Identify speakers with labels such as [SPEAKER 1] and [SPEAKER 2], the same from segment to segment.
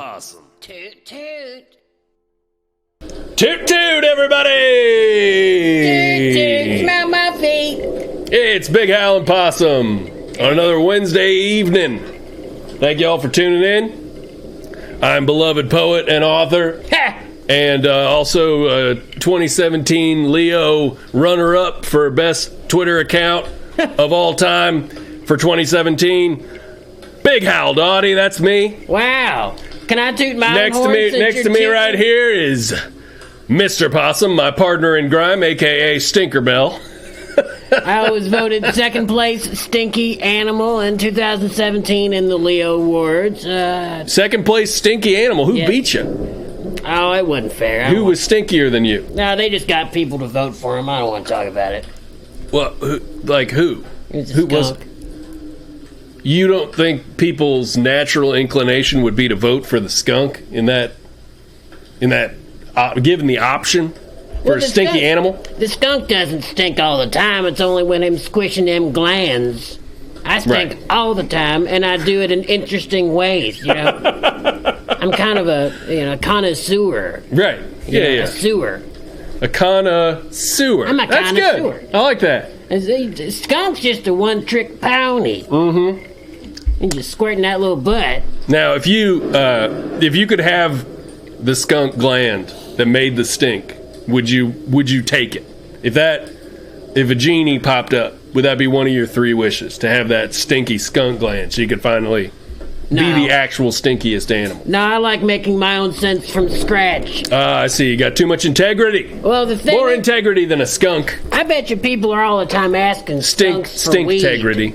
[SPEAKER 1] Possum.
[SPEAKER 2] Toot toot.
[SPEAKER 1] Toot toot, everybody!
[SPEAKER 2] Toot toot. Smell my feet.
[SPEAKER 1] It's Big Howell and Possum on another Wednesday evening. Thank y'all for tuning in. I'm beloved poet and author, and also 2017 Leo runner-up for best Twitter account of all time for 2017. Big Howell Dottie, that's me.
[SPEAKER 2] Wow. Can I toot my
[SPEAKER 1] Next
[SPEAKER 2] horn?
[SPEAKER 1] to me right here is Mr. Possum, my partner in crime, a.k.a. Stinkerbell.
[SPEAKER 2] I was voted second place stinky animal in 2017 in the Leo Awards.
[SPEAKER 1] Second place stinky animal. Who beat you?
[SPEAKER 2] Oh, it wasn't fair.
[SPEAKER 1] Who was stinkier than you?
[SPEAKER 2] No, they just got people to vote for him. I don't want to talk about it.
[SPEAKER 1] Well, who?
[SPEAKER 2] It was a
[SPEAKER 1] Who
[SPEAKER 2] skunk.
[SPEAKER 1] was it? You don't think people's natural inclination would be to vote for the skunk in that given the option for a stinky animal?
[SPEAKER 2] The skunk doesn't stink all the time. It's only when I'm squishing them glands. I stink all the time, and I do it in interesting ways, you know. I'm kind of a connoisseur.
[SPEAKER 1] Right. Yeah.
[SPEAKER 2] A sewer.
[SPEAKER 1] A connoisseur.
[SPEAKER 2] I'm a
[SPEAKER 1] That's
[SPEAKER 2] connoisseur.
[SPEAKER 1] good. I like that.
[SPEAKER 2] The skunk's just a one-trick pony.
[SPEAKER 1] Mm-hmm.
[SPEAKER 2] And just squirting that little butt.
[SPEAKER 1] Now, if you could have the skunk gland that made the stink, would you take it? If a genie popped up, would that be one of your three wishes, to have that stinky skunk gland so you could finally be the actual stinkiest animal?
[SPEAKER 2] No, I like making my own sense from scratch.
[SPEAKER 1] I see. You got too much integrity.
[SPEAKER 2] Well, the thing
[SPEAKER 1] More integrity than a skunk.
[SPEAKER 2] I bet you people are all the time asking skunks for weed.
[SPEAKER 1] Integrity.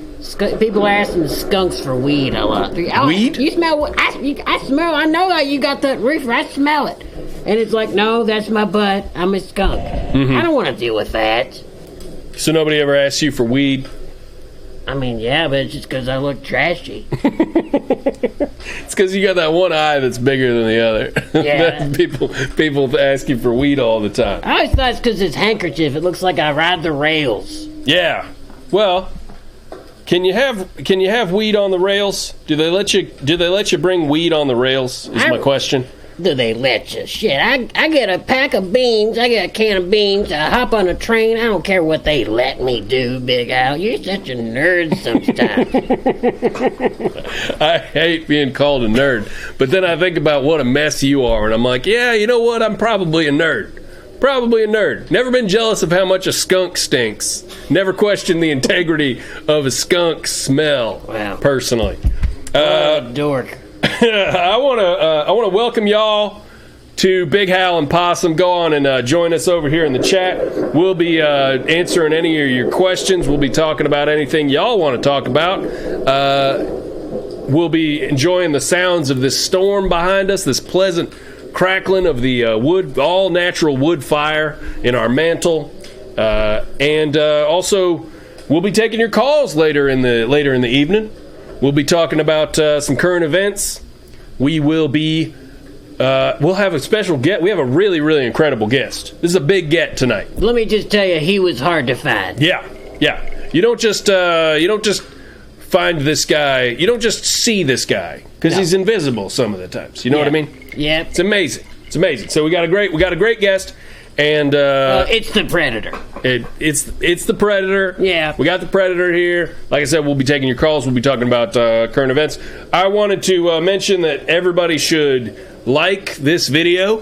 [SPEAKER 2] People are asking skunks for weed a lot.
[SPEAKER 1] Weed?
[SPEAKER 2] You smell? I smell. I know how you got that reefer. I smell it. And it's like, no, that's my butt. I'm a skunk.
[SPEAKER 1] Mm-hmm.
[SPEAKER 2] I don't want to deal with that.
[SPEAKER 1] So nobody ever asked you for weed?
[SPEAKER 2] I mean, yeah, but it's just because I look trashy.
[SPEAKER 1] It's because you got that one eye that's bigger than the other.
[SPEAKER 2] Yeah.
[SPEAKER 1] people ask you for weed all the time.
[SPEAKER 2] I always thought it's because it's handkerchief. It looks like I ride the rails.
[SPEAKER 1] Yeah. Well, can you have weed on the rails? Do they let you bring weed on the rails? Is my question.
[SPEAKER 2] Do they let you? Shit, I get a pack of beans, I get a can of beans, I hop on a train, I don't care what they let me do, Big Al. You're such a nerd sometimes.
[SPEAKER 1] I hate being called a nerd, but then I think about what a mess you are, and I'm like, yeah, you know what? I'm probably a nerd. Probably a nerd. Never been jealous of how much a skunk stinks. Never questioned the integrity of a skunk smell.
[SPEAKER 2] Wow.
[SPEAKER 1] Personally.
[SPEAKER 2] Dork.
[SPEAKER 1] I want to welcome y'all to Big Howell and Possum. Go on and join us over here in the chat. We'll be answering any of your questions. We'll be talking about anything y'all want to talk about. We'll be enjoying the sounds of this storm behind us, this pleasant crackling of the wood, all natural wood fire in our mantle, and also we'll be taking your calls later in the evening. We'll be talking about some current events. We will be. We'll have a special guest. We have a really, really incredible guest. This is a big get tonight.
[SPEAKER 2] Let me just tell you, he was hard to find.
[SPEAKER 1] Yeah. You don't just find this guy. You don't just see this guy because he's invisible some of the times. You know what I mean?
[SPEAKER 2] Yep.
[SPEAKER 1] It's amazing. So we got a great guest. And
[SPEAKER 2] it's the Predator.
[SPEAKER 1] It's the Predator.
[SPEAKER 2] Yeah.
[SPEAKER 1] We got the Predator here. Like I said, we'll be taking your calls. We'll be talking about current events. I wanted to mention that everybody should like this video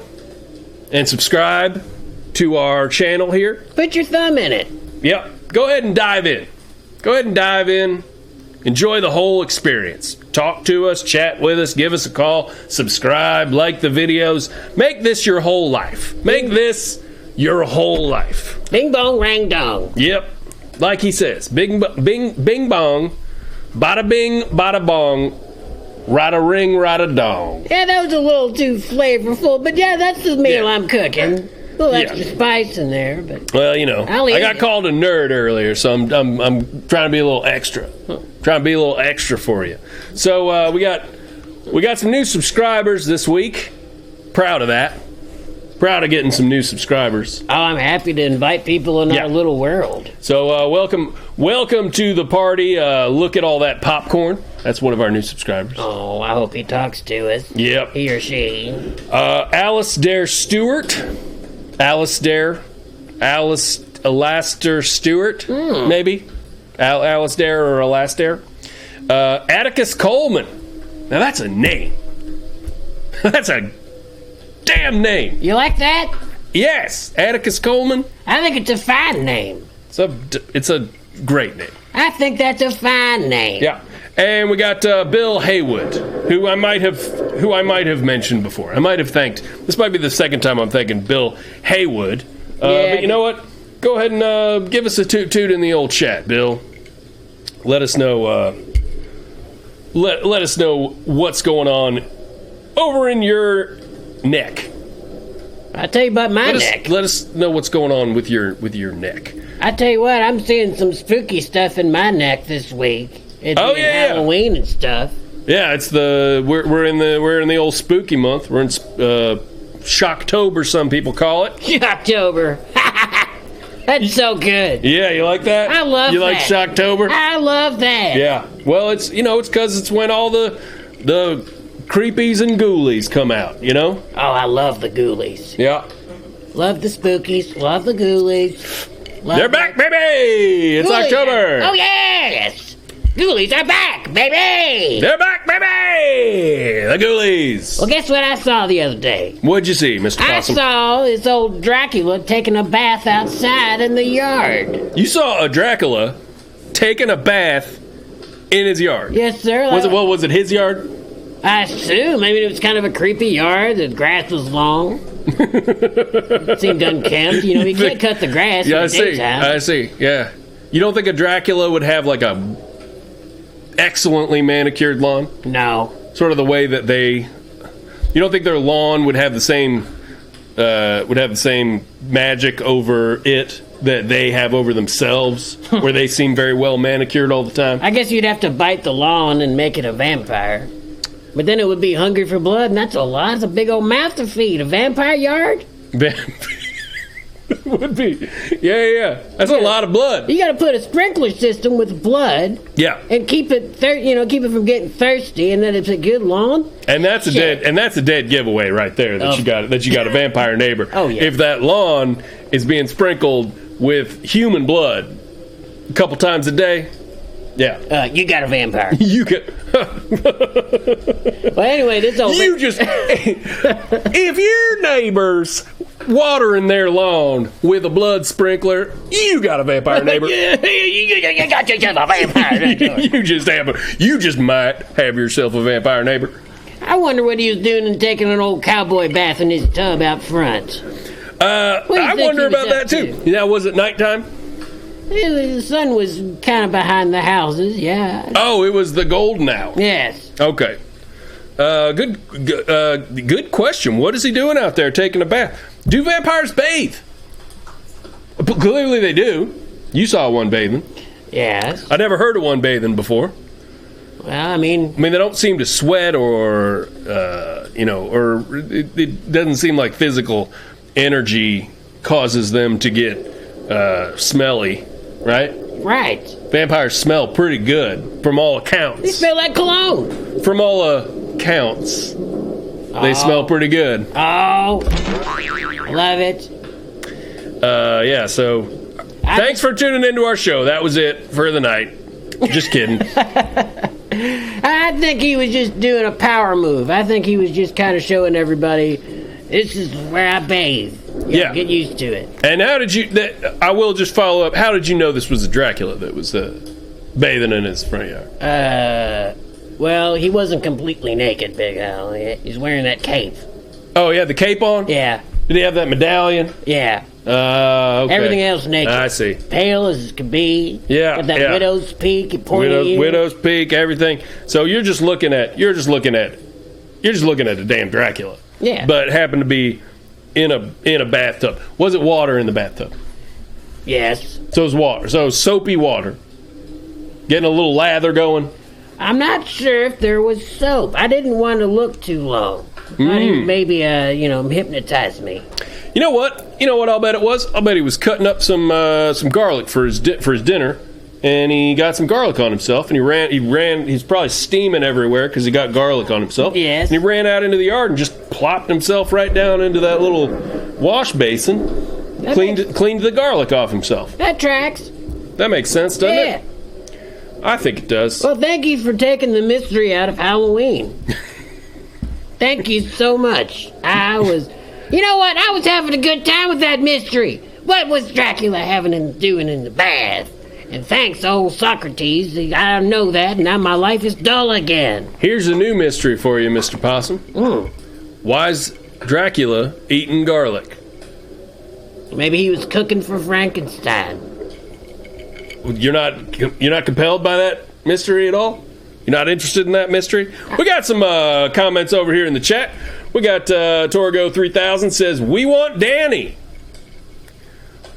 [SPEAKER 1] and subscribe to our channel here.
[SPEAKER 2] Put your thumb in it.
[SPEAKER 1] Yep. Go ahead and dive in. Enjoy the whole experience. Talk to us, chat with us, give us a call, subscribe, like the videos. Make this your whole life. Make this your whole life.
[SPEAKER 2] Bing bong, rang dong.
[SPEAKER 1] Yep. Like he says, bing bong, bada bing, bada bong, rada ring, rada dong.
[SPEAKER 2] Yeah, that was a little too flavorful, but yeah, that's the meal I'm cooking. A little extra spice in there, but
[SPEAKER 1] well, you know, I got called a nerd earlier, so I'm trying to be a little extra. Trying to be a little extra for you. So we got some new subscribers this week. Proud of that. Proud of getting some new subscribers.
[SPEAKER 2] Oh, I'm happy to invite people in our little world.
[SPEAKER 1] So welcome to the party. Look at all that popcorn. That's one of our new subscribers.
[SPEAKER 2] Oh, I hope he talks to us.
[SPEAKER 1] Yep.
[SPEAKER 2] He or she.
[SPEAKER 1] Alistair Stewart. Alastair Stewart, maybe. Alastair or Alastair. Atticus Coleman. Now that's a name. That's a damn name.
[SPEAKER 2] You like that?
[SPEAKER 1] Yes, Atticus Coleman.
[SPEAKER 2] I think it's a fine name.
[SPEAKER 1] It's a great name.
[SPEAKER 2] I think that's a fine name.
[SPEAKER 1] Yeah. And we got Bill Haywood, who I might have mentioned before. I might have thanked. This might be the second time I'm thanking Bill Haywood. But you know what? Go ahead and give us a toot in the old chat, Bill. Let us know. Let us know what's going on over in your neck.
[SPEAKER 2] I'll tell you about my neck.
[SPEAKER 1] Let us know what's going on with your neck.
[SPEAKER 2] I tell you what, I'm seeing some spooky stuff in my neck this week. It's Halloween and stuff.
[SPEAKER 1] Yeah, it's we're in the old spooky month. We're in Shocktober, some people call it.
[SPEAKER 2] Shocktober. That's so good.
[SPEAKER 1] Yeah, you like that?
[SPEAKER 2] I love that.
[SPEAKER 1] You like Shocktober?
[SPEAKER 2] I love that.
[SPEAKER 1] Yeah. Well, it's because it's when all the creepies and ghoulies come out, you know?
[SPEAKER 2] Oh, I love the ghoulies.
[SPEAKER 1] Yeah.
[SPEAKER 2] Love the spookies. Love the ghoulies.
[SPEAKER 1] They're back, baby! It's
[SPEAKER 2] Ghoulies
[SPEAKER 1] October!
[SPEAKER 2] Oh, yes! Ghoulies are back, baby!
[SPEAKER 1] They're back, baby! The ghoulies!
[SPEAKER 2] Well, guess what I saw the other day?
[SPEAKER 1] What'd you see, Mr. Possum?
[SPEAKER 2] I saw this old Dracula taking a bath outside in the yard.
[SPEAKER 1] You saw a Dracula taking a bath in his yard?
[SPEAKER 2] Yes, sir.
[SPEAKER 1] Was it his yard?
[SPEAKER 2] I assume. Maybe it was kind of a creepy yard. The grass was long. It seemed unkempt. You know, you can't cut the grass in the daytime.
[SPEAKER 1] I see. Yeah. You don't think a Dracula would have like a excellently manicured lawn?
[SPEAKER 2] No.
[SPEAKER 1] Sort of the way that you don't think their lawn would have the same magic over it that they have over themselves, where they seem very well manicured all the time?
[SPEAKER 2] I guess you'd have to bite the lawn and make it a vampire. But then it would be hungry for blood, and that's a lot. It's a big old mouth to feed. A vampire yard?
[SPEAKER 1] Would be. Yeah. That's a lot of blood.
[SPEAKER 2] You got to put a sprinkler system with blood.
[SPEAKER 1] Yeah.
[SPEAKER 2] And keep it from getting thirsty, and then it's a good lawn.
[SPEAKER 1] And that's a dead giveaway right there that you got a vampire neighbor.
[SPEAKER 2] Oh yeah.
[SPEAKER 1] If that lawn is being sprinkled with human blood a couple times a day, yeah.
[SPEAKER 2] You got a vampire.
[SPEAKER 1] You could.
[SPEAKER 2] Well, anyway, this old.
[SPEAKER 1] If your neighbor's watering their lawn with a blood sprinkler, you got a vampire neighbor.
[SPEAKER 2] You got yourself a vampire.
[SPEAKER 1] You just might have yourself a vampire neighbor.
[SPEAKER 2] I wonder what he was doing and taking an old cowboy bath in his tub out front.
[SPEAKER 1] I wonder about that too. Now, was it nighttime?
[SPEAKER 2] The sun was kind of behind the houses, yeah.
[SPEAKER 1] Oh, it was the golden hour.
[SPEAKER 2] Yes.
[SPEAKER 1] Okay. Good question. What is he doing out there taking a bath? Do vampires bathe? Clearly they do. You saw one bathing.
[SPEAKER 2] Yes.
[SPEAKER 1] I never heard of one bathing before.
[SPEAKER 2] Well, I mean,
[SPEAKER 1] they don't seem to sweat or it doesn't seem like physical energy causes them to get smelly, right?
[SPEAKER 2] Right.
[SPEAKER 1] Vampires smell pretty good, from all accounts.
[SPEAKER 2] They smell like cologne.
[SPEAKER 1] From all accounts, they smell pretty good.
[SPEAKER 2] Oh, love it.
[SPEAKER 1] Yeah, so thanks for tuning into our show. That was it for the night. Just kidding.
[SPEAKER 2] I think he was just doing a power move. I think he was just kind of showing everybody, this is where I bathe. Yeah, get used to it.
[SPEAKER 1] And how did you? I will just follow up. How did you know this was a Dracula that was bathing in his front yard?
[SPEAKER 2] Well, he wasn't completely naked, Big Al. He's wearing that cape.
[SPEAKER 1] Oh, he had the cape on?
[SPEAKER 2] Yeah.
[SPEAKER 1] Did he have that medallion?
[SPEAKER 2] Yeah.
[SPEAKER 1] Okay.
[SPEAKER 2] Everything else naked.
[SPEAKER 1] I see.
[SPEAKER 2] Pale as could be.
[SPEAKER 1] Yeah.
[SPEAKER 2] With that widow's peak,
[SPEAKER 1] widow's peak, everything. So you're just looking at a damn Dracula.
[SPEAKER 2] Yeah.
[SPEAKER 1] But happened to be in a bathtub. Was it water in the bathtub?
[SPEAKER 2] Yes.
[SPEAKER 1] So it was water. So it was soapy water. Getting a little lather going.
[SPEAKER 2] I'm not sure if there was soap. I didn't want to look too long. Thought he would maybe hypnotize me. You know what? I'll bet it was. I'll bet he was cutting up some garlic for his dinner,
[SPEAKER 1] and he got some garlic on himself, and he ran. He's probably steaming everywhere because he got garlic on himself.
[SPEAKER 2] Yes.
[SPEAKER 1] And he ran out into the yard and just plopped himself right down into that little wash basin, cleaned the garlic off himself.
[SPEAKER 2] That tracks.
[SPEAKER 1] That makes sense, doesn't it? I think it does.
[SPEAKER 2] Well, thank you for taking the mystery out of Halloween. Thank you so much. You know what? I was having a good time with that mystery. What was Dracula having and doing in the bath? And thanks, old Socrates. I know that, and now my life is dull again.
[SPEAKER 1] Here's a new mystery for you, Mr. Possum. Why's Dracula eating garlic?
[SPEAKER 2] Maybe he was cooking for Frankenstein.
[SPEAKER 1] You're not compelled by that mystery at all? You're not interested in that mystery? We got some comments over here in the chat. We got Torgo 3000 says, we want Danny.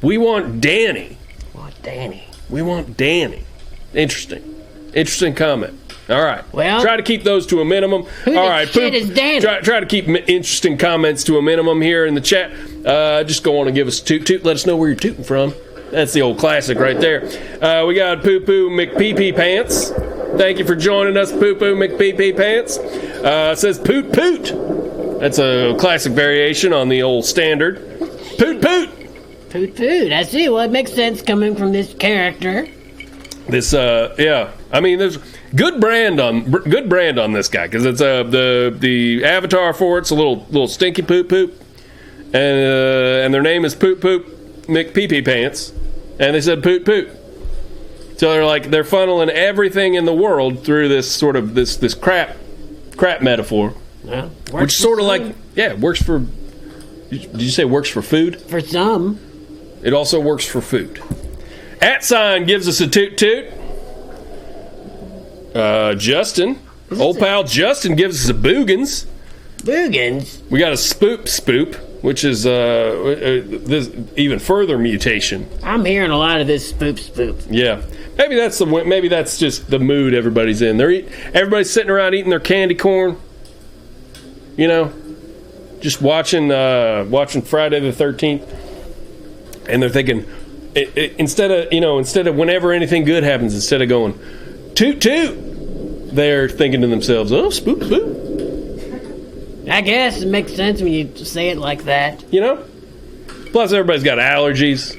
[SPEAKER 1] We want Danny.
[SPEAKER 2] What, Danny?
[SPEAKER 1] We want Danny. Interesting comment. All right.
[SPEAKER 2] Well,
[SPEAKER 1] try to keep those to a minimum.
[SPEAKER 2] Who
[SPEAKER 1] all
[SPEAKER 2] the
[SPEAKER 1] right,
[SPEAKER 2] shit is Danny?
[SPEAKER 1] Try to keep interesting comments to a minimum here in the chat. Just go on and give us a toot. Let us know where you're tooting from. That's the old classic right there. We got Poo Poo McPee Pants. Thank you for joining us, Poo Poo McPee Pants. Says Poot Poot. That's a classic variation on the old standard. Poot Poot.
[SPEAKER 2] Poot Poot. I see. Well, it makes sense coming from this character.
[SPEAKER 1] This, yeah. I mean, there's good brand on this guy because it's the avatar for it's a little stinky Poot Poot, and their name is Poot Poot McPee Pants, and they said Poot Poot. So they're funneling everything in the world through this sort of this crap metaphor, which sort of works for. Did you say works for food?
[SPEAKER 2] For some.
[SPEAKER 1] It also works for food. @ gives us a toot toot. Justin, old pal Justin gives us a boogans.
[SPEAKER 2] Boogans?
[SPEAKER 1] We got a spoop, which is this even further mutation.
[SPEAKER 2] I'm hearing a lot of this spoop.
[SPEAKER 1] Yeah, maybe that's just the mood everybody's in. Everybody's sitting around eating their candy corn. You know, just watching Friday the 13th, and they're thinking. Instead of whenever anything good happens, instead of going toot toot, they're thinking to themselves, oh, spook.
[SPEAKER 2] I guess it makes sense when you say it like that.
[SPEAKER 1] You know? Plus everybody's got allergies,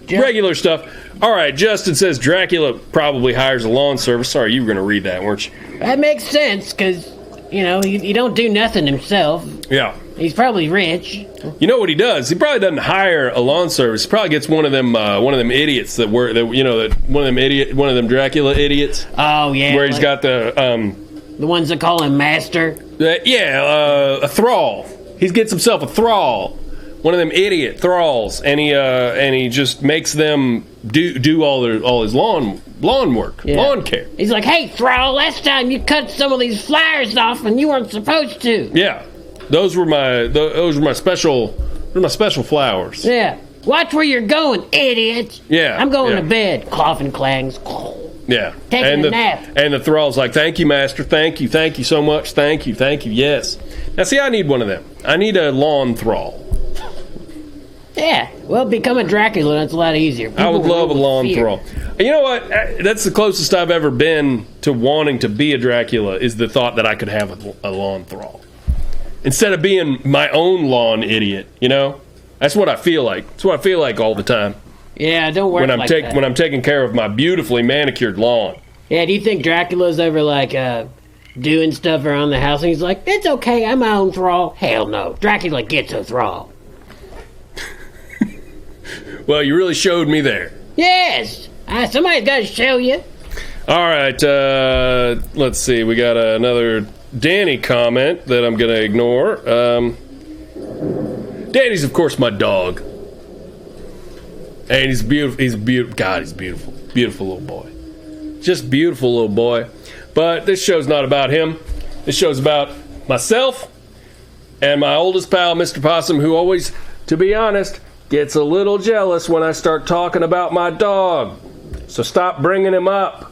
[SPEAKER 1] regular stuff. All right, Justin says Dracula probably hires a lawn service. Sorry, you were going to read that, weren't you?
[SPEAKER 2] That makes sense because, he don't do nothing himself.
[SPEAKER 1] Yeah.
[SPEAKER 2] He's probably rich.
[SPEAKER 1] You know what he does? He probably doesn't hire a lawn service. He probably gets one of them idiots one of them Dracula idiots.
[SPEAKER 2] Oh yeah,
[SPEAKER 1] where he's got the
[SPEAKER 2] ones that call him master.
[SPEAKER 1] A thrall. He gets himself a thrall, one of them idiot thralls, and he just makes them do all his lawn work, lawn care.
[SPEAKER 2] He's like, hey thrall, last time you cut some of these flowers off and you weren't supposed to.
[SPEAKER 1] Yeah. Those were my special flowers.
[SPEAKER 2] Yeah. Watch where you're going, idiot.
[SPEAKER 1] Yeah.
[SPEAKER 2] I'm going to bed. Coughing clangs.
[SPEAKER 1] Yeah.
[SPEAKER 2] Taking a nap.
[SPEAKER 1] And the thrall's like, thank you, master. Thank you so much. Thank you. Yes. Now see, I need one of them. I need a lawn thrall.
[SPEAKER 2] Yeah. Well, become a Dracula. That's a lot easier.
[SPEAKER 1] I would love a lawn thrall. You know what? That's the closest I've ever been to wanting to be a Dracula is the thought that I could have a lawn thrall. Instead of being my own lawn idiot, that's what I feel like. That's what I feel like all the time.
[SPEAKER 2] Yeah, don't worry.
[SPEAKER 1] When I'm taking care of my beautifully manicured lawn.
[SPEAKER 2] Yeah, do you think Dracula's ever doing stuff around the house and he's like, it's okay, I'm my own thrall? Hell no, Dracula gets a thrall.
[SPEAKER 1] Well, you really showed me there.
[SPEAKER 2] Yes, somebody's got to show you.
[SPEAKER 1] All right, let's see. We got another Danny comment that I'm going to ignore. Danny's, of course, my dog. And he's beautiful. He's beautiful. God, he's beautiful. Beautiful little boy. Just beautiful little boy. But this show's not about him. This show's about myself and my oldest pal, Mr. Possum, who always, to be honest, gets a little jealous when I start talking about my dog. So stop bringing him up.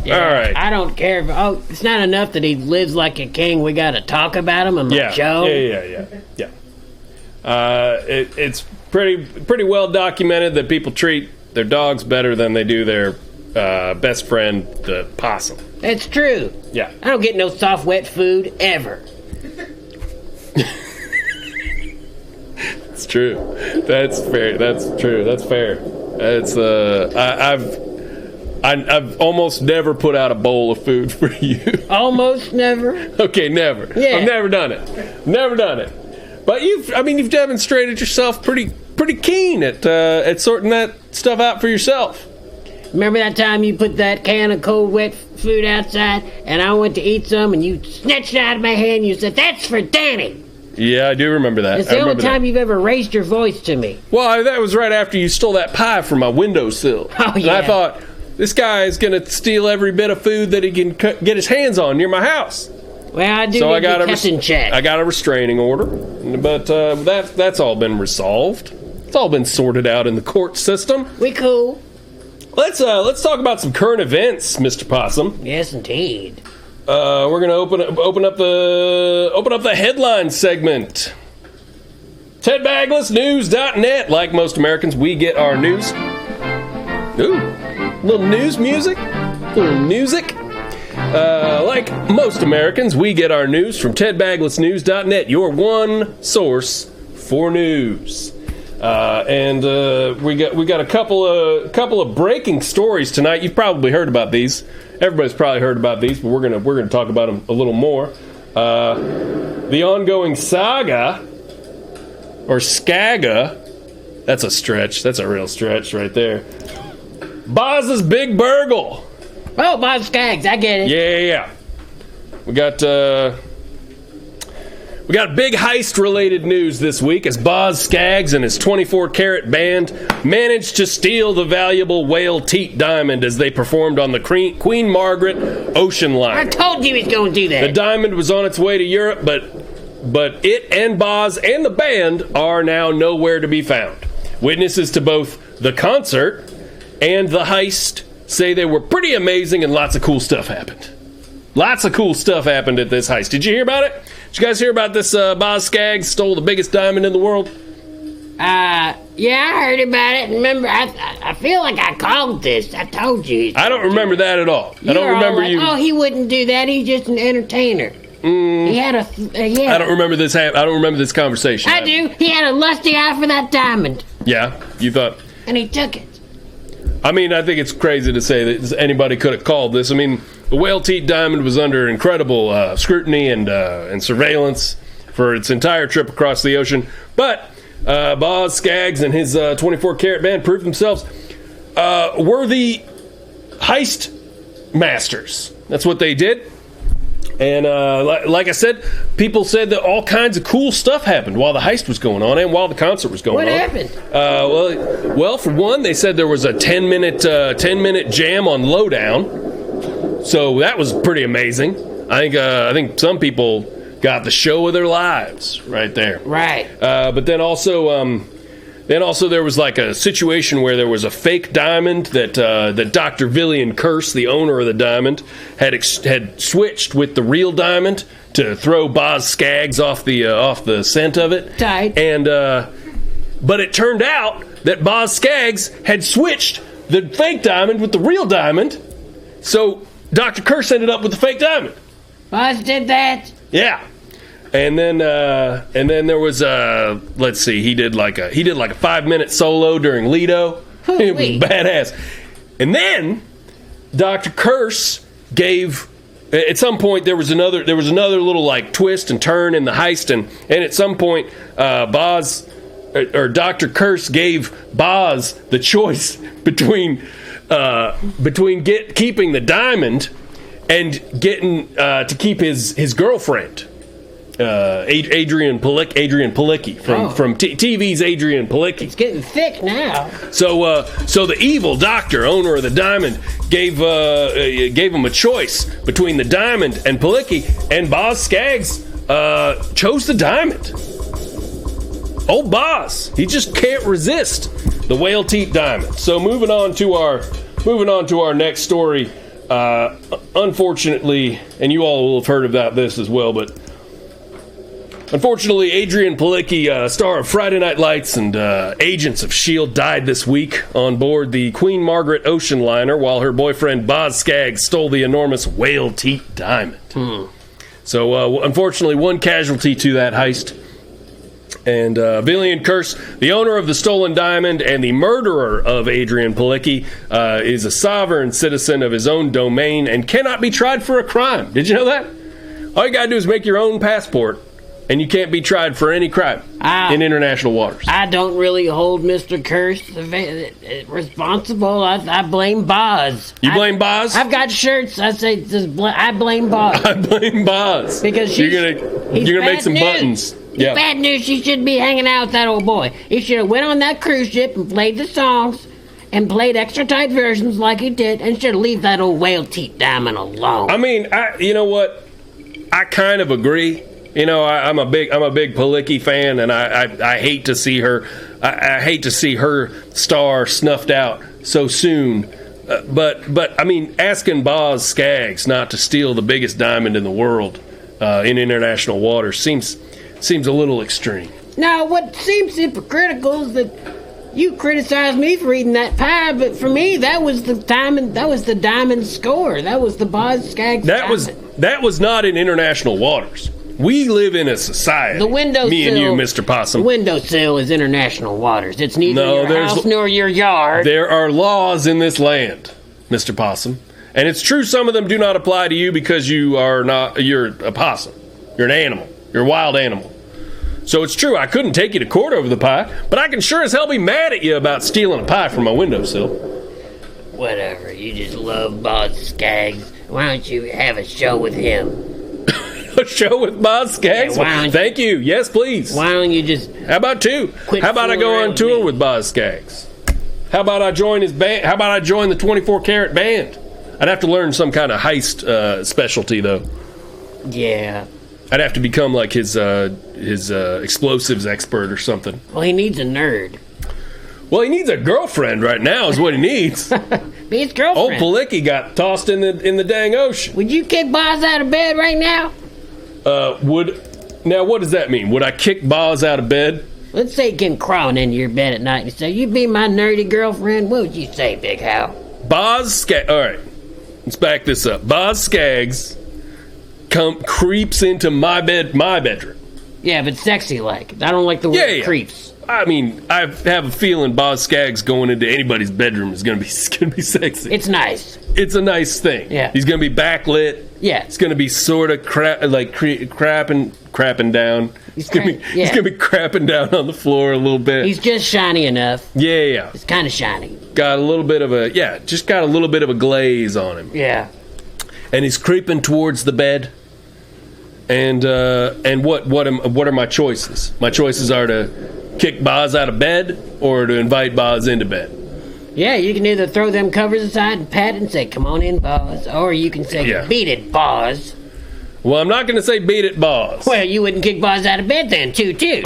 [SPEAKER 2] Yeah,
[SPEAKER 1] all right.
[SPEAKER 2] I don't care. It's not enough that he lives like a king. We got to talk about him on the show.
[SPEAKER 1] Yeah. It's pretty well documented that people treat their dogs better than they do their best friend, the possum.
[SPEAKER 2] That's true.
[SPEAKER 1] Yeah.
[SPEAKER 2] I don't get no soft, wet food ever.
[SPEAKER 1] It's true. That's fair. That's true. That's fair. It's I've almost never put out a bowl of food for you.
[SPEAKER 2] Almost never?
[SPEAKER 1] Okay, never.
[SPEAKER 2] Yeah.
[SPEAKER 1] I've never done it. Never done it. But you've demonstrated yourself pretty keen at sorting that stuff out for yourself.
[SPEAKER 2] Remember that time you put that can of cold, wet food outside, and I went to eat some, and you snatched it out of my hand, and you said, "That's for Danny."
[SPEAKER 1] Yeah, I do remember that.
[SPEAKER 2] It's the only time you've ever raised your voice to me.
[SPEAKER 1] Well, that was right after you stole that pie from my windowsill.
[SPEAKER 2] Oh, yeah.
[SPEAKER 1] And I thought, this guy is going to steal every bit of food that he can get his hands on near my house.
[SPEAKER 2] Well, I do need to kept in check.
[SPEAKER 1] I got a restraining order, but that's all been resolved. It's all been sorted out in the court system.
[SPEAKER 2] We cool.
[SPEAKER 1] Let's talk about some current events, Mr. Possum.
[SPEAKER 2] Yes, indeed.
[SPEAKER 1] We're gonna open up the headline segment. TedBaglessNews.net. Like most Americans, we get our news. Ooh, little news music. Little music. Like most Americans, we get our news from TedBaglessNews.net, your one source for news. And we got a couple of breaking stories tonight. You've probably heard about these. Everybody's probably heard about these, but we're gonna talk about them a little more. The ongoing saga, or Skaga, that's a stretch. That's a real stretch right there. Boz's Big Burgle.
[SPEAKER 2] Oh, Bob Skaggs, I get it.
[SPEAKER 1] Yeah. We got big heist-related news this week as Boz Skaggs and his 24-karat band managed to steal the valuable whale teat diamond as they performed on the Queen Margaret ocean liner.
[SPEAKER 2] I told you he was going to do that.
[SPEAKER 1] The diamond was on its way to Europe, but it and Boz and the band are now nowhere to be found. Witnesses to both the concert and the heist say they were pretty amazing and lots of cool stuff happened. Lots of cool stuff happened at this heist. Did you hear about it? Did you guys hear about this Boz Skaggs stole the biggest diamond in the world?
[SPEAKER 2] Yeah, I heard about it. Remember, I feel like I called this. I told you.
[SPEAKER 1] I don't remember that at all. I don't remember you.
[SPEAKER 2] Oh, he wouldn't do that. He's just an entertainer. He had a.
[SPEAKER 1] I don't remember this. I don't remember this conversation.
[SPEAKER 2] I do. He had a lusty eye for that diamond.
[SPEAKER 1] Yeah, you thought.
[SPEAKER 2] And he took it.
[SPEAKER 1] I mean, I think it's crazy to say that anybody could have called this. I mean, the whale teat diamond was under incredible scrutiny and surveillance for its entire trip across the ocean. But Boz Skaggs and his 24-karat band proved themselves worthy heist masters. That's what they did. And like I said, people said that all kinds of cool stuff happened while the heist was going on and while the concert was going on.
[SPEAKER 2] What happened?
[SPEAKER 1] Well, for one, they said there was a 10-minute jam on Lowdown. So that was pretty amazing. I think some people got the show of their lives right there.
[SPEAKER 2] Right.
[SPEAKER 1] But then also there was like a situation where there was a fake diamond that Dr. Villian Curse, the owner of the diamond, had switched with the real diamond to throw Boz Skaggs off the scent of it.
[SPEAKER 2] Tight.
[SPEAKER 1] And but it turned out that Boz Skaggs had switched the fake diamond with the real diamond, so Dr. Curse ended up with the fake diamond.
[SPEAKER 2] Boz did that?
[SPEAKER 1] Yeah. And then there was let's see, he did like a 5-minute solo during Lido. It was badass. And then Dr. Curse gave, at some point there was another little like twist and turn in the heist, and at some point Boz or Dr. Curse gave Boz the choice between keeping the diamond and getting to keep his girlfriend. Adrian Palicki from TV's Adrian Palicki.
[SPEAKER 2] It's getting thick now.
[SPEAKER 1] So the evil doctor, owner of the diamond, gave him a choice between the diamond and Palicki, and Boz Skaggs chose the diamond. Old Boz, he just can't resist the whale teat diamond. So moving on to our next story. Unfortunately, and you all will have heard about this as well, but Unfortunately, Adrian Palicki, star of Friday Night Lights and Agents of S.H.I.E.L.D., died this week on board the Queen Margaret ocean liner while her boyfriend Boz Scaggs stole the enormous whale teat diamond. So, unfortunately, one casualty to that heist. And Villian Kurse, the owner of the stolen diamond and the murderer of Adrian Palicki, is a sovereign citizen of his own domain and cannot be tried for a crime. Did you know that? All you gotta do is make your own passport, and you can't be tried for any crime in international waters.
[SPEAKER 2] I don't really hold Mr. Kurse responsible. I blame Boz.
[SPEAKER 1] You blame Boz?
[SPEAKER 2] I've got shirts. I say, I blame Boz.
[SPEAKER 1] I blame Boz.
[SPEAKER 2] Because
[SPEAKER 1] you're gonna make some buttons. Yeah.
[SPEAKER 2] Bad news. She shouldn't be hanging out with that old boy. He should have went on that cruise ship and played the songs and played extra tight versions like he did, and should leave that old whale teat diamond alone.
[SPEAKER 1] I mean, you know what? I kind of agree. You know, I'm a big Palicki fan, and I hate to see her. I hate to see her star snuffed out so soon. But I mean, asking Boz Scaggs not to steal the biggest diamond in the world in international waters seems a little extreme.
[SPEAKER 2] Now, what seems hypocritical is that you criticize me for eating that pie, but for me, that was the diamond. That was the diamond score. That was the Boz Scaggs.
[SPEAKER 1] That was not in international waters. We live in a society.
[SPEAKER 2] The windowsill.
[SPEAKER 1] Me and you, Mr. Possum.
[SPEAKER 2] The windowsill is international waters. It's neither your house nor your yard.
[SPEAKER 1] There are laws in this land, Mr. Possum, and it's true some of them do not apply to you because you're a possum. You're an animal. You're a wild animal. So it's true, I couldn't take you to court over the pie, but I can sure as hell be mad at you about stealing a pie from my windowsill.
[SPEAKER 2] Whatever, you just love Boz Scaggs. Why don't you have a show with him?
[SPEAKER 1] A show with Boz Scaggs?
[SPEAKER 2] Yeah,
[SPEAKER 1] thank you. Yes, please.
[SPEAKER 2] Why don't you just...
[SPEAKER 1] How about two? How about I go on tour with Boz Scaggs? How about I join his band? How about I join the 24 Karat band? I'd have to learn some kind of heist specialty, though.
[SPEAKER 2] Yeah.
[SPEAKER 1] I'd have to become like his explosives expert or something.
[SPEAKER 2] Well, he needs a nerd.
[SPEAKER 1] Well, he needs a girlfriend right now is what he needs.
[SPEAKER 2] Be his girlfriend.
[SPEAKER 1] Old Palicki got tossed in the dang ocean.
[SPEAKER 2] Would you kick Boz out of bed right now?
[SPEAKER 1] Now what does that mean? Would I kick Boz out of bed?
[SPEAKER 2] Let's say he came crawling into your bed at night and say, "You be my nerdy girlfriend." What would you say, Big Hal?
[SPEAKER 1] Boz Scaggs. All right, let's back this up. Boz Scaggs creeps into my bedroom.
[SPEAKER 2] Yeah, but sexy like. I don't like the word creeps.
[SPEAKER 1] I mean, I have a feeling Boz Scaggs going into anybody's bedroom is gonna be sexy.
[SPEAKER 2] It's nice.
[SPEAKER 1] It's a nice thing.
[SPEAKER 2] Yeah.
[SPEAKER 1] He's gonna be backlit.
[SPEAKER 2] Yeah.
[SPEAKER 1] It's gonna be sort of crapping down. He's gonna be crapping down on the floor a little bit.
[SPEAKER 2] He's just shiny enough.
[SPEAKER 1] Yeah.
[SPEAKER 2] It's kind of shiny.
[SPEAKER 1] Got a little bit of a glaze on him.
[SPEAKER 2] Yeah.
[SPEAKER 1] And he's creeping towards the bed. And what are my choices? My choices are to kick Boz out of bed or to invite Boz into bed.
[SPEAKER 2] Yeah, you can either throw them covers aside and pat it and say, "Come on in, Boz," or you can say, "Beat it, Boz."
[SPEAKER 1] Well, I'm not going to say beat it, Boz.
[SPEAKER 2] Well, you wouldn't kick Boz out of bed then. Toot toot.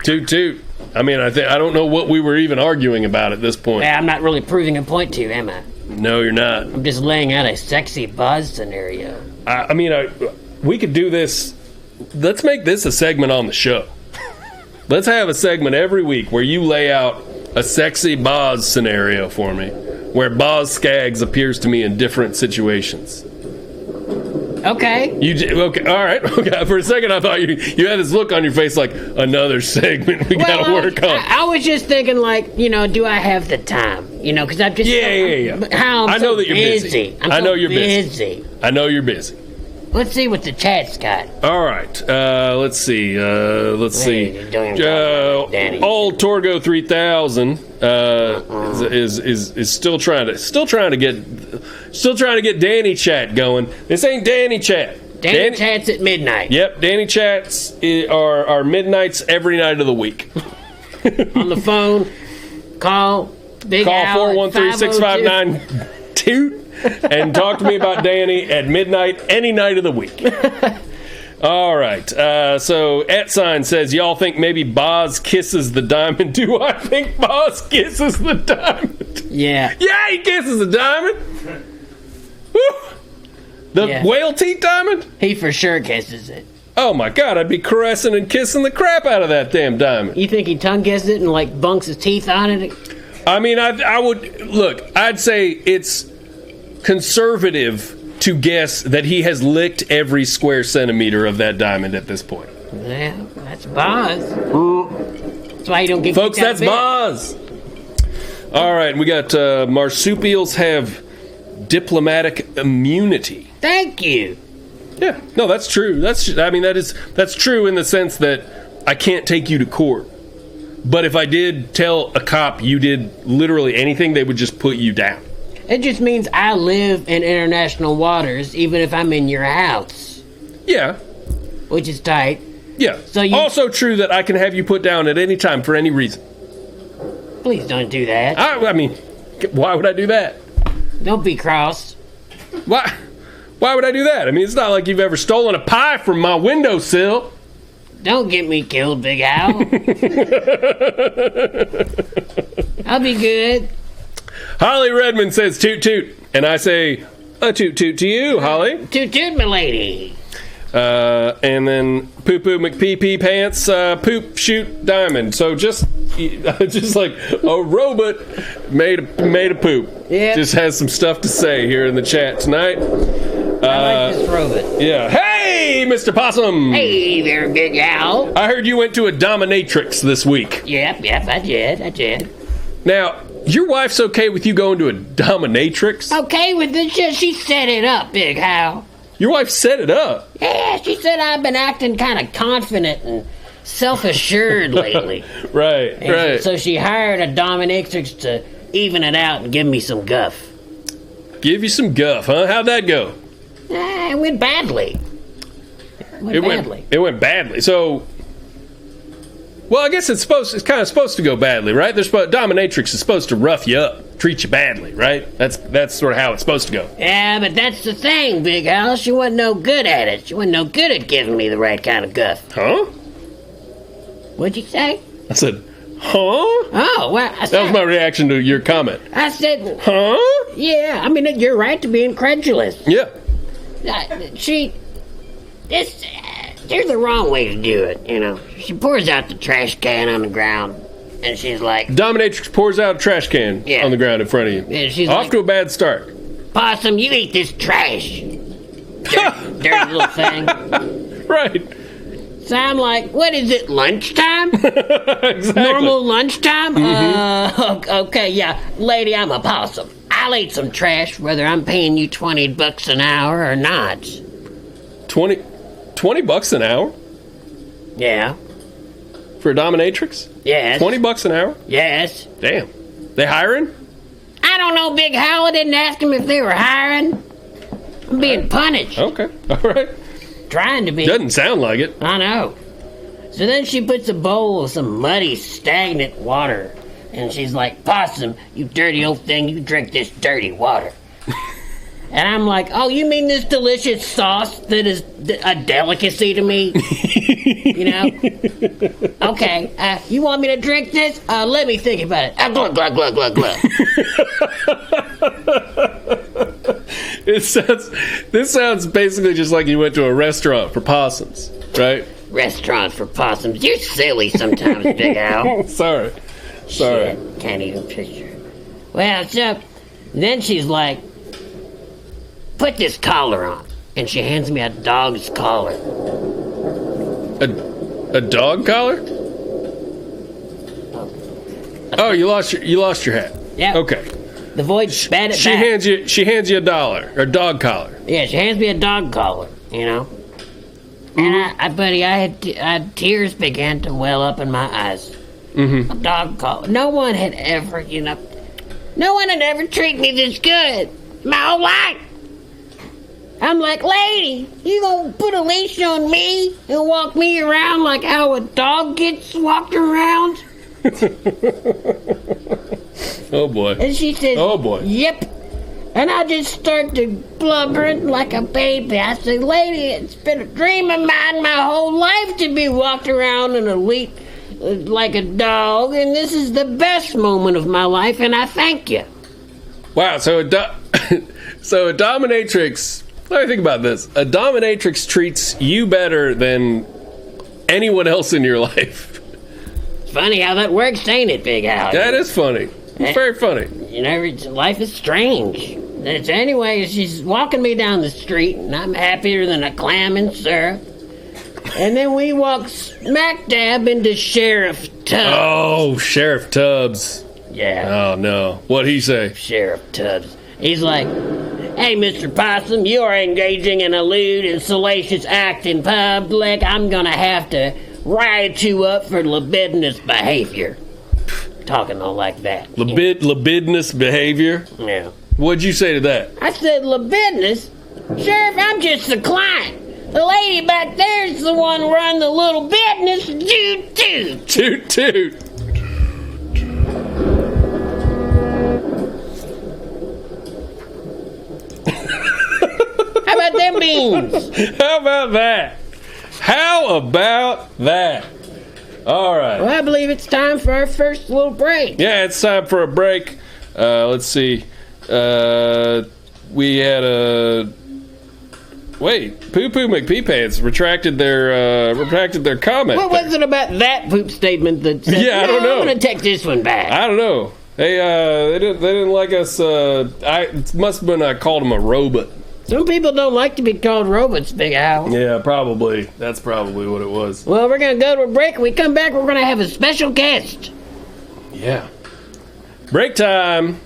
[SPEAKER 1] Toot toot. I mean, I don't know what we were even arguing about at this point.
[SPEAKER 2] Yeah, I'm not really proving a point to you, am I?
[SPEAKER 1] No, you're not.
[SPEAKER 2] I'm just laying out a sexy Boz scenario.
[SPEAKER 1] We could do this. Let's make this a segment on the show. Let's have a segment every week where you lay out a sexy Boz scenario for me, where Boz Scaggs appears to me in different situations.
[SPEAKER 2] Okay.
[SPEAKER 1] Okay. All right. Okay. For a second, I thought you had this look on your face like another segment we got to work on.
[SPEAKER 2] I was just thinking, like, do I have the time? Because I'm just how
[SPEAKER 1] I know that you're busy.
[SPEAKER 2] I know you're busy.
[SPEAKER 1] I know you're busy.
[SPEAKER 2] Let's see what the chat's got.
[SPEAKER 1] All right. Let's see. Old Torgo 3000 is still trying to get Danny Chat going. This ain't Danny Chat.
[SPEAKER 2] Danny Chats at midnight.
[SPEAKER 1] Yep, Danny Chats are midnights every night of the week.
[SPEAKER 2] On the phone, call Big Al
[SPEAKER 1] 413-659-TOOT and talk to me about Danny at midnight any night of the week. All right. So @sign says, y'all think maybe Boz kisses the diamond? Do I think Boz kisses the diamond?
[SPEAKER 2] Yeah.
[SPEAKER 1] Yeah, he kisses the diamond. Woo! The whale teeth diamond?
[SPEAKER 2] He for sure kisses it.
[SPEAKER 1] Oh my God, I'd be caressing and kissing the crap out of that damn diamond.
[SPEAKER 2] You think he tongue kissed it and like bunks his teeth on it?
[SPEAKER 1] I mean, I would look. I'd say it's conservative to guess that he has licked every square centimeter of that diamond at this point.
[SPEAKER 2] Well, that's Boz. That's why you don't get
[SPEAKER 1] Folks,
[SPEAKER 2] kicked out
[SPEAKER 1] that's
[SPEAKER 2] of bed.
[SPEAKER 1] Boz. All right, we got marsupials have diplomatic immunity.
[SPEAKER 2] Thank you.
[SPEAKER 1] Yeah, no, that's true. That's true in the sense that I can't take you to court. But if I did tell a cop you did literally anything, they would just put you down.
[SPEAKER 2] It just means I live in international waters, even if I'm in your house.
[SPEAKER 1] Yeah.
[SPEAKER 2] Which is tight.
[SPEAKER 1] Yeah.
[SPEAKER 2] So you,
[SPEAKER 1] also true that I can have you put down at any time for any reason.
[SPEAKER 2] please don't do that.
[SPEAKER 1] I mean, why would I do that?
[SPEAKER 2] Don't be cross.
[SPEAKER 1] Why? Why would I do that? I mean, it's not like you've ever stolen a pie from my windowsill.
[SPEAKER 2] Don't get me killed, Big Al. I'll be good.
[SPEAKER 1] Holly Redmond says toot toot, and I say a toot toot to you, Holly.
[SPEAKER 2] Toot toot, milady.
[SPEAKER 1] And then poo poo McPee pants, poop shoot diamond. So just like a robot made a poop.
[SPEAKER 2] Yeah.
[SPEAKER 1] Just has some stuff to say here in the chat tonight.
[SPEAKER 2] I like this robot.
[SPEAKER 1] Yeah. Hey, Mr. Possum.
[SPEAKER 2] Hey there, Big Al.
[SPEAKER 1] I heard you went to a dominatrix this week.
[SPEAKER 2] Yep, I did.
[SPEAKER 1] Now, your wife's okay with you going to a dominatrix?
[SPEAKER 2] Okay with this shit, she set it up, Big Al.
[SPEAKER 1] Your wife set it up.
[SPEAKER 2] Yeah, she said I've been acting kind of confident and self-assured lately.
[SPEAKER 1] Right.
[SPEAKER 2] So she hired a dominatrix to even it out and give me some guff.
[SPEAKER 1] Give you some guff, huh? How'd that go?
[SPEAKER 2] It went badly.
[SPEAKER 1] It went badly. So, well, I guess it's kind of supposed to go badly, right? Dominatrix is supposed to rough you up, treat you badly, right? That's sort of how it's supposed to go.
[SPEAKER 2] Yeah, but that's the thing, Big Al. She wasn't no good at it. She wasn't no good at giving me the right kind of guff.
[SPEAKER 1] Huh?
[SPEAKER 2] What'd you say?
[SPEAKER 1] I said, huh?
[SPEAKER 2] Oh, well,
[SPEAKER 1] That was my reaction to your comment.
[SPEAKER 2] I said,
[SPEAKER 1] huh?
[SPEAKER 2] Yeah, I mean, you're right to be incredulous.
[SPEAKER 1] Yeah.
[SPEAKER 2] There's a wrong way to do it, you know. She pours out the trash can on the ground, and she's like...
[SPEAKER 1] Dominatrix pours out a trash can on the ground in front of you.
[SPEAKER 2] Yeah, she's
[SPEAKER 1] off
[SPEAKER 2] like,
[SPEAKER 1] to a bad start.
[SPEAKER 2] Possum, you eat this trash. Dirty little thing.
[SPEAKER 1] Right.
[SPEAKER 2] So I'm like, what is it, lunchtime?
[SPEAKER 1] Exactly.
[SPEAKER 2] Normal lunchtime? Okay, yeah. Lady, I'm a possum. I'll eat some trash, whether I'm paying you $20 an hour or not.
[SPEAKER 1] $20 an hour?
[SPEAKER 2] Yeah.
[SPEAKER 1] For a dominatrix?
[SPEAKER 2] Yes.
[SPEAKER 1] $20 an hour?
[SPEAKER 2] Yes.
[SPEAKER 1] Damn. They hiring?
[SPEAKER 2] I don't know, Big Hal. I didn't ask them if they were hiring. I'm being punished.
[SPEAKER 1] Okay. All right.
[SPEAKER 2] Trying to be.
[SPEAKER 1] Doesn't sound like it.
[SPEAKER 2] I know. So then she puts a bowl of some muddy, stagnant water. And she's like, Possum, you dirty old thing, you drink this dirty water. And I'm like, oh, you mean this delicious sauce that is a delicacy to me? You know? Okay, you want me to drink this? Let me think about it. Glug, glug, glug, glug, glug.
[SPEAKER 1] This sounds basically just like you went to a restaurant for possums, right?
[SPEAKER 2] Restaurant for possums. You're silly sometimes, Big Al.
[SPEAKER 1] Sorry.
[SPEAKER 2] Shit, can't even picture it. Well, so then she's like, put this collar on. And she hands me a dog's collar.
[SPEAKER 1] A dog collar? Oh, you lost your hat.
[SPEAKER 2] Yeah.
[SPEAKER 1] Okay.
[SPEAKER 2] The void spat it
[SPEAKER 1] She
[SPEAKER 2] back.
[SPEAKER 1] hands you $1 or dog collar.
[SPEAKER 2] Yeah, she hands me a dog collar, you know. And I had tears began to well up in my eyes. Mm-hmm. A dog collar. No one had ever treated me this good my whole life. I'm like, lady, you gonna put a leash on me and walk me around like how a dog gets walked around?
[SPEAKER 1] Oh boy.
[SPEAKER 2] And she said,
[SPEAKER 1] oh boy.
[SPEAKER 2] Yep. And I just start to blubbering like a baby. I said, lady, it's been a dream of mine my whole life to be walked around in a leash like a dog, and this is the best moment of my life, and I thank you.
[SPEAKER 1] Wow, so a dominatrix Let me think about this. A dominatrix treats you better than anyone else in your life.
[SPEAKER 2] It's funny how that works, ain't it, Big Al?
[SPEAKER 1] That is funny. It's very funny.
[SPEAKER 2] You know, life is strange. Anyway, she's walking me down the street, and I'm happier than a clam in syrup. And then we walk smack dab into Sheriff Tubbs.
[SPEAKER 1] Oh, Sheriff Tubbs.
[SPEAKER 2] Yeah.
[SPEAKER 1] Oh, no. What'd he say?
[SPEAKER 2] Sheriff Tubbs. He's like, "Hey, Mr. Possum, you are engaging in a lewd and salacious act in public. I'm gonna have to write you up for libidinous behavior." Talking all like that.
[SPEAKER 1] Libidinous behavior?
[SPEAKER 2] Yeah.
[SPEAKER 1] What'd you say to that?
[SPEAKER 2] I said, "Libidinous? Sheriff, I'm just the client. The lady back there's the one running the little business. Toot toot."
[SPEAKER 1] Toot toot.
[SPEAKER 2] How about them beans?
[SPEAKER 1] How about that? How about that? All right.
[SPEAKER 2] Well, I believe it's time for our first little break.
[SPEAKER 1] Yeah, it's time for a break. Let's see. We had a... Wait, Poo Poo McPeepants retracted their comment.
[SPEAKER 2] What was it about that poop statement that said,
[SPEAKER 1] I don't know.
[SPEAKER 2] I'm going to take this one back?
[SPEAKER 1] I don't know. They didn't like us. It must have been I called them a robot.
[SPEAKER 2] Some people don't like to be called robots, Big Al.
[SPEAKER 1] Yeah, probably. That's probably what it was.
[SPEAKER 2] Well, we're going to go to a break. When we come back, we're going to have a special guest.
[SPEAKER 1] Yeah. Break time.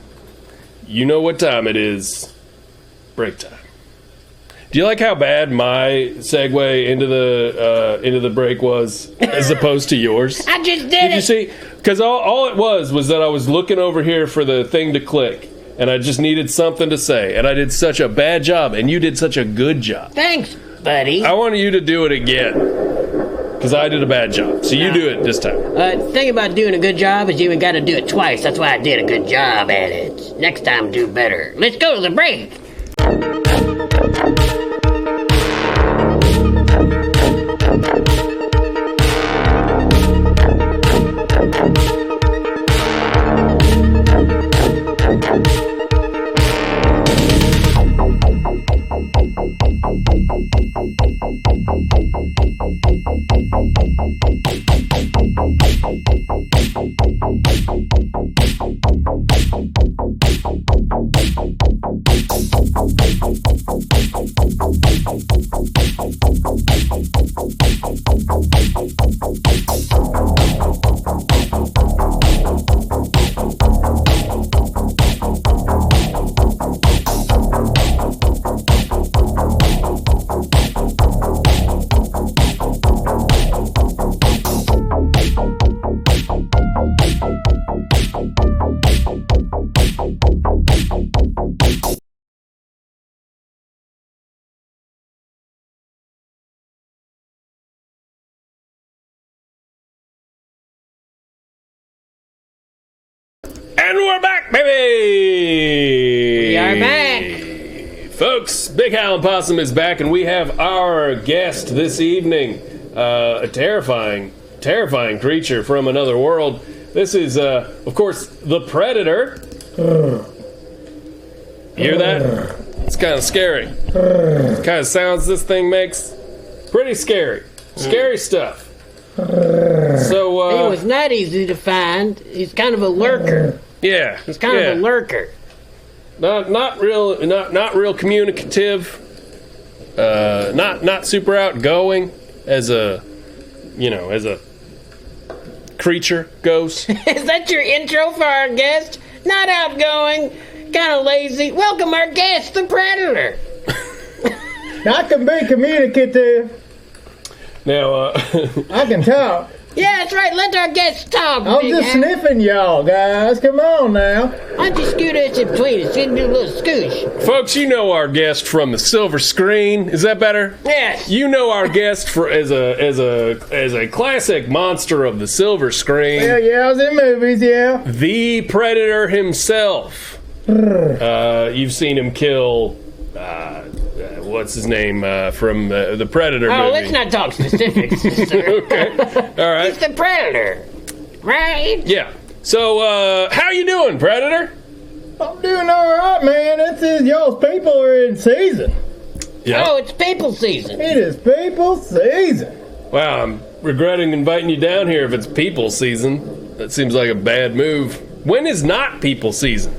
[SPEAKER 1] You know what time it is. Break time. Do you like how bad my segue into the break was as opposed to yours?
[SPEAKER 2] I just did it.
[SPEAKER 1] Did you see? Because all it was that I was looking over here for the thing to click, and I just needed something to say, and I did such a bad job, and you did such a good job.
[SPEAKER 2] Thanks, buddy.
[SPEAKER 1] I want you to do it again, because I did a bad job. So you do it this time.
[SPEAKER 2] The thing about doing a good job is you even got to do it twice. That's why I did a good job at it. Next time, do better. Let's go to the break.
[SPEAKER 1] And we're back, baby!
[SPEAKER 2] We are back.
[SPEAKER 1] Folks, Big Howell and Possum is back, and we have our guest this evening. A terrifying creature from another world. This is, of course, the Predator. Hear that? It's kind of scary. The kind of sounds this thing makes. Pretty scary. Scary stuff. So,
[SPEAKER 2] He was not easy to find. He's kind of a lurker.
[SPEAKER 1] Yeah.
[SPEAKER 2] He's kind of a lurker.
[SPEAKER 1] Not real communicative. Not super outgoing as a creature goes.
[SPEAKER 2] Is that your intro for our guest? Not outgoing, kind of lazy. Welcome our guest, the Predator.
[SPEAKER 3] I can be communicative.
[SPEAKER 1] Now,
[SPEAKER 3] I can talk.
[SPEAKER 2] Yeah, that's right. Let our guest talk.
[SPEAKER 3] I'm
[SPEAKER 2] Big
[SPEAKER 3] just
[SPEAKER 2] Al.
[SPEAKER 3] sniffing y'all, guys. Come on now.
[SPEAKER 2] Why don't you scoot us in between us? You can do a little scooch.
[SPEAKER 1] folks, you know our guest from the silver screen. Is that better?
[SPEAKER 2] Yes.
[SPEAKER 1] You know our guest as a classic monster of the silver screen.
[SPEAKER 3] Yeah, I was in movies, yeah.
[SPEAKER 1] The Predator himself. You've seen him kill. What's his name from the Predator movie?
[SPEAKER 2] Oh, let's not talk specifics, sir.
[SPEAKER 1] Okay. All right.
[SPEAKER 2] He's the Predator, right?
[SPEAKER 1] Yeah. So, how you doing, Predator?
[SPEAKER 3] I'm doing all right, man. This is y'all's people are in season.
[SPEAKER 1] Yeah.
[SPEAKER 2] Oh, it's people season.
[SPEAKER 3] It is people season.
[SPEAKER 1] Wow, I'm regretting inviting you down here if it's people season. That seems like a bad move. When is not people season?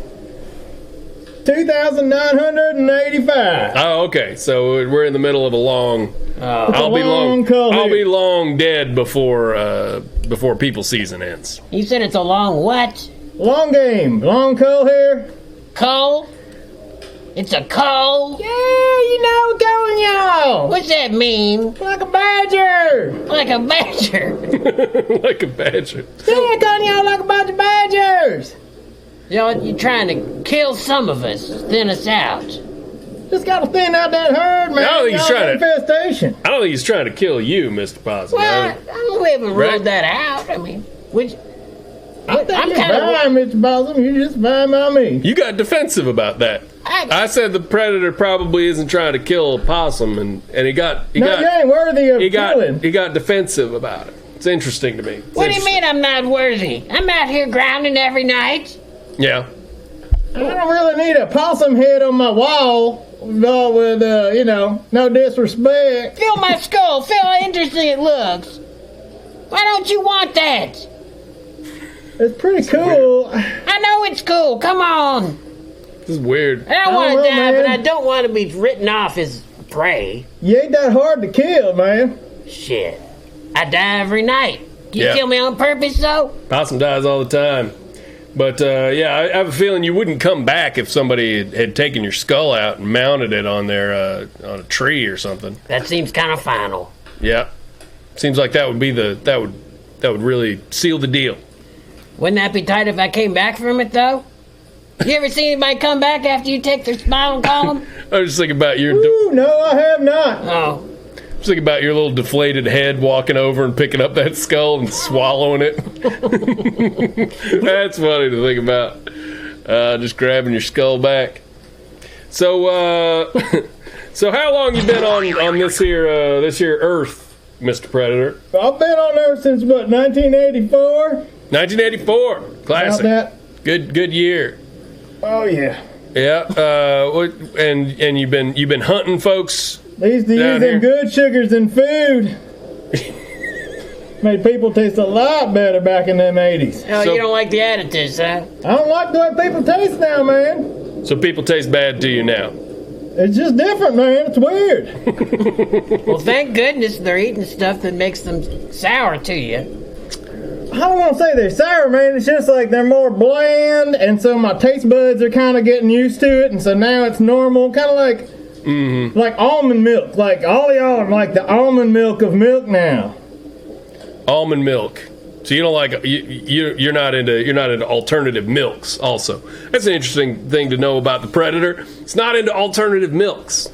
[SPEAKER 3] 2,985.
[SPEAKER 1] Oh, okay. So we're in the middle of a long. I'll be I'll be long dead before people season ends.
[SPEAKER 2] You said it's a long what?
[SPEAKER 3] Long game. Long coal here.
[SPEAKER 2] Coal? It's a coal?
[SPEAKER 3] Yeah, you know, going y'all.
[SPEAKER 2] What's that mean?
[SPEAKER 3] Like a badger.
[SPEAKER 2] Like a badger.
[SPEAKER 1] Like a badger.
[SPEAKER 3] Stick on y'all like a bunch of badgers.
[SPEAKER 2] You're trying to kill some of us, thin us out.
[SPEAKER 3] Just gotta thin out that herd, man.
[SPEAKER 1] I don't think he's
[SPEAKER 3] Y'all
[SPEAKER 1] trying to-
[SPEAKER 3] infestation.
[SPEAKER 1] I don't think he's trying to kill you, Mr. Possum.
[SPEAKER 2] Well, we haven't
[SPEAKER 1] Right.
[SPEAKER 2] ruled that out. I mean,
[SPEAKER 3] I'm
[SPEAKER 2] kind
[SPEAKER 3] fine,
[SPEAKER 2] of.
[SPEAKER 3] Mr. Possum. You just fine by me.
[SPEAKER 1] You got defensive about that. I said the predator probably isn't trying to kill a possum, and he got
[SPEAKER 3] You ain't worthy of killing.
[SPEAKER 1] he got defensive about it. It's interesting to me. It's
[SPEAKER 2] What do you
[SPEAKER 1] interesting.
[SPEAKER 2] mean I'm not worthy? I'm out here grounding every night.
[SPEAKER 1] Yeah.
[SPEAKER 3] I don't really need a possum head on my wall with, no disrespect.
[SPEAKER 2] Feel my skull. Feel how interesting it looks. Why don't you want that?
[SPEAKER 3] It's pretty cool.
[SPEAKER 2] I know it's cool. Come on.
[SPEAKER 1] This is weird.
[SPEAKER 2] I don't want to
[SPEAKER 3] know,
[SPEAKER 2] die,
[SPEAKER 3] man.
[SPEAKER 2] but I don't want to be written off as prey.
[SPEAKER 3] You ain't that hard to kill, man.
[SPEAKER 2] Shit. I die every night. You
[SPEAKER 1] Yeah.
[SPEAKER 2] kill me on purpose, though?
[SPEAKER 1] Possum dies all the time. But, I have a feeling you wouldn't come back if somebody had taken your skull out and mounted it on on a tree or something.
[SPEAKER 2] That seems kind of final.
[SPEAKER 1] Yeah. Seems like that would be that would really seal the deal.
[SPEAKER 2] Wouldn't that be tight if I came back from it, though? You ever see anybody come back after you take their spinal column?
[SPEAKER 1] I was just thinking about your
[SPEAKER 3] Ooh, no, I have not.
[SPEAKER 2] Oh.
[SPEAKER 1] just thinking about your little deflated head walking over and picking up that skull and swallowing it. That's funny to think about. Just grabbing your skull back. So, so how long you been on this here Earth, Mr. Predator?
[SPEAKER 3] I've been on Earth since, 1984?
[SPEAKER 1] 1984, classic.
[SPEAKER 3] About that?
[SPEAKER 1] Good year.
[SPEAKER 3] Oh, yeah.
[SPEAKER 1] Yeah. And you've been hunting folks.
[SPEAKER 3] They used to
[SPEAKER 1] Down
[SPEAKER 3] use
[SPEAKER 1] here.
[SPEAKER 3] them good sugars in food. Made people taste a lot better back in them 80s.
[SPEAKER 2] Oh,
[SPEAKER 1] So-
[SPEAKER 2] you don't like the additives, huh?
[SPEAKER 3] I don't like the way people taste now, man.
[SPEAKER 1] So people taste bad to you now.
[SPEAKER 3] It's just different, man. It's weird.
[SPEAKER 2] Well, thank goodness they're eating stuff that makes them sour to you.
[SPEAKER 3] I don't want to say they're sour, man. It's just like they're more bland, and so my taste buds are kind of getting used to it, and so now it's normal. Kind of like almond milk. Like all y'all are like the almond milk of milk now.
[SPEAKER 1] Almond milk. So you don't like you're not into alternative milks. Also, that's an interesting thing to know about the Predator. It's not into alternative milks.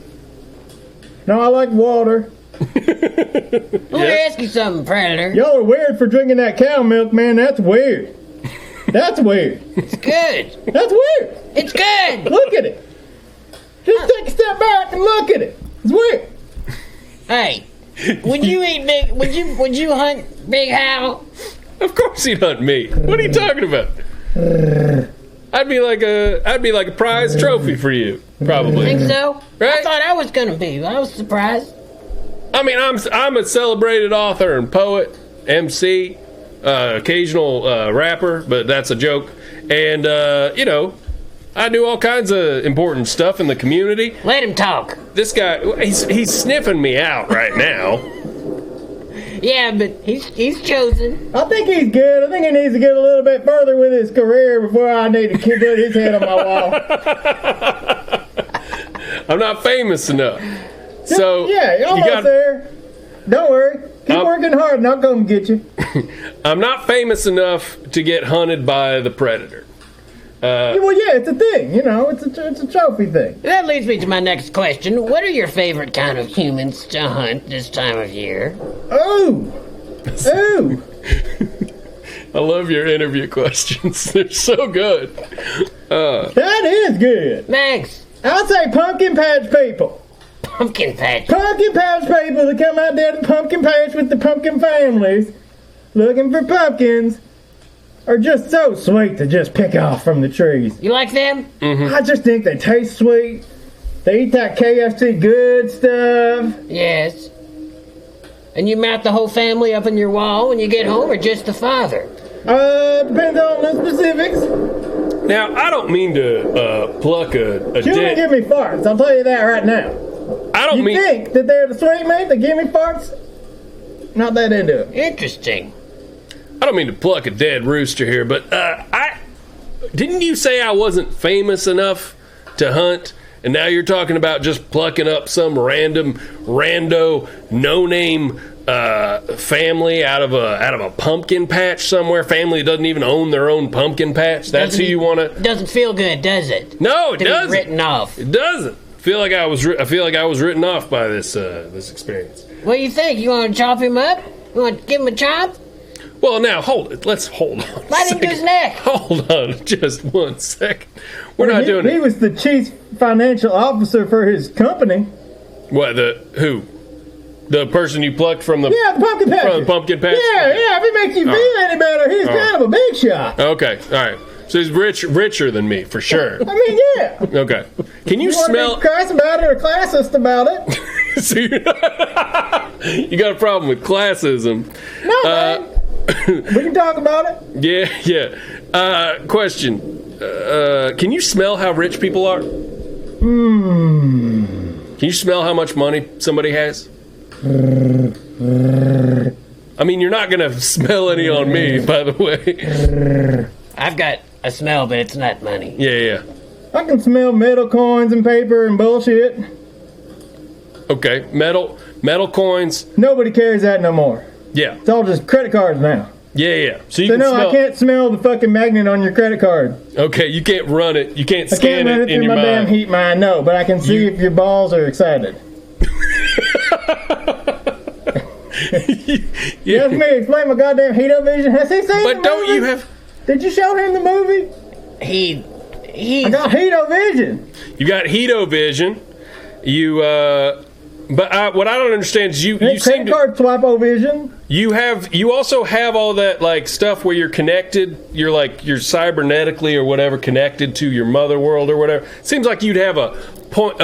[SPEAKER 3] No, I like water.
[SPEAKER 2] Let me ask you something, Predator.
[SPEAKER 3] Y'all are weird for drinking that cow milk, man. That's weird. That's weird.
[SPEAKER 2] It's good.
[SPEAKER 3] That's weird.
[SPEAKER 2] It's good.
[SPEAKER 3] Look at it. Just take a step back and look at it. It's weird.
[SPEAKER 2] Hey, would you eat big? Would you hunt Big Howell?
[SPEAKER 1] Of course he'd hunt me. What are you talking about? I'd be like a prize trophy for you, probably.
[SPEAKER 2] Think so?
[SPEAKER 1] Right?
[SPEAKER 2] I thought I was gonna be. I was surprised.
[SPEAKER 1] I mean, I'm a celebrated author and poet, MC, occasional rapper, but that's a joke. And I do all kinds of important stuff in the community.
[SPEAKER 2] Let him talk.
[SPEAKER 1] This guy, he's sniffing me out right now.
[SPEAKER 2] Yeah, but he's chosen.
[SPEAKER 3] I think he's good. I think he needs to get a little bit further with his career before I need to put his head on my wall.
[SPEAKER 1] I'm not famous enough. So
[SPEAKER 3] Yeah, you're almost there. Don't worry. Keep working hard and I'll come get you.
[SPEAKER 1] I'm not famous enough to get hunted by the Predator.
[SPEAKER 3] Well, yeah, it's a thing. It's a trophy thing.
[SPEAKER 2] That leads me to my next question. What are your favorite kind of humans to hunt this time of year?
[SPEAKER 3] Ooh. Ooh.
[SPEAKER 1] I love your interview questions. They're so good.
[SPEAKER 3] That is good.
[SPEAKER 2] Thanks.
[SPEAKER 3] I'd say pumpkin patch people.
[SPEAKER 2] Pumpkin patch.
[SPEAKER 3] Pumpkin patch people that come out there to pumpkin patch with the pumpkin families looking for pumpkins are just so sweet to just pick off from the trees.
[SPEAKER 2] You like them?
[SPEAKER 3] I just think they taste sweet. They eat that KFC good stuff.
[SPEAKER 2] Yes. And you mount the whole family up on your wall when you get home, or just the father?
[SPEAKER 3] Depends on the specifics.
[SPEAKER 1] Now, I don't mean to pluck a
[SPEAKER 3] Children
[SPEAKER 1] dead...
[SPEAKER 3] give me farts. I'll tell you that right now.
[SPEAKER 1] I don't
[SPEAKER 3] You
[SPEAKER 1] mean...
[SPEAKER 3] think that they're the sweet meat that give me farts? Not that into it.
[SPEAKER 2] Interesting.
[SPEAKER 1] I don't mean to pluck a dead rooster here, but didn't you say I wasn't famous enough to hunt? And now you're talking about just plucking up some rando, no-name family out of a pumpkin patch somewhere. Family that doesn't even own their own pumpkin patch. That's who you want to.
[SPEAKER 2] Doesn't feel good, does it?
[SPEAKER 1] No, it
[SPEAKER 2] to
[SPEAKER 1] doesn't.
[SPEAKER 2] Be written off.
[SPEAKER 1] It doesn't. I feel like I was written off by this experience.
[SPEAKER 2] What do you think? You want to chop him up? You want to give him a chop?
[SPEAKER 1] Well, now hold it. Let's hold on.
[SPEAKER 2] Light him to his neck.
[SPEAKER 1] Hold on, just 1 second. We're not doing
[SPEAKER 3] He
[SPEAKER 1] it.
[SPEAKER 3] was the chief financial officer for his company.
[SPEAKER 1] What who? The person you plucked from the
[SPEAKER 3] Yeah, the pumpkin patch.
[SPEAKER 1] from the pumpkin patch?
[SPEAKER 3] Yeah. If it makes you feel any better, he's kind of a big shot.
[SPEAKER 1] Okay, all right. So he's richer than me for sure.
[SPEAKER 3] I mean, yeah.
[SPEAKER 1] Okay. Can you
[SPEAKER 3] You want
[SPEAKER 1] smell?
[SPEAKER 3] to be crass about it or classist about it?
[SPEAKER 1] So you got a problem with classism?
[SPEAKER 3] No, man. We can talk about it.
[SPEAKER 1] Yeah. Question: can you smell how rich people are? Can you smell how much money somebody has? I mean, you're not gonna smell any on me, by the way.
[SPEAKER 2] I've got a smell, but it's not money.
[SPEAKER 1] Yeah.
[SPEAKER 3] I can smell metal coins and paper and bullshit.
[SPEAKER 1] Okay, metal coins.
[SPEAKER 3] Nobody carries that no more.
[SPEAKER 1] Yeah.
[SPEAKER 3] It's all just credit cards now.
[SPEAKER 1] Yeah. So you
[SPEAKER 3] So
[SPEAKER 1] can
[SPEAKER 3] no,
[SPEAKER 1] smell.
[SPEAKER 3] I can't smell the fucking magnet on your credit card.
[SPEAKER 1] Okay, you can't run it. You can't
[SPEAKER 3] I
[SPEAKER 1] scan
[SPEAKER 3] can't run it
[SPEAKER 1] in
[SPEAKER 3] through
[SPEAKER 1] your
[SPEAKER 3] my damn
[SPEAKER 1] mind.
[SPEAKER 3] heat mine, no, but I can see if your balls are excited. You asked me to explain my goddamn heat-o-vision. Has he seen the
[SPEAKER 1] But don't
[SPEAKER 3] movie?
[SPEAKER 1] you have?
[SPEAKER 3] Did you show him the movie?
[SPEAKER 2] He
[SPEAKER 3] I got heat-o-vision.
[SPEAKER 1] You got heat-o-vision. You but what I don't understand is you seem
[SPEAKER 3] Credit
[SPEAKER 1] to,
[SPEAKER 3] card swipe-o-vision.
[SPEAKER 1] you also have all that like stuff where you're connected. You're cybernetically or whatever connected to your mother world or whatever. Seems like you'd have a point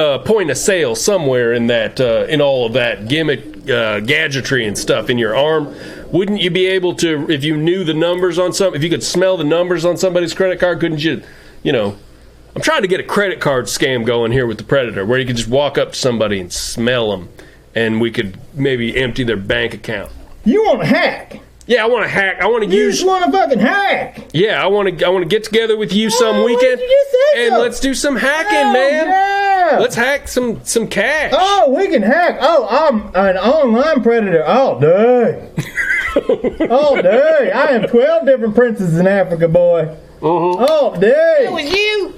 [SPEAKER 1] of sale somewhere in that in all of that gimmick gadgetry and stuff in your arm. Wouldn't you be able to, if you knew the numbers on if you could smell the numbers on somebody's credit card? Couldn't you? I'm trying to get a credit card scam going here with the Predator, where you could just walk up to somebody and smell them, and we could maybe empty their bank account.
[SPEAKER 3] You want to hack?
[SPEAKER 1] Yeah, I want to hack. I want to
[SPEAKER 3] You
[SPEAKER 1] use.
[SPEAKER 3] just want to fucking hack?
[SPEAKER 1] Yeah, I want to get together with you some
[SPEAKER 3] Oh, what
[SPEAKER 1] weekend
[SPEAKER 3] did you say
[SPEAKER 1] and
[SPEAKER 3] so?
[SPEAKER 1] let's do some hacking,
[SPEAKER 3] Oh,
[SPEAKER 1] man.
[SPEAKER 3] yeah.
[SPEAKER 1] Let's hack some cash.
[SPEAKER 3] Oh, we can hack. Oh, I'm an online predator all day. All day. I am 12 different princes in Africa, boy. All day.
[SPEAKER 2] That was you.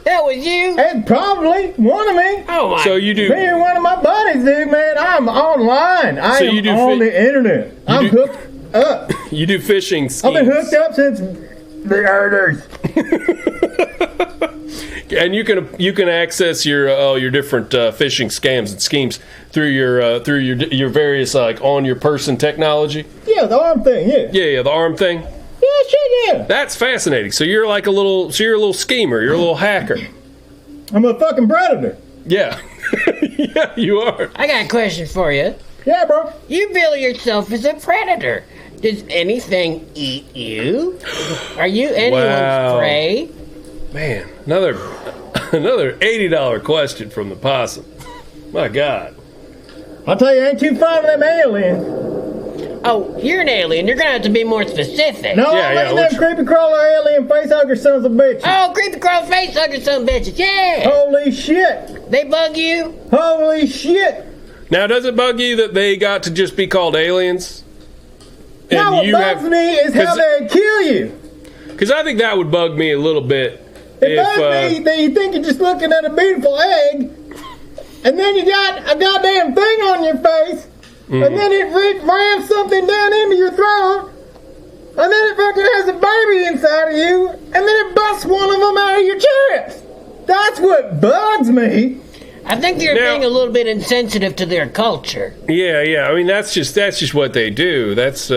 [SPEAKER 2] That was you.
[SPEAKER 3] And probably one of me.
[SPEAKER 2] Oh my.
[SPEAKER 1] So you do.
[SPEAKER 3] Me and one of my buddies, dude, man. I'm online. I
[SPEAKER 1] So
[SPEAKER 3] am
[SPEAKER 1] you do
[SPEAKER 3] on the internet. I'm
[SPEAKER 1] do-
[SPEAKER 3] hooked up.
[SPEAKER 1] You do phishing schemes.
[SPEAKER 3] I've been hooked up since the 80s.
[SPEAKER 1] And you can access your different phishing scams and schemes through your various like on your person technology.
[SPEAKER 3] Yeah, the arm thing, yeah.
[SPEAKER 1] Yeah, the arm thing.
[SPEAKER 3] Yeah, shit, yeah.
[SPEAKER 1] That's fascinating. So you're like a little schemer. You're a little hacker.
[SPEAKER 3] I'm a fucking predator.
[SPEAKER 1] Yeah, yeah, you are.
[SPEAKER 2] I got a question for you.
[SPEAKER 3] Yeah, bro.
[SPEAKER 2] You bill yourself as a predator. Does anything eat you? Are you anyone's
[SPEAKER 1] Wow.
[SPEAKER 2] prey?
[SPEAKER 1] Man, another $80 question from the possum. My God.
[SPEAKER 3] I'll tell you, ain't too fond of them aliens.
[SPEAKER 2] Oh, you're an alien. You're gonna have to be more specific.
[SPEAKER 3] No,
[SPEAKER 1] Yeah,
[SPEAKER 3] I'm
[SPEAKER 1] yeah,
[SPEAKER 3] letting
[SPEAKER 1] which-
[SPEAKER 3] them creepy crawler alien facehugger sons of bitches.
[SPEAKER 2] Oh, creepy crawl face hugger some bitches. Yeah.
[SPEAKER 3] Holy shit.
[SPEAKER 2] They bug you?
[SPEAKER 3] Holy shit.
[SPEAKER 1] Now, does it bug you that they got to just be called aliens?
[SPEAKER 3] Now what bugs me is how
[SPEAKER 1] 'cause-
[SPEAKER 3] they kill you.
[SPEAKER 1] Because I think that would bug me a little bit.
[SPEAKER 3] It bugs me that you think you're just looking at a beautiful egg, and then you got a goddamn thing on your face, and then it rams something down into your throat, and then it fucking has a baby inside of you, and then it busts one of them out of your chest. That's what bugs me.
[SPEAKER 2] I think you're
[SPEAKER 1] Now-
[SPEAKER 2] being a little bit insensitive to their culture.
[SPEAKER 1] Yeah. I mean, that's just what they do. That's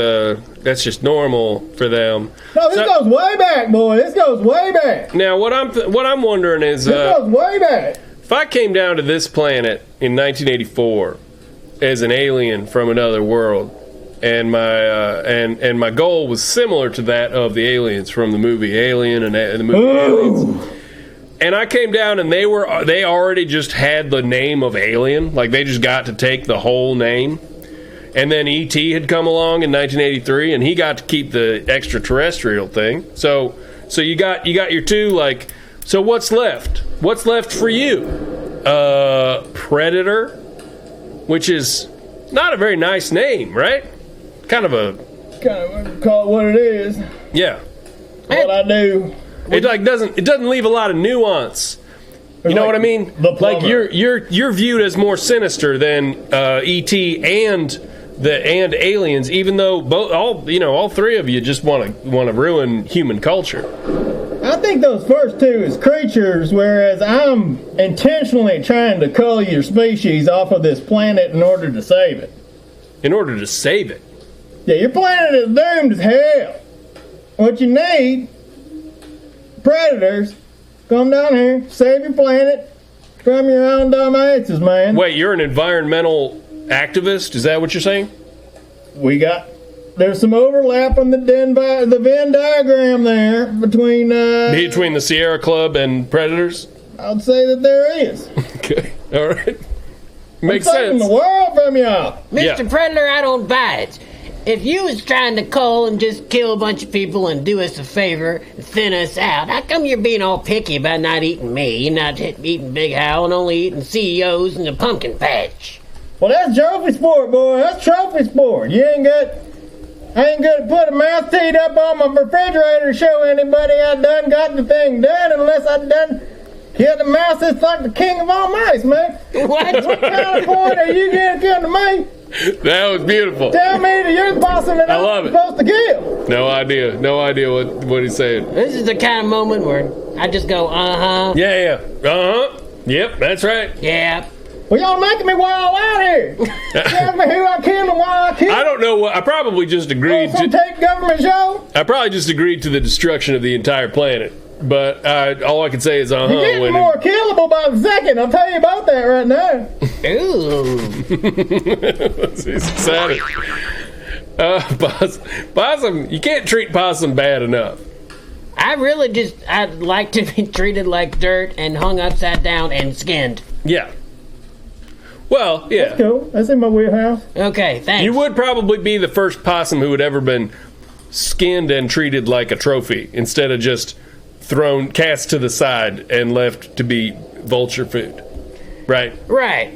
[SPEAKER 1] That's just normal for them.
[SPEAKER 3] No, this goes way back, boy. This goes way back.
[SPEAKER 1] Now, what I'm wondering is,
[SPEAKER 3] This goes way back.
[SPEAKER 1] if I came down to this planet in 1984 as an alien from another world, and my goal was similar to that of the aliens from the movie Alien and the movie Aliens. And I came down and they already just had the name of Alien, like they just got to take the whole name. And then E.T. had come along in 1983, and he got to keep the extraterrestrial thing. So you got your two, like, so what's left? What's left for you? Predator, which is not a very nice name, right? Kind of
[SPEAKER 3] call it what it is.
[SPEAKER 1] Yeah.
[SPEAKER 3] What I do.
[SPEAKER 1] It doesn't leave a lot of nuance. You know what I mean? Like you're viewed as more sinister than E.T. and Aliens, even though all three of you just want to ruin human culture.
[SPEAKER 3] I think those first two is creatures, whereas I'm intentionally trying to cull your species off of this planet in order to save it.
[SPEAKER 1] In order to save it?
[SPEAKER 3] Yeah, your planet is doomed as hell. What you need, predators, come down here, save your planet from your own dumb asses, man.
[SPEAKER 1] Wait, you're an environmental activist? Is that what you're saying?
[SPEAKER 3] There's some overlap on the Venn diagram there between
[SPEAKER 1] the Sierra Club and predators?
[SPEAKER 3] I'd say that there is.
[SPEAKER 1] Okay, all right. Makes
[SPEAKER 3] I'm saving
[SPEAKER 1] sense.
[SPEAKER 3] the world from y'all.
[SPEAKER 2] Mr. Predator, I don't buy it. If you was trying to cull and just kill a bunch of people and do us a favor and thin us out, how come you're being all picky about not eating me? You're not eating Big Howell and only eating CEOs in the pumpkin patch.
[SPEAKER 3] Well, that's trophy sport, boy. That's trophy sport. I ain't gonna put a mouthpiece up on my refrigerator to show anybody I done got the thing done unless I done killed the mouse that's like the king of all mice, man.
[SPEAKER 2] What?
[SPEAKER 3] What kind of point are you gonna come to me?
[SPEAKER 1] That was beautiful.
[SPEAKER 3] Tell me that you're the possum that I'm supposed to kill.
[SPEAKER 1] No idea what he's saying.
[SPEAKER 2] This is the kind of moment where I just go, uh-huh.
[SPEAKER 1] Yeah. Uh-huh. Yep, that's right.
[SPEAKER 2] Yeah.
[SPEAKER 3] Well, y'all making me wild out here. Tell me who I killed and why I killed.
[SPEAKER 1] I don't know what. I probably just agreed
[SPEAKER 3] some tape government show.
[SPEAKER 1] I probably just agreed to the destruction of the entire planet. But all I can say is,
[SPEAKER 3] You're getting more killable by the second. I'll tell you about that right now.
[SPEAKER 2] Ooh.
[SPEAKER 1] He's excited. Possum, you can't treat Possum bad enough.
[SPEAKER 2] I'd like to be treated like dirt and hung upside down and skinned.
[SPEAKER 1] Yeah. Well, yeah.
[SPEAKER 3] That's cool. That's in my wheelhouse.
[SPEAKER 2] Okay, thanks.
[SPEAKER 1] You would probably be the first possum who had ever been skinned and treated like a trophy instead of just cast to the side and left to be vulture food. Right?
[SPEAKER 2] Right.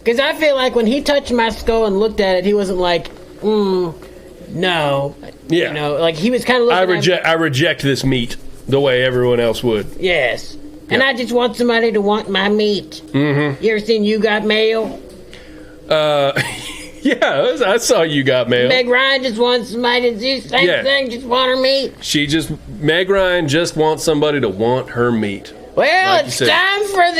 [SPEAKER 2] Because I feel like when he touched my skull and looked at it, he wasn't like, no.
[SPEAKER 1] Yeah.
[SPEAKER 2] You know, like he was kind of looking
[SPEAKER 1] I reject this meat the way everyone else would.
[SPEAKER 2] Yes. And I just want somebody to want my meat.
[SPEAKER 1] Mm-hmm.
[SPEAKER 2] You ever seen You Got Mail?
[SPEAKER 1] Yeah, I saw You Got Mail.
[SPEAKER 2] Meg Ryan just wants somebody to do the same thing, just want her meat.
[SPEAKER 1] Meg Ryan just wants somebody to want her meat.
[SPEAKER 2] Well, like it's time for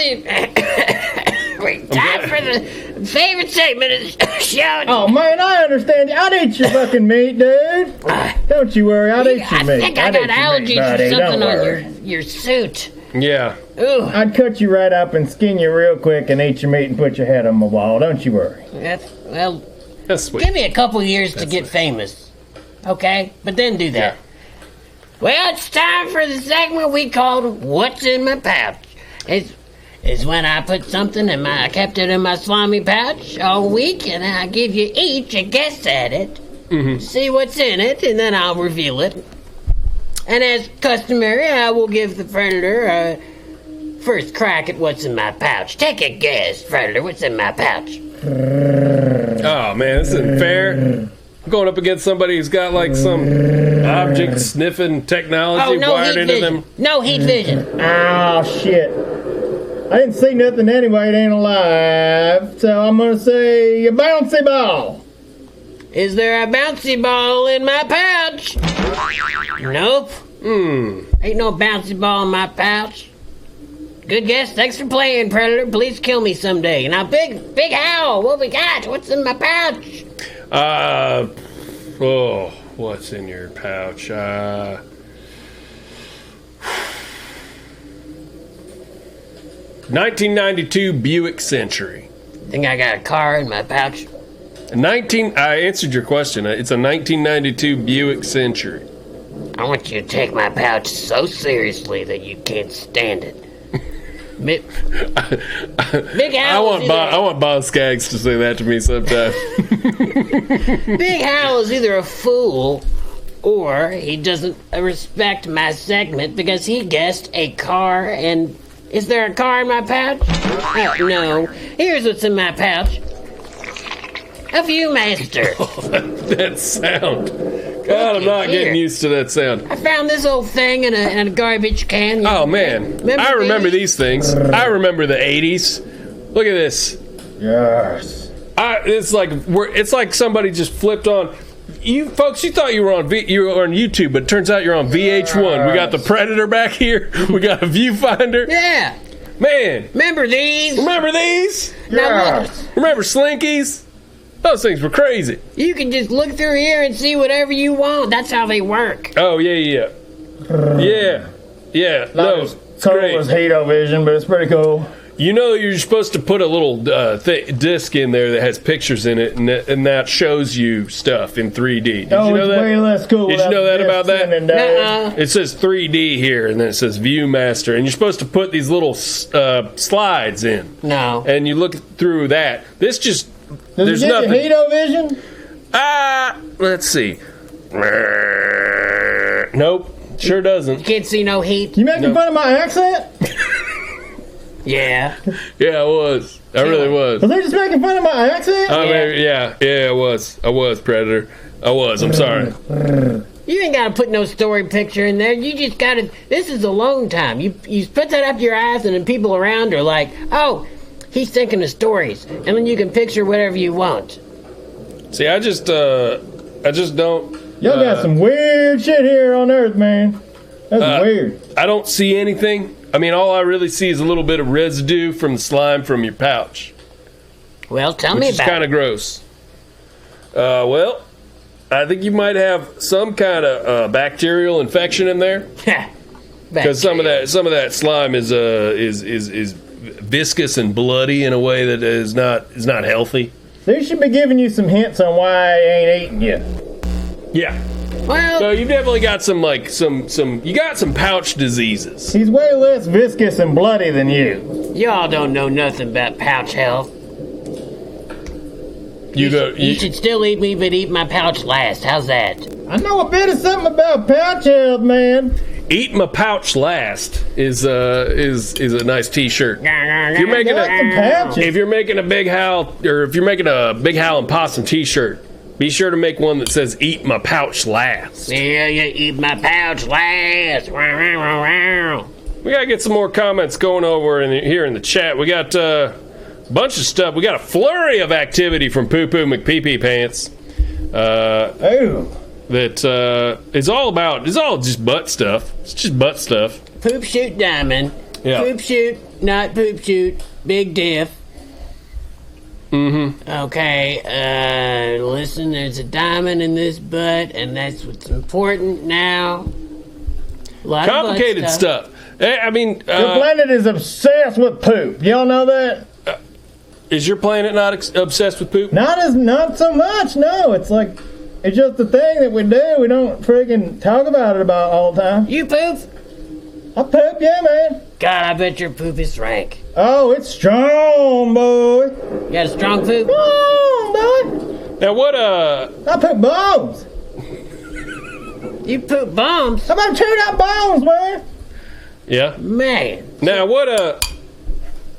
[SPEAKER 2] the favorite segment of the show.
[SPEAKER 3] Oh, man, I understand you. I'd eat your fucking meat, dude. Don't you worry, I'd eat your meat.
[SPEAKER 2] I think I got allergies or something on your suit.
[SPEAKER 1] Yeah.
[SPEAKER 2] Ooh.
[SPEAKER 3] I'd cut you right up and skin you real quick and eat your meat and put your head on my wall. Don't you worry.
[SPEAKER 1] That's sweet.
[SPEAKER 2] Give me a couple years to get famous. Okay? But then do that. Yeah. Well, it's time for the segment we called What's in My Pouch. It's when I put something I kept it in my slimy pouch all week, and I give you each a guess at it. Mm-hmm. See what's in it, and then I'll reveal it. And as customary, I will give the Predator a first crack at what's in my pouch. Take a guess, Predator, what's in my pouch?
[SPEAKER 1] Oh, man, this isn't fair. I'm going up against somebody who's got, like, some object-sniffing technology wired into them.
[SPEAKER 2] No heat vision.
[SPEAKER 3] Oh, shit. I didn't see nothing anyway. It ain't alive. So I'm going to say a bouncy ball.
[SPEAKER 2] Is there a bouncy ball in my pouch? Nope. Ain't no bouncy ball in my pouch. Good guess. Thanks for playing, Predator. Please kill me someday. Now, Big Howell, what we got? What's in my pouch?
[SPEAKER 1] What's in your pouch? 1992 Buick Century.
[SPEAKER 2] Think I got a car in my pouch?
[SPEAKER 1] I answered your question. It's a 1992 Buick Century.
[SPEAKER 2] I want you to take my pouch so seriously that you can't stand it. Big Howell.
[SPEAKER 1] I want Bob Skaggs to say that to me sometime.
[SPEAKER 2] Big Howell is either a fool or he doesn't respect my segment because he guessed a car. And is there a car in my pouch? No. Here's what's in my pouch. A Viewmaster.
[SPEAKER 1] That sound. God, I'm not getting used to that sound.
[SPEAKER 2] I found this old thing in a garbage can.
[SPEAKER 1] Oh, man. I remember these things. I remember the 80s. Look at this.
[SPEAKER 3] Yes.
[SPEAKER 1] It's like somebody just flipped on. You folks, you thought you were on YouTube, but it turns out you're on VH1. We got the Predator back here. We got a viewfinder.
[SPEAKER 2] Yeah.
[SPEAKER 1] Man.
[SPEAKER 2] Remember these?
[SPEAKER 3] Yes.
[SPEAKER 1] Remember Slinkies? Those things were crazy.
[SPEAKER 2] You can just look through here and see whatever you want. That's how they work.
[SPEAKER 1] Oh, yeah. No, it's great.
[SPEAKER 3] It was Hado-Vision, but it's pretty cool.
[SPEAKER 1] You know you're supposed to put a little disc in there that has pictures in it, and that shows you stuff in 3D. Did you know that?
[SPEAKER 3] Way less cool.
[SPEAKER 1] Did you know that about that?
[SPEAKER 2] Nuh-uh.
[SPEAKER 1] It says 3D here, and then it says Viewmaster, and you're supposed to put these little slides in.
[SPEAKER 2] No.
[SPEAKER 1] And you look through that. This just...
[SPEAKER 3] Does it get Hado-Vision?
[SPEAKER 1] Let's see. Nope, sure doesn't.
[SPEAKER 2] You can't see no heat.
[SPEAKER 3] You making fun of my accent?
[SPEAKER 2] Yeah.
[SPEAKER 1] Yeah, I was. I really was.
[SPEAKER 3] Was they just making fun of my accent?
[SPEAKER 1] Yeah, I was. I was, Predator. I was. I'm sorry.
[SPEAKER 2] You ain't gotta put no story picture in there. You just gotta. This is alone time. You put that up to your eyes, and then people around are like, "Oh, he's thinking of stories," and then you can picture whatever you want.
[SPEAKER 1] See, I just don't.
[SPEAKER 3] Y'all got some weird shit here on Earth, man. That's weird.
[SPEAKER 1] I don't see anything. I mean, all I really see is a little bit of residue from the slime from your pouch.
[SPEAKER 2] Well, tell me about it.
[SPEAKER 1] Which is kind of gross. Well, I think you might have some kind of bacterial infection in there. Because some of that slime is viscous and bloody in a way that is not healthy.
[SPEAKER 3] They should be giving you some hints on why I ain't eating you.
[SPEAKER 1] Yeah.
[SPEAKER 2] Well,
[SPEAKER 1] So you've definitely got some you got some pouch diseases.
[SPEAKER 3] He's way less viscous and bloody than you.
[SPEAKER 2] y'all don't know nothing about pouch health. You should still eat me, but eat my pouch last. How's that?
[SPEAKER 3] I know a bit of something about pouch health, man.
[SPEAKER 1] Eat my pouch last is a nice T-shirt. If you're making a Big Howell and Possum T-shirt, be sure to make one that says "Eat my pouch last."
[SPEAKER 2] Yeah, you eat my pouch last.
[SPEAKER 1] We gotta get some more comments going over here in the chat. We got a bunch of stuff. We got a flurry of activity from Poo Poo McPee Pants. It's all just butt stuff. It's just butt stuff.
[SPEAKER 2] Poop shoot diamond.
[SPEAKER 1] Yeah.
[SPEAKER 2] Poop shoot, not poop shoot. Big diff.
[SPEAKER 1] Mm-hmm.
[SPEAKER 2] Okay, listen, there's a diamond in this butt, and that's what's important now.
[SPEAKER 1] Complicated stuff. I mean,
[SPEAKER 3] your planet is obsessed with poop. Y'all know that?
[SPEAKER 1] Is your planet not obsessed with poop?
[SPEAKER 3] Not so much. No, it's just the thing that we do. We don't freaking talk about it all the time.
[SPEAKER 2] You poop?
[SPEAKER 3] I poop, yeah, man.
[SPEAKER 2] God, I bet your poop is rank.
[SPEAKER 3] Oh, it's strong, boy.
[SPEAKER 2] You got a strong poop?
[SPEAKER 3] Strong, boy.
[SPEAKER 1] Now what?
[SPEAKER 3] I poop bones.
[SPEAKER 2] You poop bombs?
[SPEAKER 3] How about chewed up bones, man?
[SPEAKER 1] Yeah.
[SPEAKER 2] Man.
[SPEAKER 1] Now what?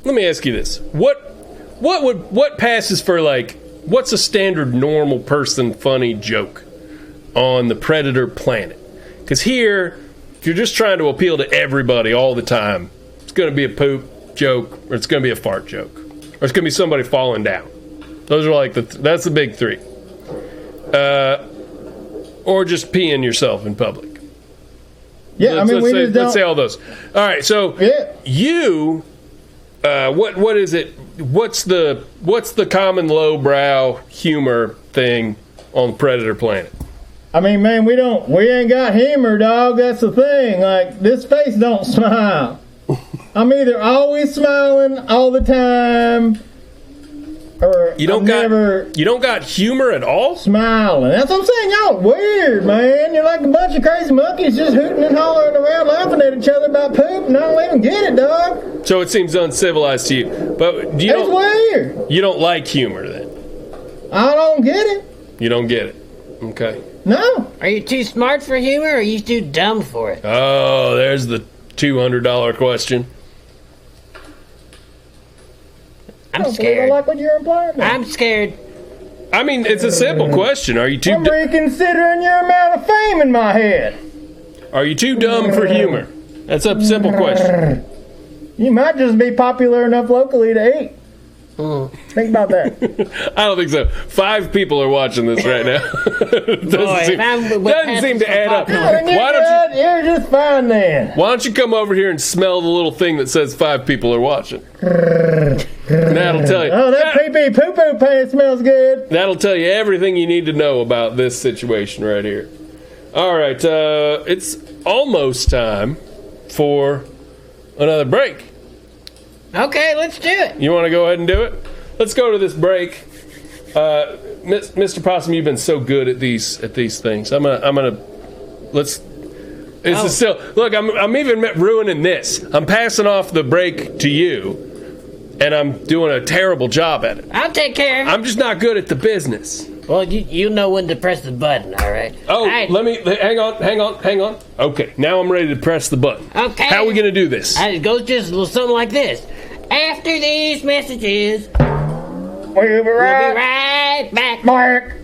[SPEAKER 1] Let me ask you this: what passes for what's a standard normal person funny joke on the Predator planet? Because here, if you're just trying to appeal to everybody all the time, it's going to be a poop joke, or it's going to be a fart joke, or it's going to be somebody falling down. Those are that's the big three. Or just peeing yourself in public.
[SPEAKER 3] Yeah,
[SPEAKER 1] let's say all those. All right, so
[SPEAKER 3] yeah.
[SPEAKER 1] You, what is it? What's the common lowbrow humor thing on Predator Planet?
[SPEAKER 3] I mean, man, we ain't got humor, dog. That's the thing. Like, this face don't smile. I'm either always smiling all the time, or
[SPEAKER 1] you don't got humor at all?
[SPEAKER 3] Smiling. That's what I'm saying. Y'all weird, man. You're like a bunch of crazy monkeys just hooting and hollering around, laughing at each other about poop, and I don't even get it, dog.
[SPEAKER 1] So it seems uncivilized to you. But
[SPEAKER 3] It's weird.
[SPEAKER 1] You don't like humor, then?
[SPEAKER 3] I don't get it.
[SPEAKER 1] You don't get it. Okay.
[SPEAKER 3] No.
[SPEAKER 2] Are you too smart for humor, or are you too dumb for it?
[SPEAKER 1] Oh, there's the $200 question.
[SPEAKER 2] I'm
[SPEAKER 3] I
[SPEAKER 2] scared.
[SPEAKER 3] like what you're implying. Now.
[SPEAKER 2] I'm scared.
[SPEAKER 1] I mean, it's a simple question. Are you too
[SPEAKER 3] I'm reconsidering your amount of fame in my head.
[SPEAKER 1] Are you too dumb for humor? That's a simple question.
[SPEAKER 3] You might just be popular enough locally to eat. Think about that.
[SPEAKER 1] I don't think so. 5 people are watching this right now. doesn't seem to add up.
[SPEAKER 3] You're just fine then.
[SPEAKER 1] Why don't you come over here and smell the little thing that says 5 people are watching? That'll tell you.
[SPEAKER 3] Oh, that pee-pee poo-poo pants smells good.
[SPEAKER 1] That'll tell you everything you need to know about this situation right here. All right, it's almost time for another break.
[SPEAKER 2] Okay, let's do it.
[SPEAKER 1] You want to go ahead and do it? Let's go to this break. Mr. Possum, you've been so good at these things. This is still. Look, I'm even ruining this. I'm passing off the break to you, and I'm doing a terrible job at it.
[SPEAKER 2] I'll take care of it.
[SPEAKER 1] I'm just not good at the business.
[SPEAKER 2] Well, you know when to press the button, all right?
[SPEAKER 1] Oh, let me hang on. Okay, now I'm ready to press the button.
[SPEAKER 2] Okay.
[SPEAKER 1] How are we gonna do this?
[SPEAKER 2] It goes just something like this. After these messages,
[SPEAKER 3] We'll be
[SPEAKER 2] right back.
[SPEAKER 3] Mark.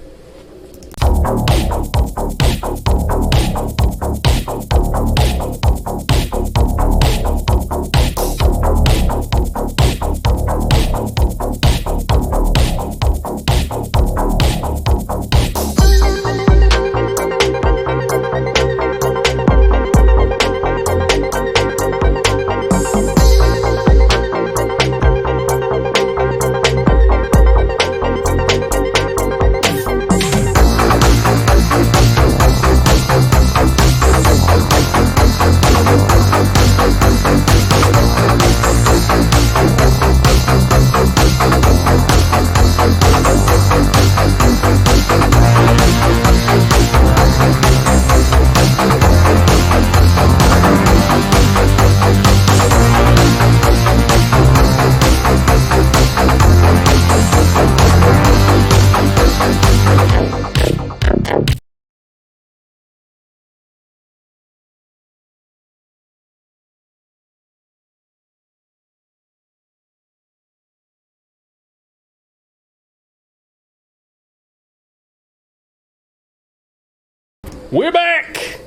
[SPEAKER 1] We're back!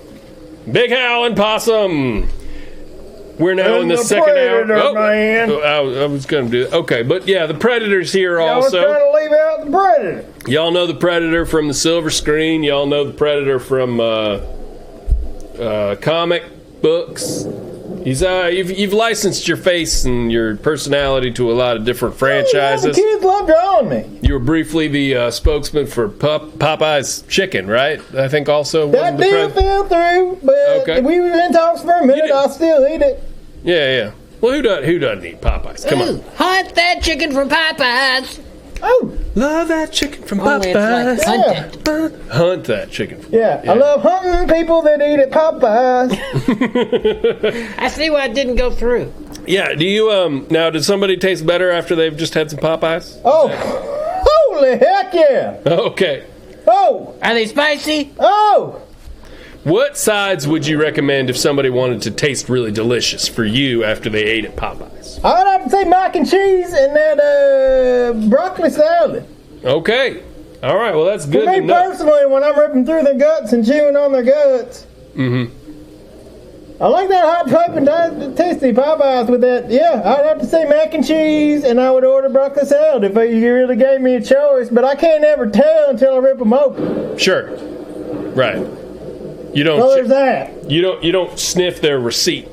[SPEAKER 1] Big Howell and Possum. We're now in the second hour.
[SPEAKER 3] Man.
[SPEAKER 1] I was going to do it. Okay, but yeah, the Predator's here
[SPEAKER 3] I was
[SPEAKER 1] also.
[SPEAKER 3] trying to leave out the Predator.
[SPEAKER 1] Y'all know the Predator from the silver screen. Y'all know the Predator from comic books. You've licensed your face and your personality to a lot of different franchises.
[SPEAKER 3] The kids love drawing me.
[SPEAKER 1] You were briefly the spokesman for Popeye's Chicken, right? I think also.
[SPEAKER 3] That deal fell through, but we were in talks for a minute. I'll still eat it.
[SPEAKER 1] Yeah. Well, who doesn't eat Popeyes? Come on.
[SPEAKER 2] Hunt that chicken from Popeyes.
[SPEAKER 3] Oh,
[SPEAKER 1] love that chicken from
[SPEAKER 2] Only
[SPEAKER 1] Popeyes.
[SPEAKER 2] it's like hunt it.
[SPEAKER 1] Hunt that chicken.
[SPEAKER 3] yeah. I love hunting people that eat at Popeyes.
[SPEAKER 2] I see why it didn't go through.
[SPEAKER 1] Yeah. Do you now? Did somebody taste better after they've just had some Popeyes?
[SPEAKER 3] Oh, holy heck yeah!
[SPEAKER 1] Okay.
[SPEAKER 3] Oh,
[SPEAKER 2] Are they spicy?
[SPEAKER 3] oh.
[SPEAKER 1] What sides would you recommend if somebody wanted to taste really delicious for you after they ate at Popeyes?
[SPEAKER 3] I'd have to say mac and cheese and that broccoli salad.
[SPEAKER 1] Okay. All right. Well, that's good
[SPEAKER 3] For
[SPEAKER 1] to
[SPEAKER 3] me
[SPEAKER 1] know.
[SPEAKER 3] personally, when I'm ripping through their guts and chewing on their guts, I like that hot piping tasty Popeyes with that. Yeah, I'd have to say mac and cheese, and I would order broccoli salad if you really gave me a choice. But I can't ever tell until I rip them open.
[SPEAKER 1] Sure. Right. You don't.
[SPEAKER 3] So there's that.
[SPEAKER 1] You don't sniff their receipt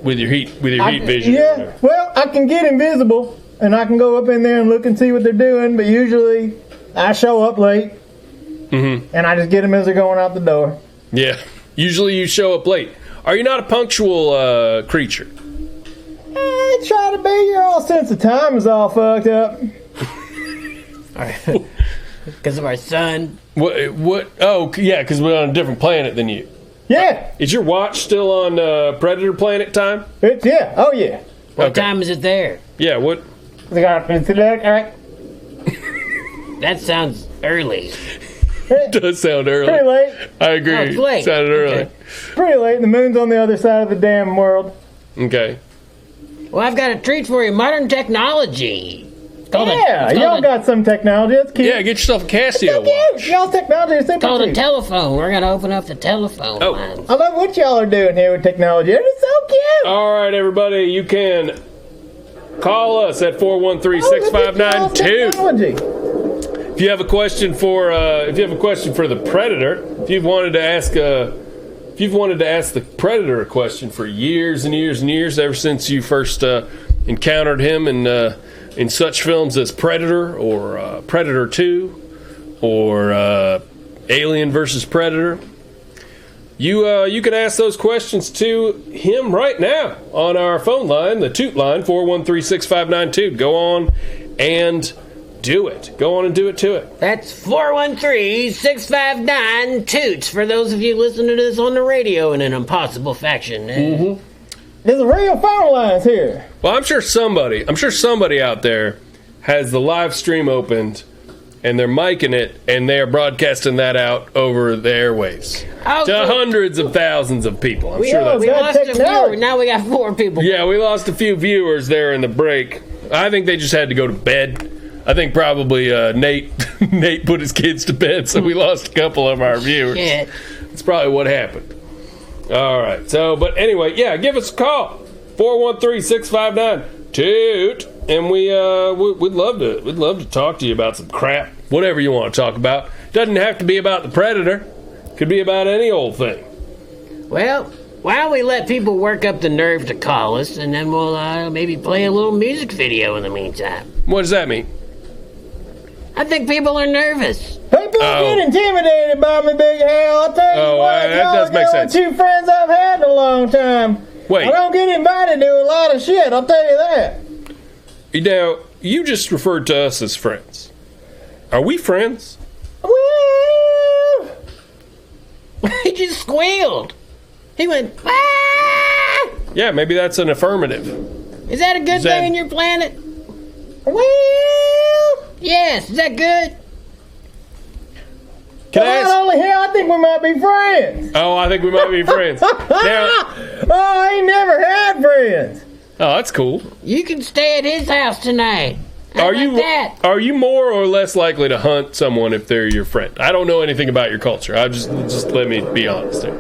[SPEAKER 1] with your heat vision.
[SPEAKER 3] Yeah. Well, I can get invisible, and I can go up in there and look and see what they're doing. But usually, I show up late. and I just get them as they're going out the door.
[SPEAKER 1] Yeah. Usually you show up late. Are you not a punctual creature?
[SPEAKER 3] I try to be. Your all sense of time is all fucked up.
[SPEAKER 2] Because of our sun.
[SPEAKER 1] What? Oh, yeah, because we're on a different planet than you.
[SPEAKER 3] Yeah.
[SPEAKER 1] Is your watch still on Predator Planet time?
[SPEAKER 3] Yeah. Oh, yeah.
[SPEAKER 2] What time is it there?
[SPEAKER 1] Yeah, what?
[SPEAKER 2] That sounds early.
[SPEAKER 1] It does sound early.
[SPEAKER 3] Pretty late.
[SPEAKER 1] I agree.
[SPEAKER 2] Oh, it's late.
[SPEAKER 1] Sounded early.
[SPEAKER 2] Okay.
[SPEAKER 3] Pretty late. The moon's on the other side of the damn world.
[SPEAKER 1] Okay.
[SPEAKER 2] Well, I've got a treat for you. Modern technology.
[SPEAKER 3] Y'all got some technology. That's cute.
[SPEAKER 1] Yeah, get yourself a Casio watch.
[SPEAKER 3] Cute. Y'all's technology is super
[SPEAKER 2] Called a
[SPEAKER 3] cute.
[SPEAKER 2] telephone. We're going to open up the telephone lines.
[SPEAKER 3] I love what y'all are doing here with technology. It's so cute.
[SPEAKER 1] All right, everybody, you can call us at 413-659-2.
[SPEAKER 3] Technology.
[SPEAKER 1] If you have a question for the Predator, if you've wanted to ask the Predator a question for years and years and years, ever since you first encountered him in such films as Predator or Predator 2 or Alien versus Predator, you can ask those questions to him right now on our phone line, the Toot line, 413-659-2. Go on and do it. Go on and do it to it.
[SPEAKER 2] That's 413-659-TOOTS for those of you listening to this on the radio in an impossible fashion.
[SPEAKER 1] Mm-hmm.
[SPEAKER 3] There's a real phone lines here.
[SPEAKER 1] Well, I'm sure somebody out there has the live stream opened and they're micing it and they're broadcasting that out over the airwaves to hundreds of thousands of people. I'm sure that's
[SPEAKER 2] we lost a viewer. Now we got 4 people.
[SPEAKER 1] Yeah, we lost a few viewers there in the break. I think they just had to go to bed. I think probably Nate put his kids to bed, so we lost a couple of our viewers.
[SPEAKER 2] Shit.
[SPEAKER 1] That's probably what happened. All right. So, but anyway, yeah, give us a call. 413-659-TOOT, and we'd love to talk to you about some crap, whatever you want to talk about. Doesn't have to be about the Predator. Could be about any old thing.
[SPEAKER 2] Well, why don't we let people work up the nerve to call us, and then we'll maybe play a little music video in the meantime.
[SPEAKER 1] What does that mean?
[SPEAKER 2] I think people are nervous.
[SPEAKER 3] People get intimidated by me, Big Hal. I'll tell you what,
[SPEAKER 1] that does make sense.
[SPEAKER 3] Two friends I've had in a long time.
[SPEAKER 1] Wait.
[SPEAKER 3] I don't get invited to a lot of shit, I'll tell you that.
[SPEAKER 1] Now, you just referred to us as friends. Are we friends?
[SPEAKER 3] Well,
[SPEAKER 2] He just squealed. He went, ah!
[SPEAKER 1] Yeah, maybe that's an affirmative.
[SPEAKER 2] Is that a good thing in your planet?
[SPEAKER 3] well,
[SPEAKER 2] Yes, is that good?
[SPEAKER 1] Can I ask?
[SPEAKER 3] not only here, I think we might be friends.
[SPEAKER 1] Oh, I think we might be friends. Now,
[SPEAKER 3] I ain't never had friends.
[SPEAKER 1] oh, that's cool.
[SPEAKER 2] You can stay at his house tonight. How about that?
[SPEAKER 1] Are you more or less likely to hunt someone if they're your friend? I don't know anything about your culture. I just let me be honest here.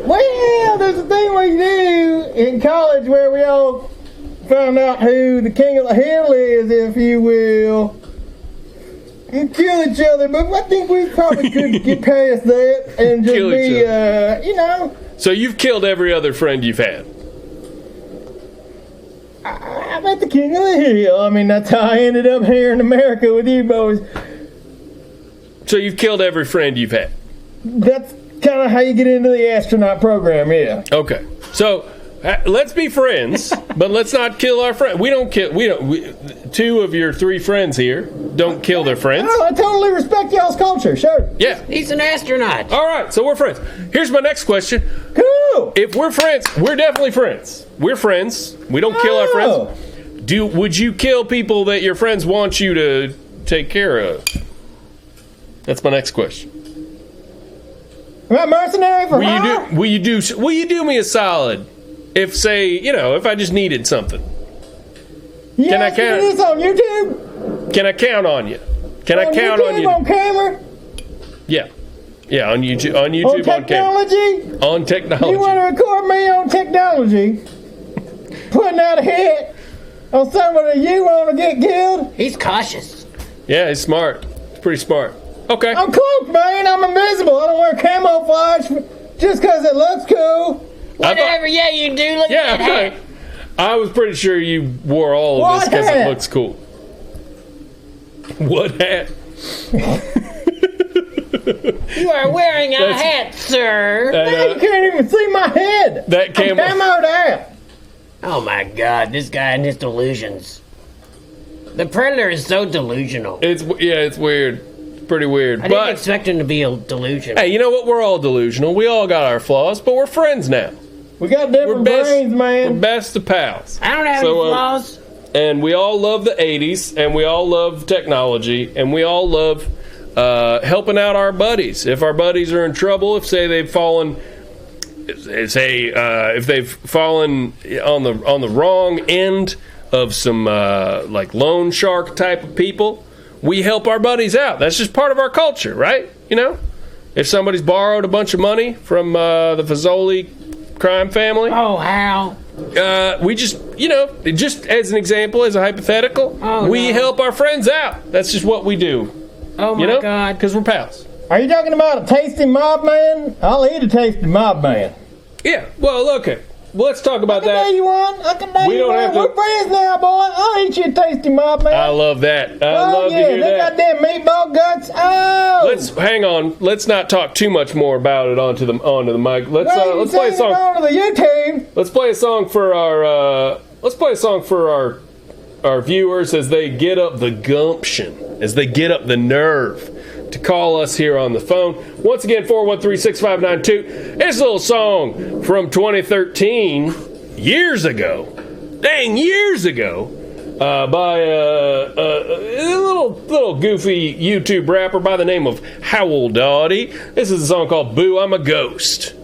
[SPEAKER 3] Well, there's a thing we do in college where we all found out who the king of the hill is, if you will. And kill each other, but I think we probably could get past that and just
[SPEAKER 1] Kill each So you've killed every other friend you've had.
[SPEAKER 3] I'm at the king of the hill. I mean, that's how I ended up here in America with you boys.
[SPEAKER 1] So you've killed every friend you've had.
[SPEAKER 3] That's kind of how you get into the astronaut program, yeah.
[SPEAKER 1] Okay. So let's be friends, but let's not kill our friend. Two of your 3 friends here don't kill their friends.
[SPEAKER 3] Oh, I totally respect y'all's culture, sure.
[SPEAKER 1] Yeah.
[SPEAKER 2] He's an astronaut.
[SPEAKER 1] All right, so we're friends. Here's my next question.
[SPEAKER 3] Cool.
[SPEAKER 1] If we're friends, we're definitely friends. We're friends. We don't kill our friends. Would you kill people that your friends want you to take care of? That's my next question.
[SPEAKER 3] Am I mercenary for hire?
[SPEAKER 1] Will you do me a solid? If if I just needed something.
[SPEAKER 3] You
[SPEAKER 1] Can I
[SPEAKER 3] asked me
[SPEAKER 1] count?
[SPEAKER 3] this on YouTube?
[SPEAKER 1] Can I count on you? Can I count on you?
[SPEAKER 3] On camera?
[SPEAKER 1] Yeah. Yeah, on YouTube,
[SPEAKER 3] On technology?
[SPEAKER 1] On technology.
[SPEAKER 3] You want to record me on technology? Putting out a hit on somebody you want to get killed?
[SPEAKER 2] He's cautious.
[SPEAKER 1] Yeah, he's smart. He's pretty smart. Okay.
[SPEAKER 3] I'm cloaked, man. I'm invisible. I don't wear camouflage just because it looks cool.
[SPEAKER 2] Whatever, yeah, you do. Look at that hat.
[SPEAKER 1] I was pretty sure you wore all of this because it looks cool. What hat?
[SPEAKER 2] You are wearing a hat, sir.
[SPEAKER 3] Man, you can't even see my head.
[SPEAKER 1] That
[SPEAKER 3] I'm camoed out.
[SPEAKER 2] Oh my God, this guy and his delusions. The Predator is so delusional.
[SPEAKER 1] It's weird. It's pretty weird.
[SPEAKER 2] I didn't expect him to be a delusion.
[SPEAKER 1] Hey, you know what? We're all delusional. We all got our flaws, but we're friends now.
[SPEAKER 3] We got different brains, man.
[SPEAKER 1] We're best of pals.
[SPEAKER 2] I don't have any flaws.
[SPEAKER 1] And we all love the 80s, and we all love technology, and we all love helping out our buddies. If our buddies are in trouble, if they've fallen on the wrong end of some like loan shark type of people, we help our buddies out. That's just part of our culture, right? You know, if somebody's borrowed a bunch of money from the Fazoli crime family,
[SPEAKER 2] how?
[SPEAKER 1] We just, just as an example, as a hypothetical, we help our friends out. That's just what we do.
[SPEAKER 2] Oh my God!
[SPEAKER 1] Because we're pals.
[SPEAKER 3] Are you talking about a tasty mob man? I'll eat a tasty mob man.
[SPEAKER 1] Yeah. Well, okay. Let's talk about that.
[SPEAKER 3] I can name you one. We're friends now, boy. I'll eat you a tasty mob man.
[SPEAKER 1] I love that. I love to hear that.
[SPEAKER 3] Goddamn meatball guts. Oh.
[SPEAKER 1] Hang on. Let's not talk too much more about it onto the mic. Let's play a song.
[SPEAKER 3] On to the YouTube.
[SPEAKER 1] Let's play a song for our viewers as they get up the gumption, as they get up the nerve to call us here on the phone. Once again, 413-6592. It's a little song from 2013, years ago, by a little goofy YouTube rapper by the name of Howell. This is a song called Boo, I'm a Ghost.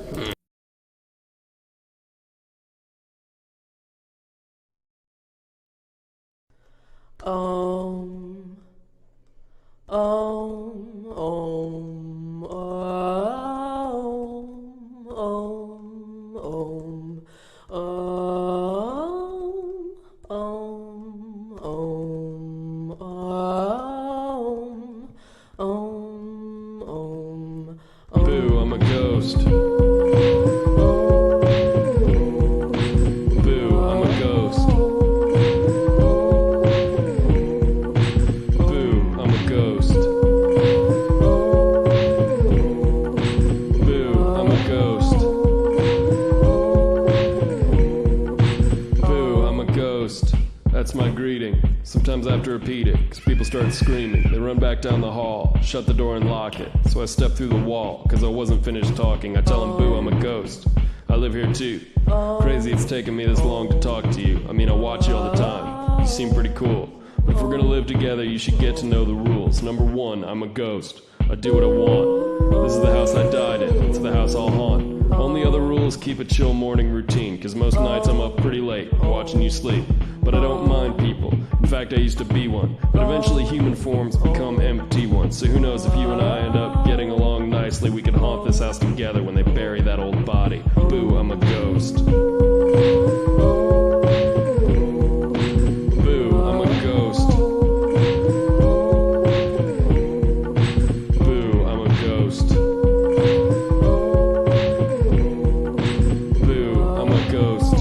[SPEAKER 1] Boo, I'm a ghost. Boo, I'm a ghost. Boo, I'm a ghost. Boo, I'm a ghost. Boo, I'm a ghost. That's my greeting. Sometimes I have to repeat it, because people start screaming. They run back down the hall, shut the door and lock it. So I step through the wall, because I wasn't finished talking. I tell them, boo, I'm a ghost. I live here too. Crazy it's taken me this long to talk to you. I mean, I watch you all the time. You seem pretty cool. But if we're gonna live together, you should get to know the rules. Number one, I'm a ghost. I do what I want. This is the house I died in. It's the house I'll haunt. Only other rule is keep a chill morning routine, because most nights I'm up pretty late, watching you sleep. But I don't mind people. In fact, I used to be one. But eventually human forms become empty ones. So who knows, if you and I end up getting along nicely, we could haunt this house together when they bury that old body. Boo, I'm a ghost. Boo, I'm a ghost. Boo, I'm a ghost. Boo, I'm a ghost.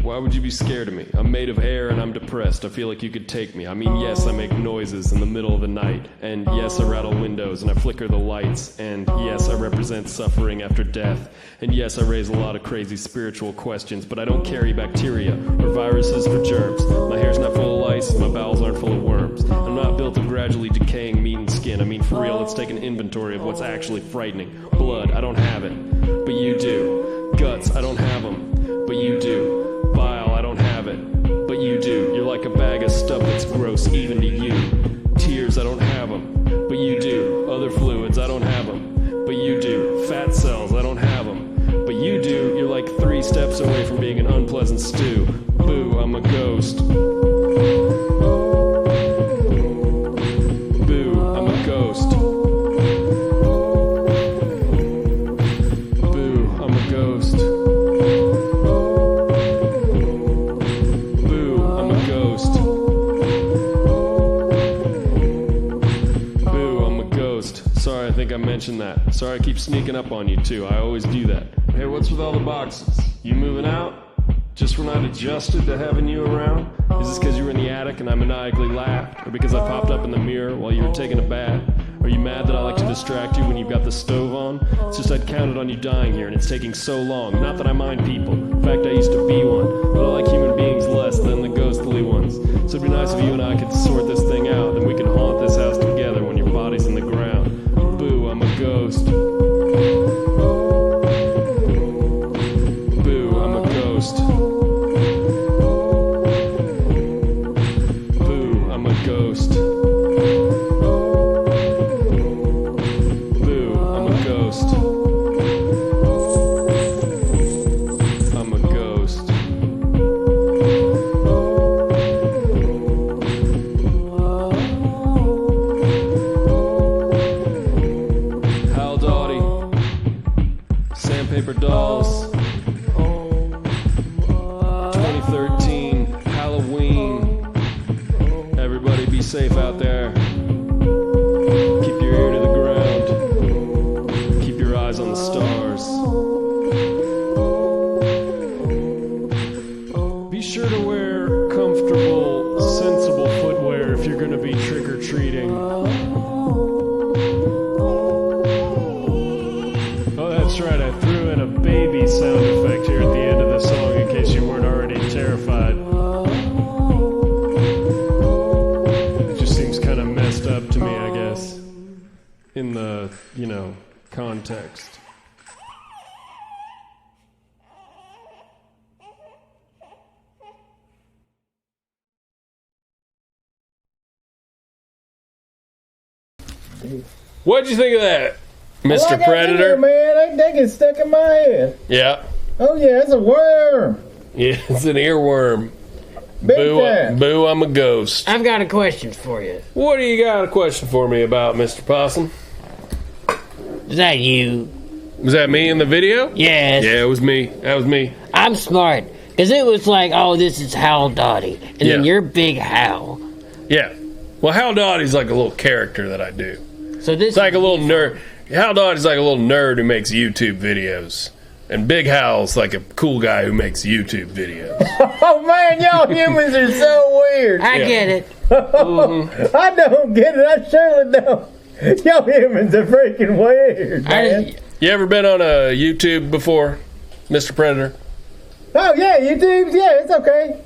[SPEAKER 1] Why would you be scared of me? I'm made of air and I'm depressed. I feel like you could take me. I mean, yes, I make noises in the middle of the night. And yes, I rattle windows and I flicker the lights. And yes, I represent suffering after death. And yes, I raise a lot of crazy spiritual questions. But I don't carry bacteria or viruses or germs. My hair's not full of lice, my bowels aren't full of worms. I'm not built of gradually decaying meat and skin. I mean, for real, let's take an inventory of what's actually frightening. Blood, I don't have it, but you do. Guts, I don't have them, but you do. Bile, I don't have it, but you do. You're like a bag of stuff that's gross even to you. Tears, I don't have them, but you do. Other fluids, I don't have them, but you do. Fat cells, I don't have them, but you do. You're like 3 steps away from being an unpleasant stew. Boo, I'm a ghost. Boo, I'm a ghost. Boo, I'm a ghost. Sorry, I think I mentioned that. Sorry I keep sneaking up on you too. I always do that. Hey, what's with all the boxes? You moving out? Just when I'd adjusted to having you around? Is this because you were in the attic and I maniacally laughed? Or because I popped up in the mirror while you were taking a bath? Are you mad that I like to distract you when you've got the stove on? It's just I'd counted on you dying here and it's taking so long. Not that I mind people. In fact, I used to be one. But I like human beings less than the ghostly ones. So it'd be nice if you and I could sort this thing out. Then we could haunt this house together when your body's in the ground. Boo, I'm a ghost. Boo, I'm a ghost. Boo, I'm a ghost. Boo, I'm a ghost. I'm a ghost. Hal Doughty, Sandpaper Dolls, 2013, Halloween. Everybody be safe out there. Keep your ear to the ground. Keep your eyes on the stars. Be sure to wear comfortable, sensible footwear if you're going to be trick-or-treating. Oh, that's right, I threw in a baby sound effect here at the end of the song in case you weren't already terrified. It just seems kind of messed up to me, I guess, in the, context. What'd you think of that, Mr.
[SPEAKER 3] Like I
[SPEAKER 1] Predator?
[SPEAKER 3] said, man, they get stuck in my head.
[SPEAKER 1] Yeah.
[SPEAKER 3] Oh yeah, it's a worm.
[SPEAKER 1] Yeah, it's an earworm.
[SPEAKER 3] Big time.
[SPEAKER 1] Boo, I'm a ghost.
[SPEAKER 2] I've got a question for you.
[SPEAKER 1] What do you got a question for me about, Mr. Possum?
[SPEAKER 2] Is that you?
[SPEAKER 1] Was that me in the video?
[SPEAKER 2] Yes.
[SPEAKER 1] Yeah, it was me. That was me.
[SPEAKER 2] I'm smart. Because it was like, oh, this is Hal Doughty. And then
[SPEAKER 1] Yeah.
[SPEAKER 2] you're Big Hal.
[SPEAKER 1] Yeah. Well, Hal Doughty's like a little character that I do.
[SPEAKER 2] So this
[SPEAKER 1] It's like a little nerd. Hal Doughty's like a little nerd who makes YouTube videos. And Big Hal's like a cool guy who makes YouTube videos.
[SPEAKER 3] Oh man, y'all humans are so weird.
[SPEAKER 2] I get it.
[SPEAKER 3] I don't get it. I surely don't. Y'all humans are freaking weird, man.
[SPEAKER 1] You ever been on a YouTube before, Mr. Predator?
[SPEAKER 3] Oh yeah, YouTube. Yeah, it's okay.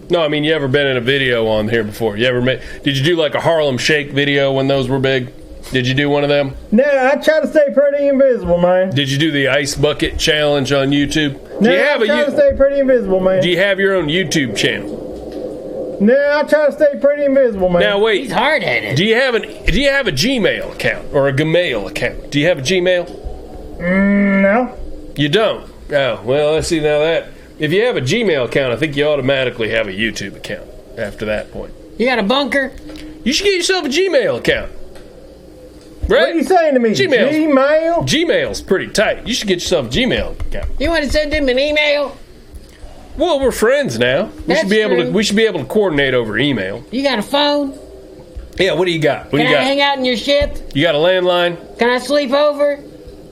[SPEAKER 1] No, I mean, you ever been in a video on here before? You ever did you do like a Harlem Shake video when those were big? Did you do one of them?
[SPEAKER 3] No, I try to stay pretty invisible, man.
[SPEAKER 1] Did you do the ice bucket challenge on YouTube?
[SPEAKER 3] No, I try to stay pretty invisible, man.
[SPEAKER 1] Do you have your own YouTube channel?
[SPEAKER 3] No, I try to stay pretty invisible, man.
[SPEAKER 1] Now wait,
[SPEAKER 2] He's hard-headed.
[SPEAKER 1] do you have a Gmail account or a Gmail account? Do you have a Gmail?
[SPEAKER 3] No.
[SPEAKER 1] You don't. Oh well, let's see now that if you have a Gmail account, I think you automatically have a YouTube account after that point.
[SPEAKER 2] You got a bunker?
[SPEAKER 1] You should get yourself a Gmail account. Right?
[SPEAKER 3] What are you saying to me? Gmail?
[SPEAKER 1] Gmail's pretty tight. You should get yourself a Gmail account.
[SPEAKER 2] You want to send him an email?
[SPEAKER 1] Well, we're friends now. We
[SPEAKER 2] That's
[SPEAKER 1] should be able
[SPEAKER 2] true.
[SPEAKER 1] to. We should be able to coordinate over email.
[SPEAKER 2] You got a phone?
[SPEAKER 1] Yeah. What do you got? What do
[SPEAKER 2] Can
[SPEAKER 1] you
[SPEAKER 2] I hang
[SPEAKER 1] got?
[SPEAKER 2] out in your ship?
[SPEAKER 1] You got a landline?
[SPEAKER 2] Can I sleep over?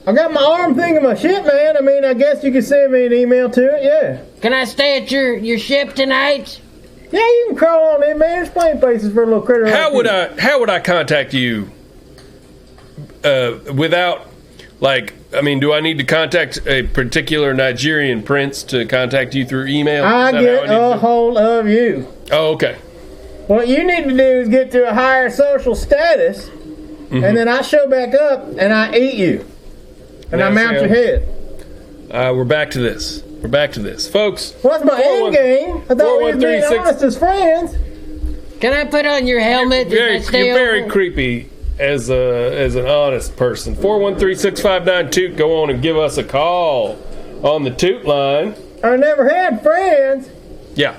[SPEAKER 3] I got my arm thing in my shit, man. I mean, I guess you could send me an email to it, yeah.
[SPEAKER 2] Can I stay at your ship tonight?
[SPEAKER 3] Yeah, you can crawl on in, man. There's plenty of places for a little critter
[SPEAKER 1] How
[SPEAKER 3] like
[SPEAKER 1] would
[SPEAKER 3] you.
[SPEAKER 1] I contact you? Without, like, I mean, do I need to contact a particular Nigerian prince to contact you through email?
[SPEAKER 3] I
[SPEAKER 1] Is that
[SPEAKER 3] get
[SPEAKER 1] how I need
[SPEAKER 3] a
[SPEAKER 1] to-
[SPEAKER 3] hold of you.
[SPEAKER 1] Oh, okay.
[SPEAKER 3] What you need to do is get to a higher social status,
[SPEAKER 1] Mm-hmm.
[SPEAKER 3] and then I show back up and I eat you. And I
[SPEAKER 1] Yeah,
[SPEAKER 3] mount your
[SPEAKER 1] Sam.
[SPEAKER 3] head.
[SPEAKER 1] We're back to this. We're back to this, folks.
[SPEAKER 3] What's my end game? I thought we were being
[SPEAKER 1] 4136
[SPEAKER 3] honest as friends.
[SPEAKER 2] Can I put on your helmet? Does
[SPEAKER 1] Very,
[SPEAKER 2] that stay
[SPEAKER 1] you're very
[SPEAKER 2] over?
[SPEAKER 1] creepy as an honest person. 413-659-TOOT. Go on and give us a call on the Toot line.
[SPEAKER 3] I never had friends.
[SPEAKER 1] Yeah.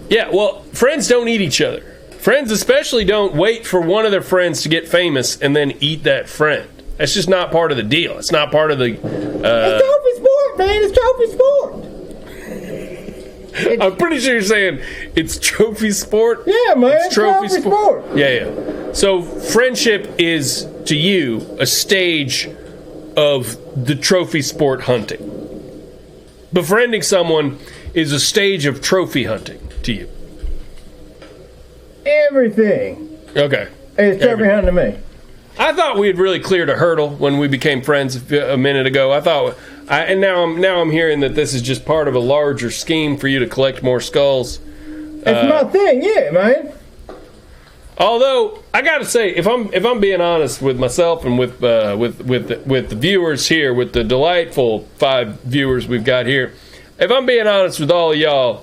[SPEAKER 1] Yeah, well, friends don't eat each other. Friends especially don't wait for one of their friends to get famous and then eat that friend. That's just not part of the deal. It's not part of the...
[SPEAKER 3] It's trophy sport, man. It's trophy sport.
[SPEAKER 1] I'm pretty sure you're saying it's trophy sport.
[SPEAKER 3] Yeah, man. It's trophy sport.
[SPEAKER 1] Yeah, yeah. So friendship is, to you, a stage of the trophy sport hunting. Befriending someone is a stage of trophy hunting to you?
[SPEAKER 3] Everything
[SPEAKER 1] Okay.
[SPEAKER 3] is trophy hunting to me.
[SPEAKER 1] I thought we had really cleared a hurdle when we became friends a minute ago. And now I'm hearing that this is just part of a larger scheme for you to collect more skulls.
[SPEAKER 3] It's my thing, yeah, man.
[SPEAKER 1] Although I got to say, if I'm being honest with myself and with the viewers here, with the delightful 5 viewers we've got here, if I'm being honest with all of y'all,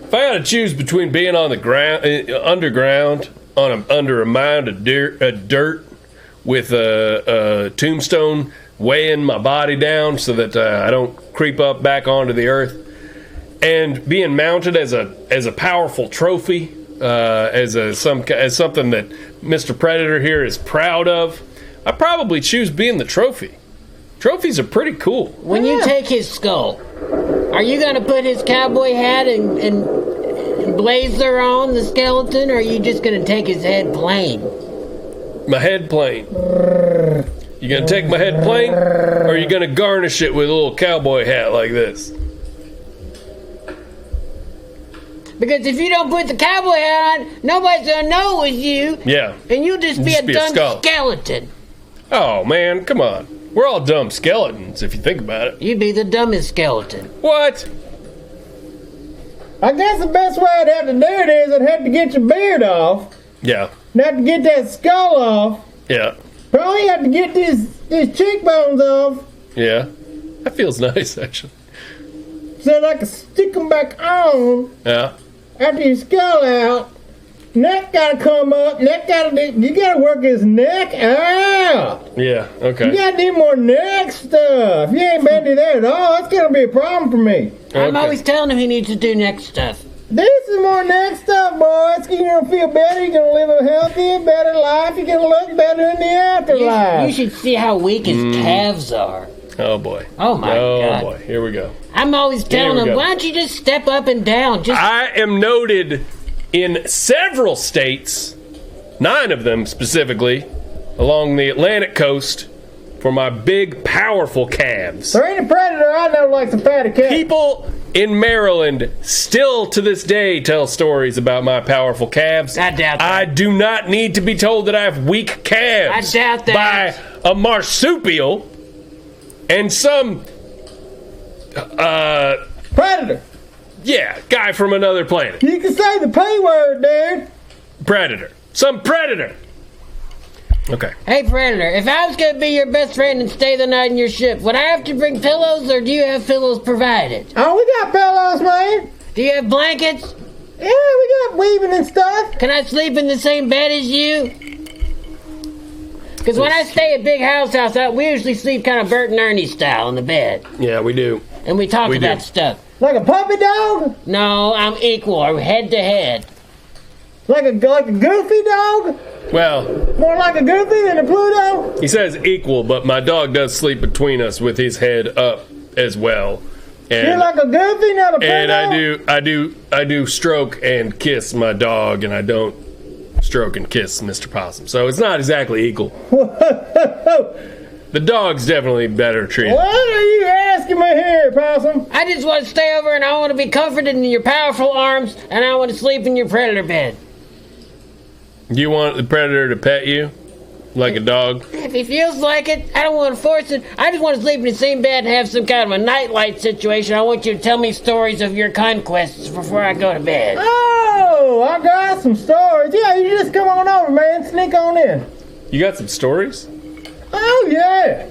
[SPEAKER 1] if I got to choose between being on the ground, underground, under a mound of dirt with a tombstone weighing my body down so that I don't creep up back onto the earth, and being mounted as a powerful trophy, as something that Mr. Predator here is proud of, I probably choose being the trophy. Trophies are pretty cool.
[SPEAKER 2] When you take his skull, are you going to put his cowboy hat and blazer on the skeleton, or are you just going to take his head plain?
[SPEAKER 1] My head plain. You going to take my head plain, or are you going to garnish it with a little cowboy hat like this?
[SPEAKER 2] Because if you don't put the cowboy hat on, nobody's going to know it was you.
[SPEAKER 1] Yeah.
[SPEAKER 2] And you'll just be a dumb skeleton.
[SPEAKER 1] Oh, man, come on. We're all dumb skeletons, if you think about it.
[SPEAKER 2] You'd be the dumbest skeleton.
[SPEAKER 1] What?
[SPEAKER 3] I guess the best way I'd have to do it is I'd have to get your beard off.
[SPEAKER 1] Yeah.
[SPEAKER 3] And have to get that skull off.
[SPEAKER 1] Yeah.
[SPEAKER 3] Probably have to get these cheekbones off.
[SPEAKER 1] Yeah. That feels nice, actually.
[SPEAKER 3] So that I can stick them back on.
[SPEAKER 1] Yeah.
[SPEAKER 3] After your skull out. Neck gotta come up. You gotta work his neck out.
[SPEAKER 1] Yeah, okay.
[SPEAKER 3] You gotta do more neck stuff. You ain't been to that at all. That's gonna be a problem for me.
[SPEAKER 2] I'm always telling him he needs to do neck stuff.
[SPEAKER 3] This is more neck stuff, boys. You're gonna feel better. You're gonna live a healthier, better life. You're gonna look better in the afterlife.
[SPEAKER 2] You should see how weak his calves are.
[SPEAKER 1] Oh, boy.
[SPEAKER 2] Oh, my God.
[SPEAKER 1] Oh, boy. Here we go.
[SPEAKER 2] I'm always telling him, why don't you just step up and down?
[SPEAKER 1] I am noted in several states, 9 of them specifically, along the Atlantic coast, for my big, powerful calves.
[SPEAKER 3] There ain't a predator I know likes a fatty calf.
[SPEAKER 1] People in Maryland still to this day tell stories about my powerful calves.
[SPEAKER 2] I doubt that.
[SPEAKER 1] I do not need to be told that I have weak calves.
[SPEAKER 2] I doubt that.
[SPEAKER 1] By a marsupial and some
[SPEAKER 3] Predator.
[SPEAKER 1] yeah, guy from another planet.
[SPEAKER 3] You can say the P word, dude.
[SPEAKER 1] Predator. Some predator. Okay.
[SPEAKER 2] Hey, Predator, if I was going to be your best friend and stay the night in your ship, would I have to bring pillows, or do you have pillows provided?
[SPEAKER 3] Oh, we got pillows, man.
[SPEAKER 2] Do you have blankets?
[SPEAKER 3] Yeah, we got weaving and stuff.
[SPEAKER 2] Can I sleep in the same bed as you? Because when I stay at Big House, we usually sleep kind of Bert and Ernie style in the bed.
[SPEAKER 1] Yeah, we do.
[SPEAKER 2] And we talk about stuff.
[SPEAKER 3] Like a puppy dog?
[SPEAKER 2] No, I'm equal, or head to head.
[SPEAKER 3] Like a goofy dog?
[SPEAKER 1] Well,
[SPEAKER 3] More like a Goofy than a Pluto?
[SPEAKER 1] he says equal, but my dog does sleep between us with his head up as well. And,
[SPEAKER 3] You're like a Goofy, not a Pluto?
[SPEAKER 1] and I do stroke and kiss my dog, and I don't stroke and kiss Mr. Possum. So it's not exactly equal. The dog's definitely better treated.
[SPEAKER 3] What are you asking me here, Possum?
[SPEAKER 2] I just want to stay over and I want to be comforted in your powerful arms, and I want to sleep in your predator bed.
[SPEAKER 1] Do you want the predator to pet you like a dog?
[SPEAKER 2] If he feels like it, I don't want to force it. I just want to sleep in the same bed and have some kind of a nightlight situation. I want you to tell me stories of your conquests before I go to bed.
[SPEAKER 3] Oh, I got some stories. Yeah, you just come on over, man. Sneak on in.
[SPEAKER 1] You got some stories?
[SPEAKER 3] Oh, yeah.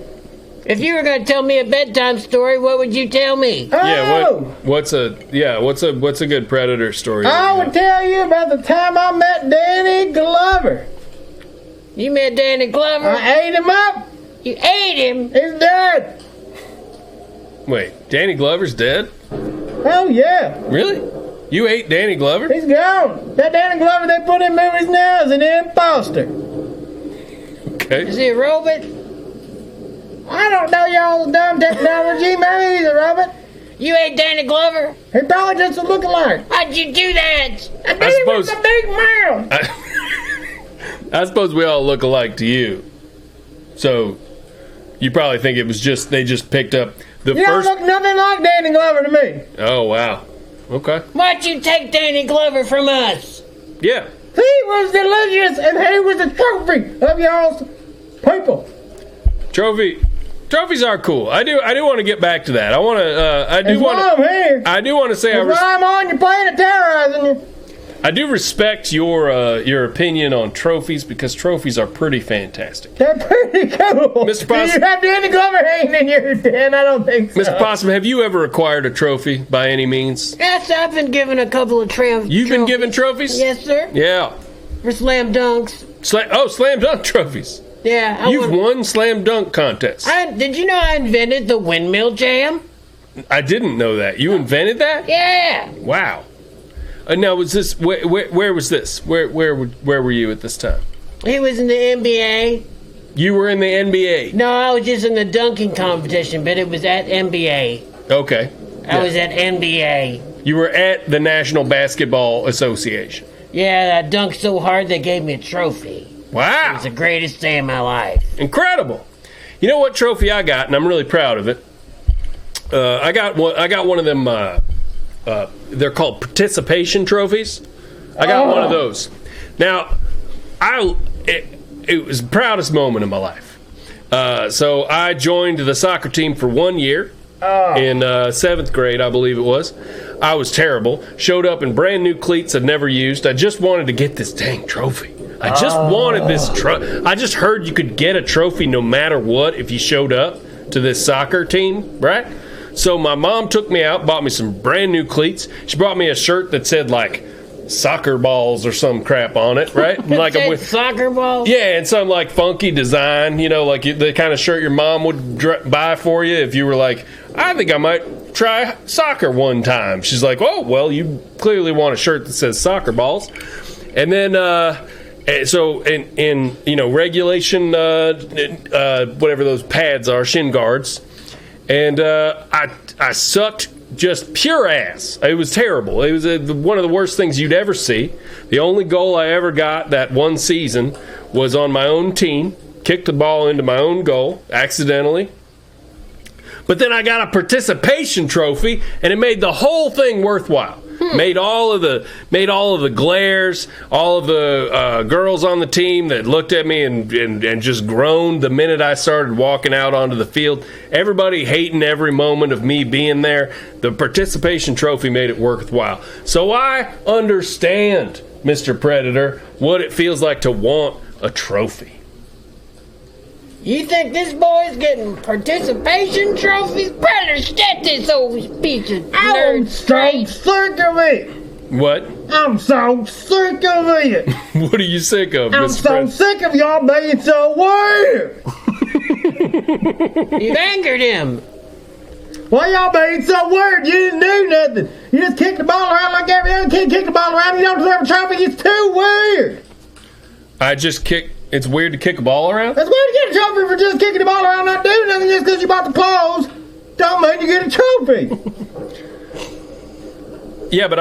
[SPEAKER 2] If you were going to tell me a bedtime story, what would you tell me?
[SPEAKER 1] Yeah,
[SPEAKER 3] Oh,
[SPEAKER 1] what's a good predator story?
[SPEAKER 3] I would tell you about the time I met Danny Glover.
[SPEAKER 2] You met Danny Glover?
[SPEAKER 3] I ate him up.
[SPEAKER 2] You ate him?
[SPEAKER 3] He's dead.
[SPEAKER 1] Wait, Danny Glover's dead?
[SPEAKER 3] Oh, yeah.
[SPEAKER 1] Really? You ate Danny Glover?
[SPEAKER 3] He's gone. That Danny Glover they put in movies now is an imposter.
[SPEAKER 1] Okay.
[SPEAKER 2] Is he a robot?
[SPEAKER 3] I don't know y'all's dumb technology. Maybe he's a robot.
[SPEAKER 2] You ate Danny Glover?
[SPEAKER 3] He probably just a lookalike.
[SPEAKER 2] How'd you do that?
[SPEAKER 3] I did it with the big mouth.
[SPEAKER 1] I suppose we all look alike to you. So you probably think it was just they just picked up The
[SPEAKER 3] You don't look nothing like Danny Glover to me.
[SPEAKER 1] Oh, wow. Okay.
[SPEAKER 2] Why'd you take Danny Glover from us?
[SPEAKER 1] Yeah.
[SPEAKER 3] He was delicious, and he was a trophy of y'all's people.
[SPEAKER 1] Trophies are cool. I do want to get back to that. I want to. I do want.
[SPEAKER 3] I'm here.
[SPEAKER 1] I do want to say
[SPEAKER 3] That's why I'm on your planet terrorizing you.
[SPEAKER 1] I do respect your opinion on trophies because trophies are pretty fantastic.
[SPEAKER 3] They're pretty cool.
[SPEAKER 1] Mr. Possum.
[SPEAKER 3] Do you have Danny Glover hanging in your den? I don't think so.
[SPEAKER 1] Mr. Possum, have you ever acquired a trophy by any means?
[SPEAKER 2] Yes, I've been given a couple of
[SPEAKER 1] You've been given trophies?
[SPEAKER 2] Yes, sir.
[SPEAKER 1] Yeah.
[SPEAKER 2] For slam dunks.
[SPEAKER 1] Slam dunk trophies.
[SPEAKER 2] Yeah.
[SPEAKER 1] You've won slam dunk contests.
[SPEAKER 2] Did you know I invented the windmill jam?
[SPEAKER 1] I didn't know that. You invented that?
[SPEAKER 2] Yeah.
[SPEAKER 1] Wow. Now, was this where was this? Where were you at this time?
[SPEAKER 2] He was in the NBA.
[SPEAKER 1] You were in the NBA.
[SPEAKER 2] No, I was just in the dunking competition, but it was at NBA.
[SPEAKER 1] Okay.
[SPEAKER 2] I was at NBA.
[SPEAKER 1] You were at the National Basketball Association.
[SPEAKER 2] Yeah, I dunked so hard they gave me a trophy.
[SPEAKER 1] Wow.
[SPEAKER 2] It was the greatest day of my life.
[SPEAKER 1] Incredible. You know what trophy I got, and I'm really proud of it. I got one of them. They're called participation trophies. I got one of those. Now, it was the proudest moment of my life. So I joined the soccer team for 1 year in 7th grade, I believe it was. I was terrible. Showed up in brand new cleats I'd never used. I just wanted to get this dang trophy. I just wanted this I just heard you could get a trophy no matter what if you showed up to this soccer team, right? So my mom took me out, bought me some brand new cleats. She brought me a shirt that said like soccer balls or some crap on it, right? Like
[SPEAKER 2] soccer balls?
[SPEAKER 1] Yeah, and some like funky design, like the kind of shirt your mom would buy for you if you were like, I think I might try soccer one time. She's like, oh, well, you clearly want a shirt that says soccer balls. And then, so in regulation, whatever those pads are, shin guards, and I sucked just pure ass. It was terrible. It was one of the worst things you'd ever see. The only goal I ever got that one season was on my own team. Kicked the ball into my own goal accidentally. But then I got a participation trophy, and it made the whole thing worthwhile. Made all of the glares, all of the girls on the team that looked at me and just groaned the minute I started walking out onto the field. Everybody hating every moment of me being there. The participation trophy made it worthwhile. So I understand, Mr. Predator, what it feels like to want a trophy.
[SPEAKER 2] You think this boy's getting participation trophies? Predator, shut this old piece of
[SPEAKER 3] I'm
[SPEAKER 2] nerd
[SPEAKER 3] so sick of it.
[SPEAKER 1] What?
[SPEAKER 3] I'm so sick of it.
[SPEAKER 1] What are you sick of,
[SPEAKER 3] I'm
[SPEAKER 1] Mr.
[SPEAKER 3] so
[SPEAKER 1] Predator?
[SPEAKER 3] sick of y'all being so weird.
[SPEAKER 2] You've angered him.
[SPEAKER 3] Why y'all being so weird? You didn't do nothing. You just kicked the ball around like every other kid kicked the ball around. You don't deserve a trophy. It's too weird.
[SPEAKER 1] It's weird to kick a ball around?
[SPEAKER 3] That's weird to get a trophy for just kicking the ball around, not doing nothing just because you bought the clothes. Don't mean you get a trophy.
[SPEAKER 1] Yeah, but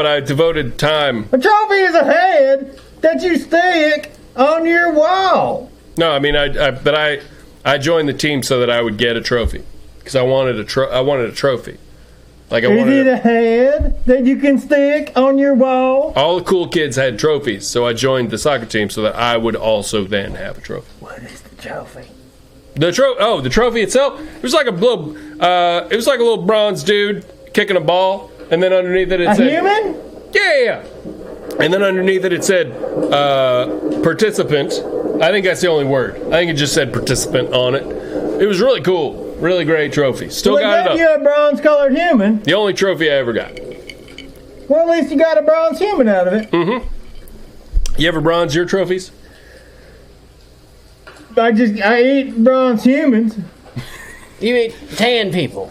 [SPEAKER 1] I devoted time.
[SPEAKER 3] A trophy is a head that you stick on your wall.
[SPEAKER 1] No, I mean I joined the team so that I would get a trophy because I wanted a trophy. Like
[SPEAKER 3] Is it a head that you can stick on your wall?
[SPEAKER 1] All the cool kids had trophies, so I joined the soccer team so that I would also then have a trophy.
[SPEAKER 3] What is the trophy?
[SPEAKER 1] The trophy itself. It was like a little bronze dude kicking a ball, and then underneath it
[SPEAKER 3] A
[SPEAKER 1] said
[SPEAKER 3] human?
[SPEAKER 1] Yeah. And then underneath it said participant. I think that's the only word. I think it just said participant on it. It was really cool. Really great trophy. Still got it up.
[SPEAKER 3] You a bronze-colored human.
[SPEAKER 1] The only trophy I ever got.
[SPEAKER 3] Well, at least you got a bronze human out of it.
[SPEAKER 1] Mm-hmm. You ever bronze your trophies?
[SPEAKER 3] I eat bronze humans.
[SPEAKER 2] You eat tan people.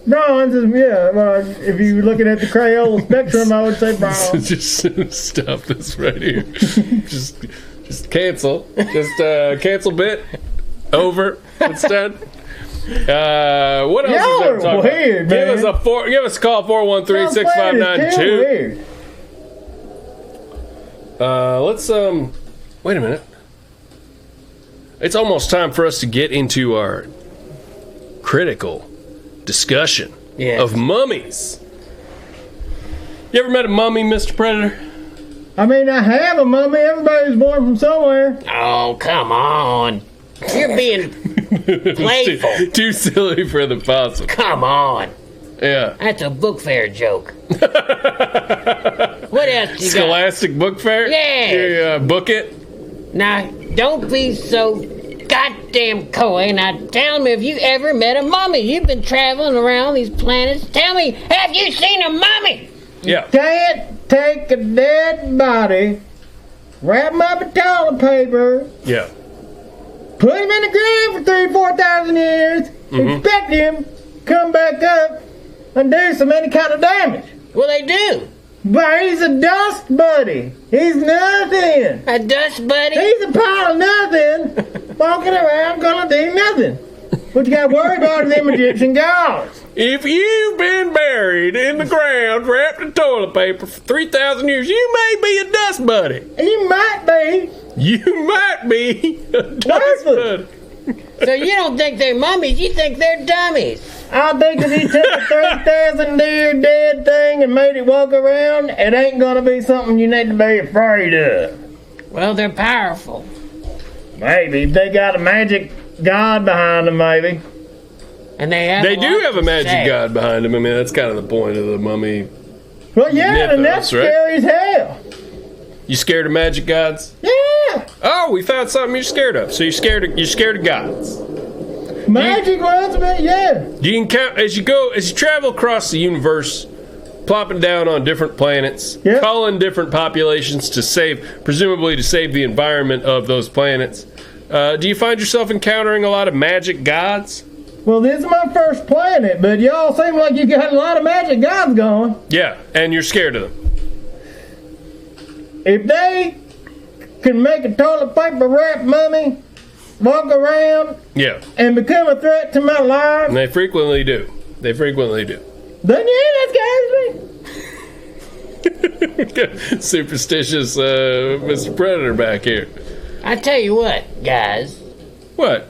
[SPEAKER 3] Bronze is, if you're looking at the Crayola spectrum, I would say bronze.
[SPEAKER 1] Just stop this right here. just cancel. Just cancel bit. Over. It's done. What else is there to talk
[SPEAKER 3] weird,
[SPEAKER 1] about?
[SPEAKER 3] man.
[SPEAKER 1] Give us a call, 413-6592. Let's wait a minute. It's almost time for us to get into our critical discussion
[SPEAKER 2] Yes.
[SPEAKER 1] of mummies. You ever met a mummy, Mr. Predator?
[SPEAKER 3] I mean, I have a mummy. Everybody's born from somewhere.
[SPEAKER 2] Oh, come on. You're being playful.
[SPEAKER 1] Too silly for the possum.
[SPEAKER 2] Come on.
[SPEAKER 1] Yeah.
[SPEAKER 2] That's a book fair joke. What else you got?
[SPEAKER 1] Scholastic Book Fair?
[SPEAKER 2] Yes.
[SPEAKER 1] You book it?
[SPEAKER 2] Now, don't be so goddamn coy. Now, tell me if you ever met a mummy. You've been traveling around these planets. Tell me, have you seen a mummy?
[SPEAKER 1] Yeah.
[SPEAKER 3] Can't take a dead body, wrap him up in toilet paper,
[SPEAKER 1] Yeah.
[SPEAKER 3] put him in the ground for 3,000-4,000 years, expect him to come back up and do some any kind of damage.
[SPEAKER 2] Well, they do.
[SPEAKER 3] But he's a dust buddy. He's nothing.
[SPEAKER 2] A dust buddy?
[SPEAKER 3] He's a pile of nothing, walking around gonna do nothing. What you gotta worry about is them Egyptian gods.
[SPEAKER 1] If you've been buried in the ground, wrapped in toilet paper for 3,000 years, you may be a dust buddy.
[SPEAKER 3] He might be.
[SPEAKER 1] You might be a dust buddy.
[SPEAKER 2] So you don't think they're mummies, you think they're dummies.
[SPEAKER 3] I think if he took a 3,000 year dead thing and made it walk around, it ain't gonna be something you need to be afraid of.
[SPEAKER 2] Well, they're powerful.
[SPEAKER 3] Maybe. If they got a magic god behind them, maybe.
[SPEAKER 2] And they
[SPEAKER 1] They do have a magic god behind them. I mean, that's kind of the point of the mummy.
[SPEAKER 3] Well, yeah, and that's
[SPEAKER 1] Mythos, right?
[SPEAKER 3] scary as hell.
[SPEAKER 1] You scared of magic gods?
[SPEAKER 3] Yeah.
[SPEAKER 1] Oh, we found something you're scared of. So you're scared of gods.
[SPEAKER 3] Magic ones, but yeah.
[SPEAKER 1] Do you encounter as you travel across the universe, plopping down on different planets,
[SPEAKER 3] Yep.
[SPEAKER 1] calling different populations presumably to save the environment of those planets. Do you find yourself encountering a lot of magic gods?
[SPEAKER 3] Well, this is my first planet, but y'all seem like you got a lot of magic gods going.
[SPEAKER 1] Yeah, and you're scared of them.
[SPEAKER 3] If they can make a toilet paper wrap mummy, walk around,
[SPEAKER 1] Yeah,
[SPEAKER 3] and become a threat to my life,
[SPEAKER 1] and they frequently do. Then
[SPEAKER 3] yeah, that scares me.
[SPEAKER 1] Superstitious Mr. Predator back here.
[SPEAKER 2] I tell you what, guys.
[SPEAKER 1] What?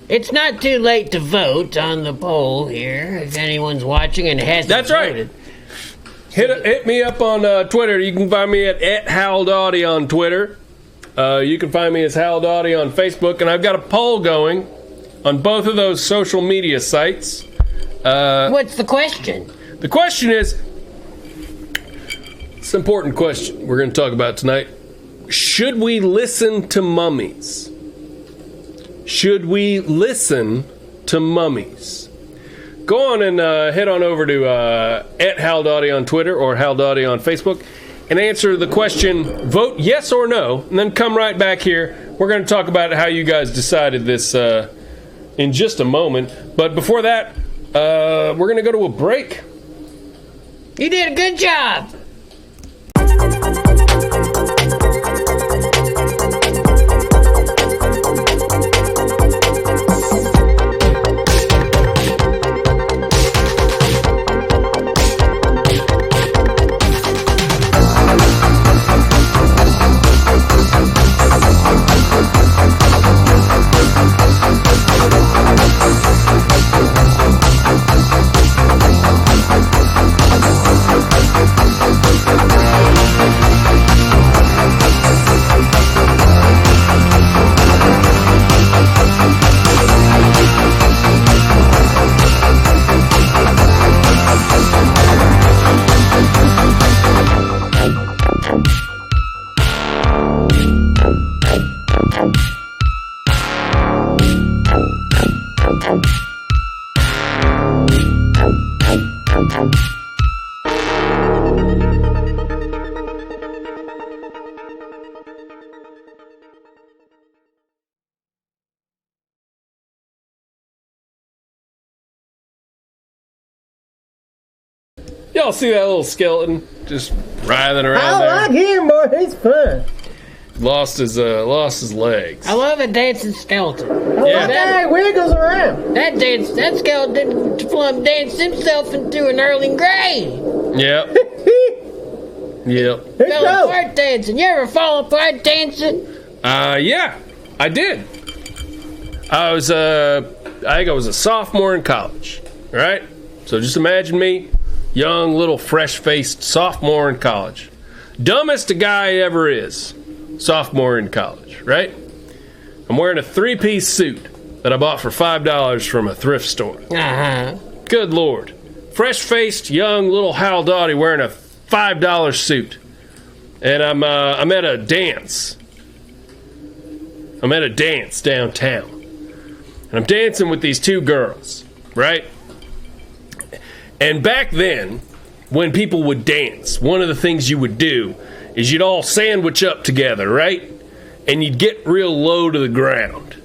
[SPEAKER 2] It's not too late to vote on the poll here, if anyone's watching and hasn't
[SPEAKER 1] That's right.
[SPEAKER 2] voted.
[SPEAKER 1] Hit me up on Twitter. You can find me at @HowlDotty on Twitter. You can find me as Howell Dotty on Facebook, and I've got a poll going on both of those social media sites.
[SPEAKER 2] What's the question?
[SPEAKER 1] The question is, it's an important question we're going to talk about tonight. Should we listen to mummies? Should we listen to mummies? Go on and head on over to @HowlDotty on Twitter or Howell Dotty on Facebook and answer the question, vote yes or no, and then come right back here. We're going to talk about how you guys decided this in just a moment. But before that, we're going to go to a break.
[SPEAKER 2] You did a good job.
[SPEAKER 1] Y'all see that little skeleton just writhing around
[SPEAKER 3] I
[SPEAKER 1] there?
[SPEAKER 3] like him, boy. He's fun.
[SPEAKER 1] Lost his legs.
[SPEAKER 2] I love a dancing skeleton.
[SPEAKER 3] I like how he wiggles around.
[SPEAKER 2] That skeleton plumb danced himself into an early grave.
[SPEAKER 1] Yep. Yep.
[SPEAKER 3] It's
[SPEAKER 2] Fell
[SPEAKER 3] dope.
[SPEAKER 2] apart dancing. You ever fall apart dancing?
[SPEAKER 1] Yeah, I did. I think I was a sophomore in college, right? So just imagine me, young, little, fresh-faced sophomore in college. Dumbest a guy ever is. Sophomore in college, right? I'm wearing a 3-piece suit that I bought for $5 from a thrift store.
[SPEAKER 2] Uh-huh.
[SPEAKER 1] Good Lord. Fresh-faced, young, little Hal Dottie wearing a $5 suit. And I'm at a dance. I'm at a dance downtown. And I'm dancing with these two girls, right? And back then, when people would dance, one of the things you would do is you'd all sandwich up together, right? And you'd get real low to the ground.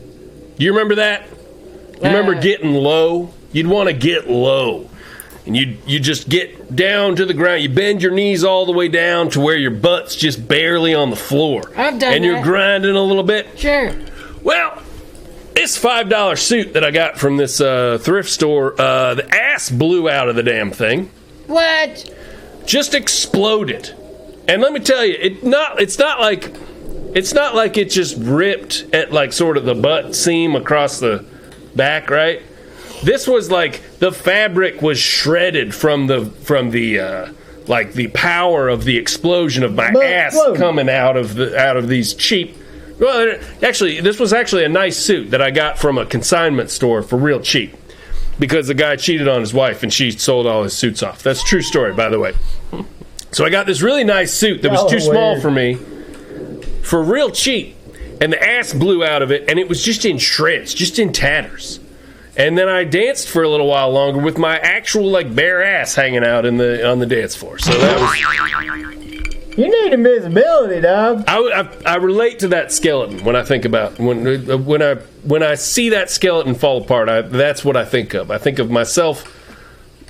[SPEAKER 1] You remember that? You remember getting low? You'd want to get low. And you just get down to the ground. You bend your knees all the way down to where your butt's just barely on the floor.
[SPEAKER 2] I've done
[SPEAKER 1] and
[SPEAKER 2] that.
[SPEAKER 1] you're grinding a little bit.
[SPEAKER 2] Sure.
[SPEAKER 1] Well, this $5 suit that I got from this thrift store, the ass blew out of the damn thing.
[SPEAKER 2] What?
[SPEAKER 1] Just exploded. And let me tell you, it's not like it just ripped at like sort of the butt seam across the back, right? This was like the fabric was shredded from the like the power of the explosion of my ass coming out of these cheap. Well, actually, this was actually a nice suit that I got from a consignment store for real cheap because the guy cheated on his wife and she sold all his suits off. That's a true story, by the way. So I got this really nice suit that was too small for me for real cheap, and the ass blew out of it, and it was just in shreds, just in tatters. And then I danced for a little while longer with my actual like bare ass hanging out on the dance floor. So that was.
[SPEAKER 3] You need invisibility, dog.
[SPEAKER 1] I relate to that skeleton when I think about when I see that skeleton fall apart. That's what I think of. I think of myself.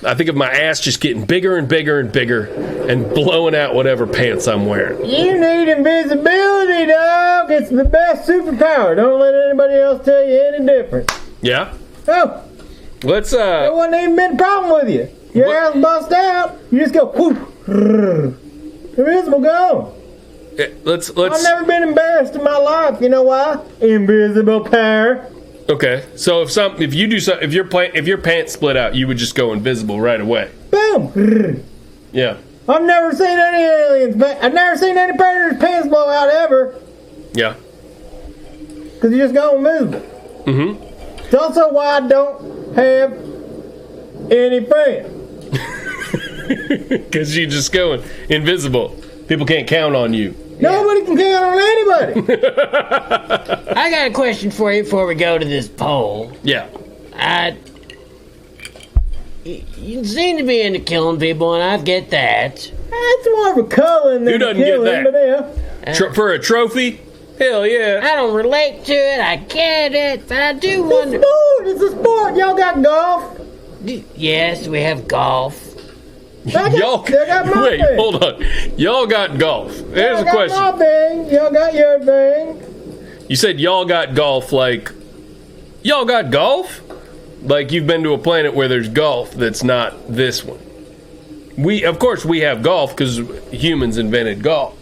[SPEAKER 1] I think of my ass just getting bigger and bigger and bigger and blowing out whatever pants I'm wearing.
[SPEAKER 3] You need invisibility, dog. It's the best superpower. Don't let anybody else tell you any different.
[SPEAKER 1] Yeah.
[SPEAKER 3] Oh.
[SPEAKER 1] Let's.
[SPEAKER 3] There wasn't even been a problem with you. Your ass bust out. You just go whoop. Invisible, go.
[SPEAKER 1] Let's.
[SPEAKER 3] I've never been embarrassed in my life. You know why? Invisible power.
[SPEAKER 1] Okay, so if your pants split out, you would just go invisible right away.
[SPEAKER 3] Boom.
[SPEAKER 1] Yeah.
[SPEAKER 3] I've never seen any aliens. I've never seen any predators' pants blow out ever.
[SPEAKER 1] Yeah.
[SPEAKER 3] Because you just go invisible.
[SPEAKER 1] Mm-hmm.
[SPEAKER 3] It's also why I don't have any friends.
[SPEAKER 1] Because you just going invisible. People can't count on you.
[SPEAKER 3] Nobody can count on anybody.
[SPEAKER 2] I got a question for you before we go to this poll.
[SPEAKER 1] Yeah.
[SPEAKER 2] You seem to be into killing people, and I get that.
[SPEAKER 3] That's more of a culling than
[SPEAKER 1] Who doesn't
[SPEAKER 3] killing,
[SPEAKER 1] get that? For a trophy? Hell yeah.
[SPEAKER 2] I don't relate to it. I get it, but I do wonder.
[SPEAKER 3] It's a sport. Y'all got golf.
[SPEAKER 2] Yes, we have golf.
[SPEAKER 1] Y'all wait, hold on. Y'all got golf. There's a question.
[SPEAKER 3] Y'all got my thing. Y'all got your thing.
[SPEAKER 1] You said y'all got golf like... Y'all got golf? Like you've been to a planet where there's golf that's not this one. Of course, we have golf because humans invented golf.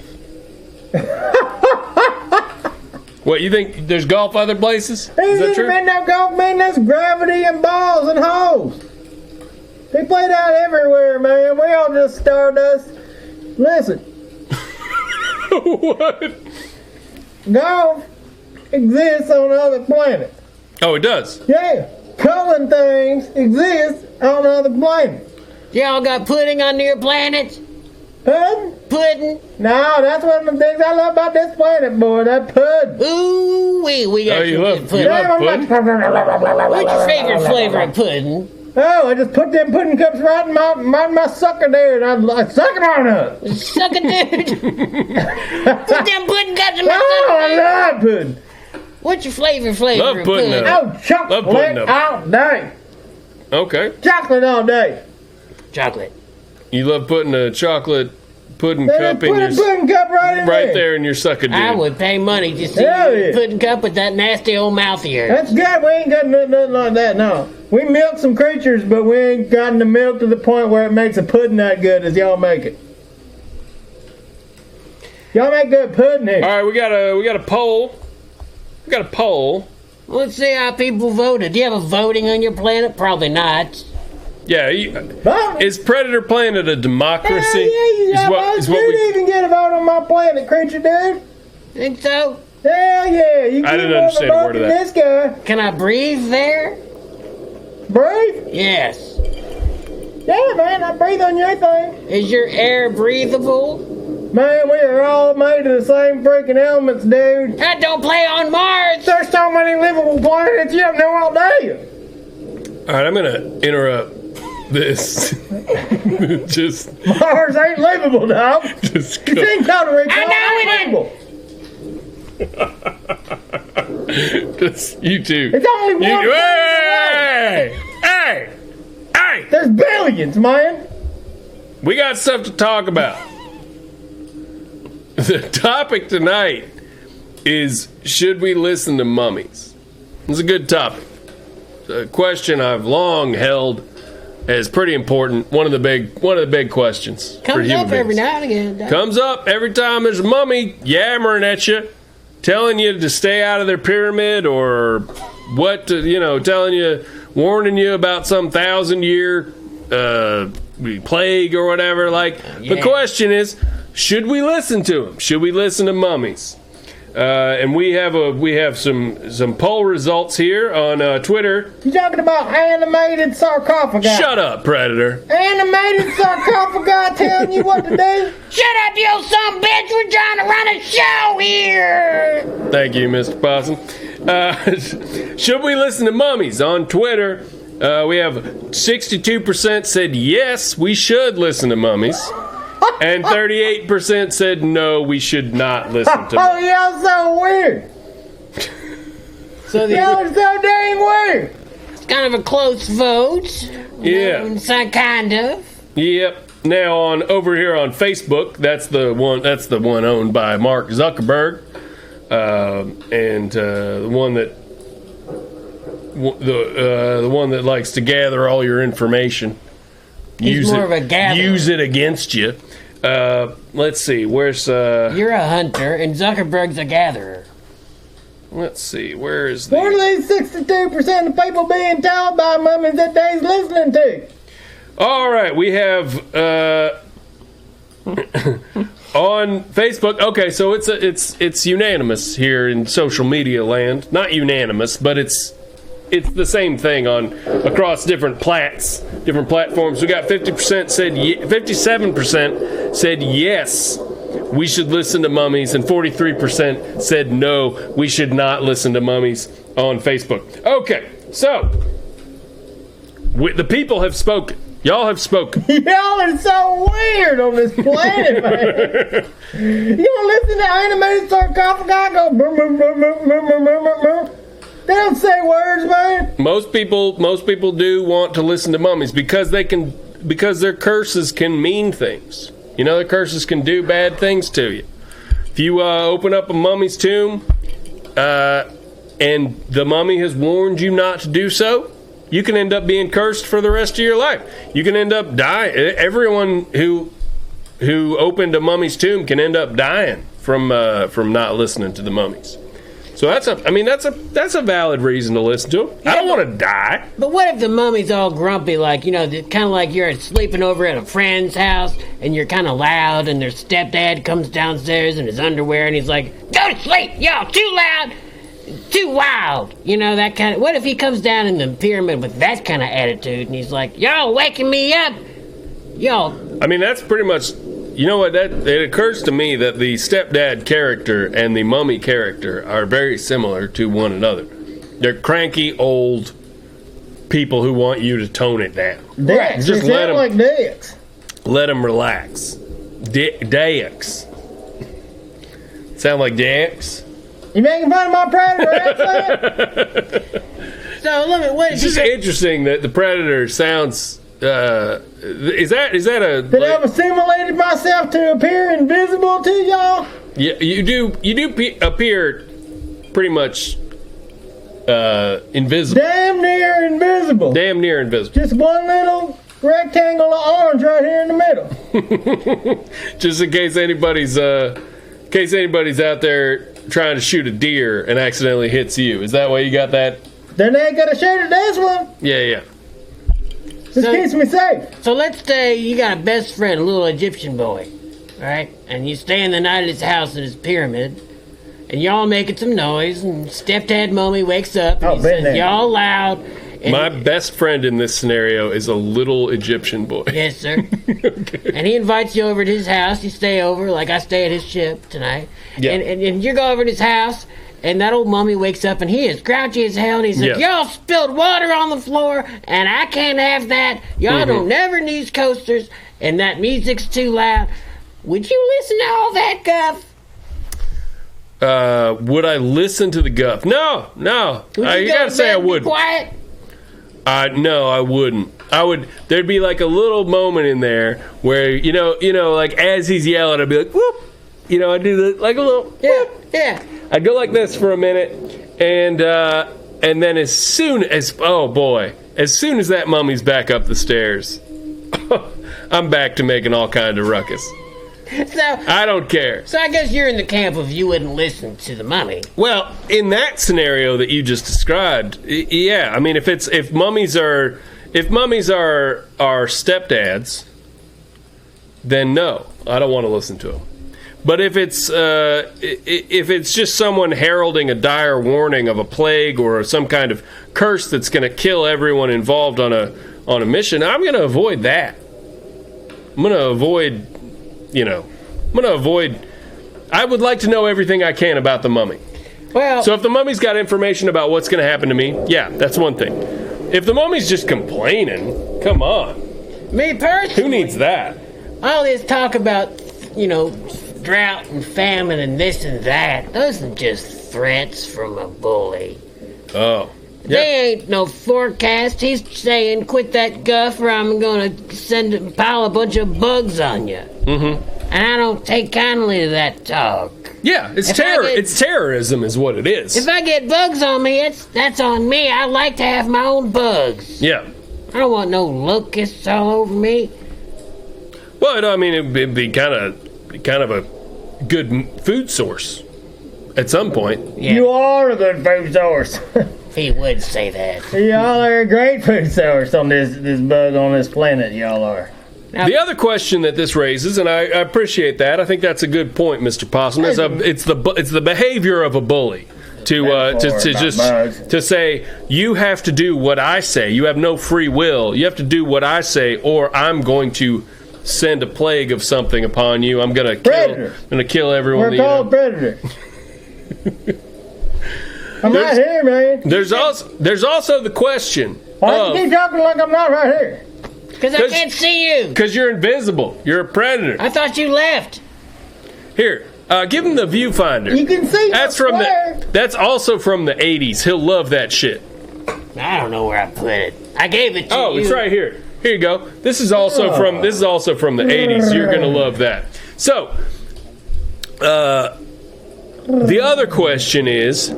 [SPEAKER 1] What, you think there's golf other places? Is that true?
[SPEAKER 3] No golf, man. That's gravity and balls and holes. They played out everywhere, man. We all just stardust. Listen.
[SPEAKER 1] What?
[SPEAKER 3] Golf exists on other planets.
[SPEAKER 1] Oh, it does?
[SPEAKER 3] Yeah. Culling things exist on other planets.
[SPEAKER 2] Y'all got pudding on your planet?
[SPEAKER 3] Pudding?
[SPEAKER 2] Pudding?
[SPEAKER 3] No, that's one of the things I love about this planet, boy. That pudding.
[SPEAKER 2] Ooh, we got
[SPEAKER 1] you
[SPEAKER 2] some
[SPEAKER 1] love
[SPEAKER 2] good pudding.
[SPEAKER 1] pudding?
[SPEAKER 2] What's your favorite flavor of pudding?
[SPEAKER 3] Oh, I just put them pudding cups right in my sucker there, and I suck it on up.
[SPEAKER 2] Suck it, dude. Put them pudding cups in my
[SPEAKER 3] Oh,
[SPEAKER 2] sucker.
[SPEAKER 3] I love pudding.
[SPEAKER 2] What's your flavor
[SPEAKER 1] Love
[SPEAKER 2] of
[SPEAKER 1] pudding
[SPEAKER 2] pudding?
[SPEAKER 1] up.
[SPEAKER 3] Oh, chocolate
[SPEAKER 1] pudding up.
[SPEAKER 3] all day.
[SPEAKER 1] Okay.
[SPEAKER 3] Chocolate all day.
[SPEAKER 2] Chocolate.
[SPEAKER 1] You love putting a chocolate pudding
[SPEAKER 3] They
[SPEAKER 1] cup
[SPEAKER 3] just
[SPEAKER 1] in
[SPEAKER 3] put
[SPEAKER 1] your...
[SPEAKER 3] a pudding cup right in
[SPEAKER 1] Right there in your sucker dude.
[SPEAKER 2] I would pay money to see
[SPEAKER 3] Hell
[SPEAKER 2] you
[SPEAKER 3] yeah.
[SPEAKER 2] pudding cup with that nasty old mouth of yours.
[SPEAKER 3] That's good. We ain't got nothing like that, no. We milk some creatures, but we ain't gotten the milk to the point where it makes a pudding that good as y'all make it. Y'all make good pudding here.
[SPEAKER 1] All right, we got a poll. We got a poll.
[SPEAKER 2] Let's see how people voted. Do you have a voting on your planet? Probably not.
[SPEAKER 1] Yeah, is Predator Planet a democracy?
[SPEAKER 3] Yeah, you didn't even get a vote on my planet, creature dude.
[SPEAKER 2] Think so?
[SPEAKER 3] Hell yeah, you
[SPEAKER 1] I didn't understand a word of that.
[SPEAKER 3] This guy.
[SPEAKER 2] Can I breathe there?
[SPEAKER 3] Breathe?
[SPEAKER 2] Yes.
[SPEAKER 3] Yeah, man, I breathe on your thing.
[SPEAKER 2] Is your air breathable?
[SPEAKER 3] Man, we are all made of the same freaking elements, dude.
[SPEAKER 2] I don't play on Mars.
[SPEAKER 3] There's so many livable planets, you have no idea.
[SPEAKER 1] All right, I'm going to interrupt this. Just
[SPEAKER 3] Mars ain't livable, dog.
[SPEAKER 1] Just
[SPEAKER 3] You
[SPEAKER 1] go.
[SPEAKER 3] think Costa Rica
[SPEAKER 2] I know
[SPEAKER 3] ain't
[SPEAKER 2] it
[SPEAKER 3] livable.
[SPEAKER 1] Just, you two.
[SPEAKER 3] It's only one planet away.
[SPEAKER 1] Hey!
[SPEAKER 3] There's billions, man.
[SPEAKER 1] We got stuff to talk about. The topic tonight is, should we listen to mummies? It's a good topic. It's a question I've long held as pretty important. One of the big questions for
[SPEAKER 2] Comes
[SPEAKER 1] human
[SPEAKER 2] up every
[SPEAKER 1] beings.
[SPEAKER 2] now and again. doesn't it?
[SPEAKER 1] Comes up every time there's a mummy yammering at you, telling you to stay out of their pyramid, or what to, telling you, warning you about some 1,000-year plague or whatever. The question is, should we listen to them? Should we listen to mummies? And we have some poll results here on Twitter.
[SPEAKER 3] You talking about animated sarcophagi?
[SPEAKER 1] Shut up, Predator.
[SPEAKER 3] Animated sarcophagi telling you what to do?
[SPEAKER 2] Shut up, you son bitch! We're trying to run a show here.
[SPEAKER 1] Thank you, Mr. Possum. Should we listen to mummies? On Twitter, we have 62% said yes, we should listen to mummies. And 38% said no, we should not listen to
[SPEAKER 3] Oh,
[SPEAKER 1] mummies.
[SPEAKER 3] y'all so weird.
[SPEAKER 2] So
[SPEAKER 3] Y'all are so dang weird.
[SPEAKER 2] it's kind of a close vote.
[SPEAKER 1] Yeah.
[SPEAKER 2] Kind of.
[SPEAKER 1] Yep. Now over here on Facebook, that's the one owned by Mark Zuckerberg, and the one that likes to gather all your information.
[SPEAKER 2] He's more of a gatherer.
[SPEAKER 1] Use it against you. Let's see. Where's
[SPEAKER 2] You're a hunter, and Zuckerberg's a gatherer.
[SPEAKER 1] let's see. Where is
[SPEAKER 3] What are
[SPEAKER 1] the?
[SPEAKER 3] these 62% of people being told by mummies that they's listening to?
[SPEAKER 1] All right, we have on Facebook. Okay, so it's unanimous here in social media land. Not unanimous, but it's the same thing across different platforms. We got 50% said 57% said yes, we should listen to mummies, and 43% said no, we should not listen to mummies on Facebook. Okay, so the people have spoken. Y'all have spoken.
[SPEAKER 3] Y'all are so weird on this planet, man. You want to listen to animated sarcophagi go boom, boom, boom, boom, boom, boom, boom, boom, boom? They don't say words, man.
[SPEAKER 1] Most people do want to listen to mummies because their curses can mean things. Their curses can do bad things to you. If you open up a mummy's tomb, and the mummy has warned you not to do so, you can end up being cursed for the rest of your life. You can end up dying. Everyone who opened a mummy's tomb can end up dying from not listening to the mummies. So that's a valid reason to listen to them. I don't want to die.
[SPEAKER 2] But what if the mummy's all grumpy, kind of like you're sleeping over at a friend's house, and you're kind of loud, and their stepdad comes downstairs in his underwear, and he's like, "Go to sleep, y'all! Too loud, too wild." That kind of. What if he comes down in the pyramid with that kind of attitude, and he's like, "Y'all waking me up, y'all."
[SPEAKER 1] That's pretty much. You know what? It occurs to me that the stepdad character and the mummy character are very similar to one another. They're cranky old people who want you to tone it down.
[SPEAKER 3] Dicks.
[SPEAKER 1] Just
[SPEAKER 3] They
[SPEAKER 1] let
[SPEAKER 3] sound
[SPEAKER 1] 'em-
[SPEAKER 3] like dicks.
[SPEAKER 1] Let them relax. Dicks. Sound like dicks?
[SPEAKER 3] You making fun of my predator accent?
[SPEAKER 2] So let me. What
[SPEAKER 1] It's
[SPEAKER 2] is
[SPEAKER 1] just interesting that the Predator sounds. Is that a?
[SPEAKER 3] That I've assimilated myself to appear invisible to y'all?
[SPEAKER 1] Yeah, you do appear pretty much invisible.
[SPEAKER 3] Damn near invisible.
[SPEAKER 1] Damn near invisible.
[SPEAKER 3] Just one little rectangle of orange right here in the middle.
[SPEAKER 1] Just in case anybody's out there trying to shoot a deer and accidentally hits you. Is that why you got that?
[SPEAKER 3] Then they ain't gonna shoot at this one.
[SPEAKER 1] Yeah.
[SPEAKER 3] This keeps me safe.
[SPEAKER 2] So let's say you got a best friend, a little Egyptian boy, right? And you stay in the night at his house in his pyramid, and y'all making some noise, and stepdad Mummy wakes up, and he says, y'all loud.
[SPEAKER 1] My best friend in this scenario is a little Egyptian boy.
[SPEAKER 2] Yes, sir. Okay. And he invites you over to his house. You stay over, like I stay at his ship tonight. Yeah. And you go over to his house, and that old mummy wakes up, and he is grouchy as hell, and he says, y'all spilled water on the floor, and I can't have that. Y'all don't never need coasters, and that music's too loud. Would you listen to all that guff?
[SPEAKER 1] Would I listen to the guff? No. You gotta say I would.
[SPEAKER 2] Quiet?
[SPEAKER 1] No, I wouldn't. There'd be like a little moment in there where, you know, like as he's yelling, I'd be like, whoop. I'd do like a little, whoop.
[SPEAKER 2] Yeah.
[SPEAKER 1] I'd go like this for a minute, and then as soon as that mummy's back up the stairs, I'm back to making all kind of ruckus.
[SPEAKER 2] So
[SPEAKER 1] I don't care.
[SPEAKER 2] So I guess you're in the camp of you wouldn't listen to the mummy.
[SPEAKER 1] Well, in that scenario that you just described, yeah. I mean, if mummies are stepdads, then no, I don't want to listen to them. But if it's just someone heralding a dire warning of a plague or some kind of curse that's going to kill everyone involved on a mission, I'm going to avoid that. I'm going to avoid. I would like to know everything I can about the mummy.
[SPEAKER 2] Well,
[SPEAKER 1] so if the mummy's got information about what's going to happen to me, yeah, that's one thing. If the mummy's just complaining, come on.
[SPEAKER 2] Me personally,
[SPEAKER 1] who needs that?
[SPEAKER 2] All this talk about, drought and famine and this and that, those are just threats from a bully.
[SPEAKER 1] Oh.
[SPEAKER 2] They ain't no forecast. He's saying, quit that guff or I'm going to pile a bunch of bugs on you. Mm-hmm. And I don't take kindly to that talk.
[SPEAKER 1] Yeah, it's terror. It's terrorism is what it is.
[SPEAKER 2] If I get bugs on me, that's on me. I like to have my own bugs.
[SPEAKER 1] Yeah.
[SPEAKER 2] I don't want no locusts all over me.
[SPEAKER 1] Well, I mean, it'd be kind of a good food source at some point.
[SPEAKER 3] Yeah. You are a good food source.
[SPEAKER 2] He would say that.
[SPEAKER 3] Y'all are a great food source on this bug on this planet, y'all are.
[SPEAKER 1] Now, the other question that this raises, and I appreciate that, I think that's a good point, Mr. Possum, is it's the behavior of a bully to say, you have to do what I say. You have no free will. You have to do what I say, or I'm going to send a plague of something upon you. I'm going to kill everyone.
[SPEAKER 3] We're called predator. I'm right here, man.
[SPEAKER 1] There's also the question.
[SPEAKER 3] Why do you keep talking like I'm not right here?
[SPEAKER 2] Because I can't see you.
[SPEAKER 1] Because you're invisible. You're a predator.
[SPEAKER 2] I thought you left.
[SPEAKER 1] Here, give him the viewfinder.
[SPEAKER 3] You can see.
[SPEAKER 1] That's also from the 80s. He'll love that shit.
[SPEAKER 2] I don't know where I put it. I gave it to you.
[SPEAKER 1] Oh, it's right here. Here you go. This is also from the 80s. You're gonna love that. So, the other question is,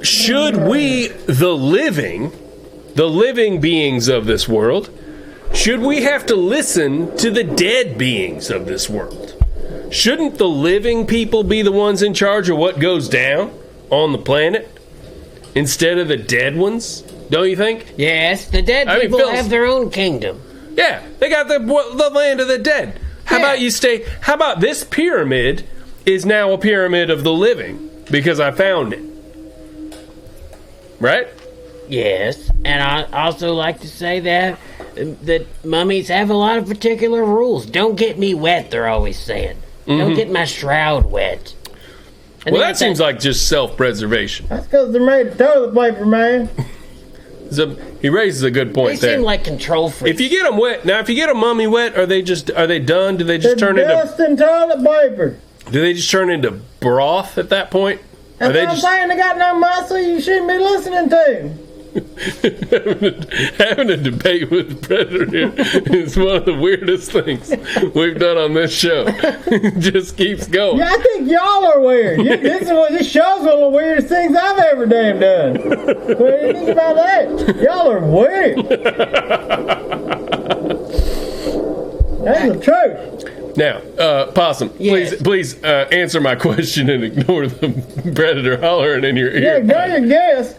[SPEAKER 1] should we, the living beings of this world, should we have to listen to the dead beings of this world? Shouldn't the living people be the ones in charge of what goes down on the planet instead of the dead ones? Don't you think?
[SPEAKER 2] Yes, the dead people have their own kingdom.
[SPEAKER 1] Yeah, they got the land of the dead. How about this pyramid is now a pyramid of the living because I found it. Right?
[SPEAKER 2] Yes, and I also like to say that mummies have a lot of particular rules. Don't get me wet, they're always saying. Mm-hmm. Don't get my shroud wet. And
[SPEAKER 1] well, that seems like just self-preservation.
[SPEAKER 3] That's because they're made of toilet paper, man.
[SPEAKER 1] He raises a good point there.
[SPEAKER 2] They seem like control freaks.
[SPEAKER 1] If you get them wet, now if you get a mummy wet, are they done? Do they just turn into
[SPEAKER 3] dust and toilet paper?
[SPEAKER 1] Do they just turn into broth at that point?
[SPEAKER 3] That's what I'm saying. They got no muscle you shouldn't be listening to.
[SPEAKER 1] Having a debate with the Predator is one of the weirdest things we've done on this show. It just keeps going.
[SPEAKER 3] Yeah, I think y'all are weird. This show's one of the weirdest things I've ever damn done. What do you think about that? Y'all are weird. That's the truth.
[SPEAKER 1] Now, Possum,
[SPEAKER 2] yes.
[SPEAKER 1] please answer my question and ignore the Predator hollering in your ear.
[SPEAKER 3] Yeah, go your guess.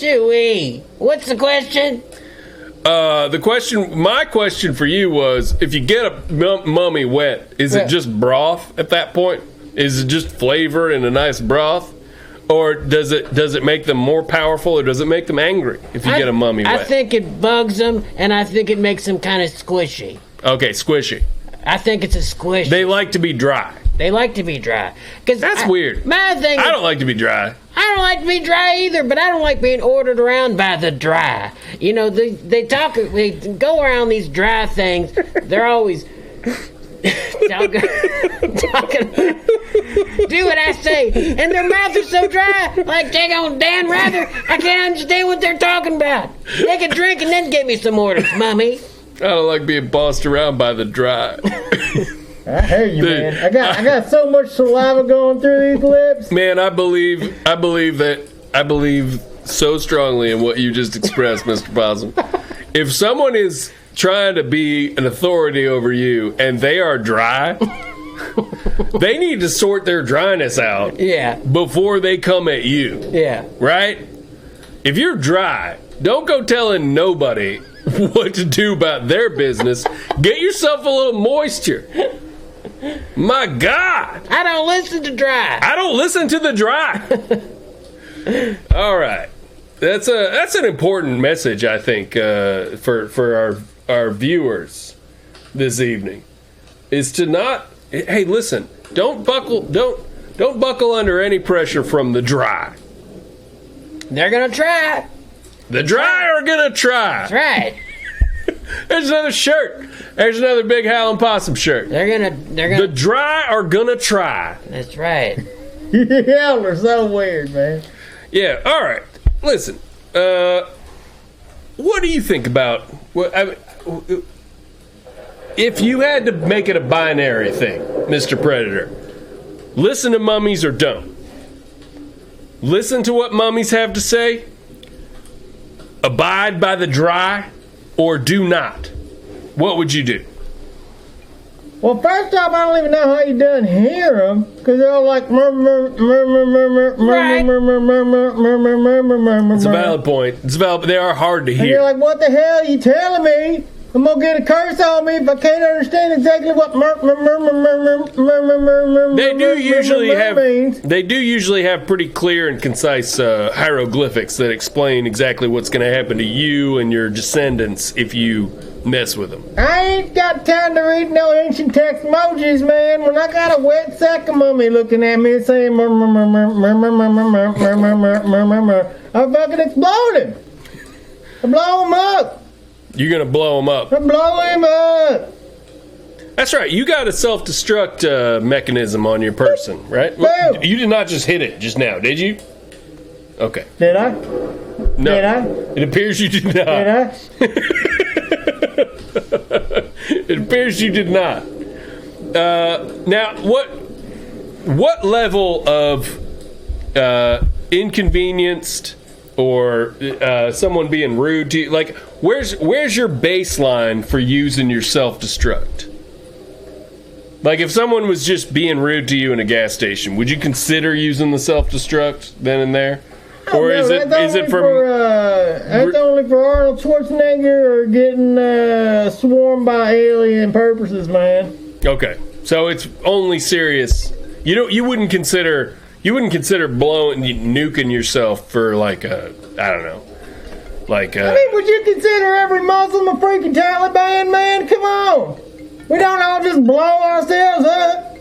[SPEAKER 2] Shoo-wee. What's the question?
[SPEAKER 1] My question for you was, if you get a mummy wet, is it just broth at that point? Is it just flavor in a nice broth? Or does it make them more powerful, or does it make them angry if you get a mummy wet?
[SPEAKER 2] I think it bugs them, and I think it makes them kind of squishy.
[SPEAKER 1] Okay, squishy.
[SPEAKER 2] I think it's a squish.
[SPEAKER 1] They like to be dry.
[SPEAKER 2] They like to be dry.
[SPEAKER 1] That's weird.
[SPEAKER 2] My thing is,
[SPEAKER 1] I don't like to be dry.
[SPEAKER 2] I don't like to be dry either, but I don't like being ordered around by the dry. You know, they go around these dry things. They're always talking, do what I say, and their mouths are so dry. Like, take on Dan Rather, I can't understand what they're talking about. Take a drink and then get me some orders, mummy.
[SPEAKER 1] I don't like being bossed around by the dry.
[SPEAKER 3] I hear you, man. I got so much saliva going through these lips.
[SPEAKER 1] Man, I believe so strongly in what you just expressed, Mr. Possum. If someone is trying to be an authority over you and they are dry, they need to sort their dryness out before they come at you.
[SPEAKER 2] Yeah.
[SPEAKER 1] Right? If you're dry, don't go telling nobody what to do about their business. Get yourself a little moisture. My God.
[SPEAKER 2] I don't listen to dry.
[SPEAKER 1] I don't listen to the dry. All right. That's an important message, I think, for our viewers this evening, is to not. Hey, listen, don't buckle under any pressure from the dry.
[SPEAKER 2] They're gonna try.
[SPEAKER 1] The dry are gonna try.
[SPEAKER 2] That's right.
[SPEAKER 1] There's another shirt. There's another big Howell and Possum shirt.
[SPEAKER 2] They're gonna.
[SPEAKER 1] The dry are gonna try.
[SPEAKER 2] That's right.
[SPEAKER 3] Yeah, they're so weird, man.
[SPEAKER 1] Yeah. All right. Listen. What do you think about? If you had to make it a binary thing, Mr. Predator, listen to mummies or don't. Listen to what mummies have to say. Abide by the dry, or do not. What would you do?
[SPEAKER 3] Well, first off, I don't even know how you done hear them, because they're all like murmur.
[SPEAKER 1] It's a valid point. It's valid. They are hard to hear.
[SPEAKER 3] And you're like, what the hell are you telling me? I'm gonna get a curse on me if I can't understand exactly what
[SPEAKER 1] They do usually have pretty clear and concise hieroglyphics that explain exactly what's going to happen to you and your descendants if you mess with them.
[SPEAKER 3] I ain't got time to read no ancient text emojis, man. When I got a wet sack of mummy looking at me saying I'm fucking exploding. I blow him up.
[SPEAKER 1] You're going to blow him up.
[SPEAKER 3] I blow him up.
[SPEAKER 1] That's right. You got a self-destruct mechanism on your person, right?
[SPEAKER 3] Boom.
[SPEAKER 1] You did not just hit it just now, did you? Okay.
[SPEAKER 3] Did I?
[SPEAKER 1] No.
[SPEAKER 3] Did I?
[SPEAKER 1] It appears you did not.
[SPEAKER 3] Did I?
[SPEAKER 1] It appears you did not. Now, what level of inconvenienced or someone being rude to you, like, where's your baseline for using your self-destruct? Like, if someone was just being rude to you in a gas station, would you consider using the self-destruct then and there? Or is it for
[SPEAKER 3] that's only for Arnold Schwarzenegger or getting swarmed by alien purposes, man.
[SPEAKER 1] Okay, so it's only serious. You wouldn't consider nuking yourself for like I don't know, like
[SPEAKER 3] I mean, would you consider every Muslim a freaking Taliban, man? Come on, we don't all just blow ourselves up.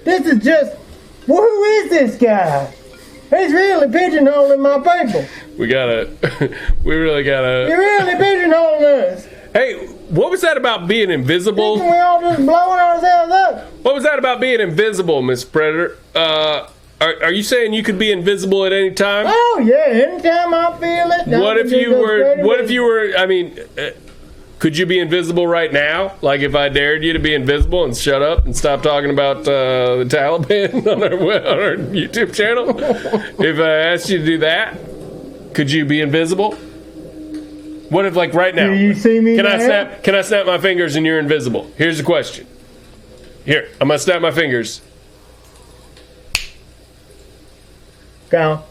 [SPEAKER 3] This is just, well, who is this guy? He's really pigeonholing my people.
[SPEAKER 1] We really gotta.
[SPEAKER 3] You're really pigeonholing us.
[SPEAKER 1] Hey, what was that about being invisible?
[SPEAKER 3] Thinking we all just blowing ourselves up.
[SPEAKER 1] What was that about being invisible, Miss Predator? Are you saying you could be invisible at any time?
[SPEAKER 3] Oh yeah, anytime I feel it.
[SPEAKER 1] What if you were? I mean, could you be invisible right now? Like if I dared you to be invisible and shut up and stop talking about the Taliban on our YouTube channel? If I asked you to do that, could you be invisible? What if, like, right now?
[SPEAKER 3] Do you see me?
[SPEAKER 1] Can I snap my fingers and you're invisible? Here's the question. Here, I'm gonna snap my fingers.
[SPEAKER 3] Go.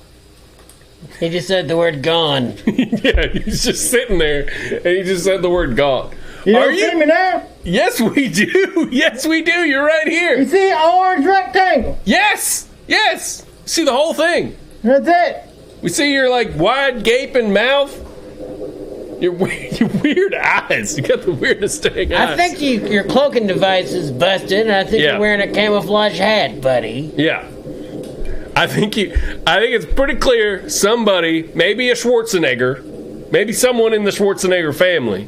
[SPEAKER 2] He just said the word gone.
[SPEAKER 1] Yeah, he's just sitting there, and he just said the word gone.
[SPEAKER 3] You don't see me now?
[SPEAKER 1] Yes, we do. Yes, we do. You're right here.
[SPEAKER 3] You see an orange rectangle?
[SPEAKER 1] Yes. Yes. See the whole thing.
[SPEAKER 3] That's it.
[SPEAKER 1] We see your, like, wide gaping mouth. Your weird eyes. You got the weirdest dang eyes.
[SPEAKER 2] I think your cloaking device is busted, and I think you're wearing a camouflage hat, buddy.
[SPEAKER 1] Yeah. I think it's pretty clear somebody, maybe a Schwarzenegger, maybe someone in the Schwarzenegger family,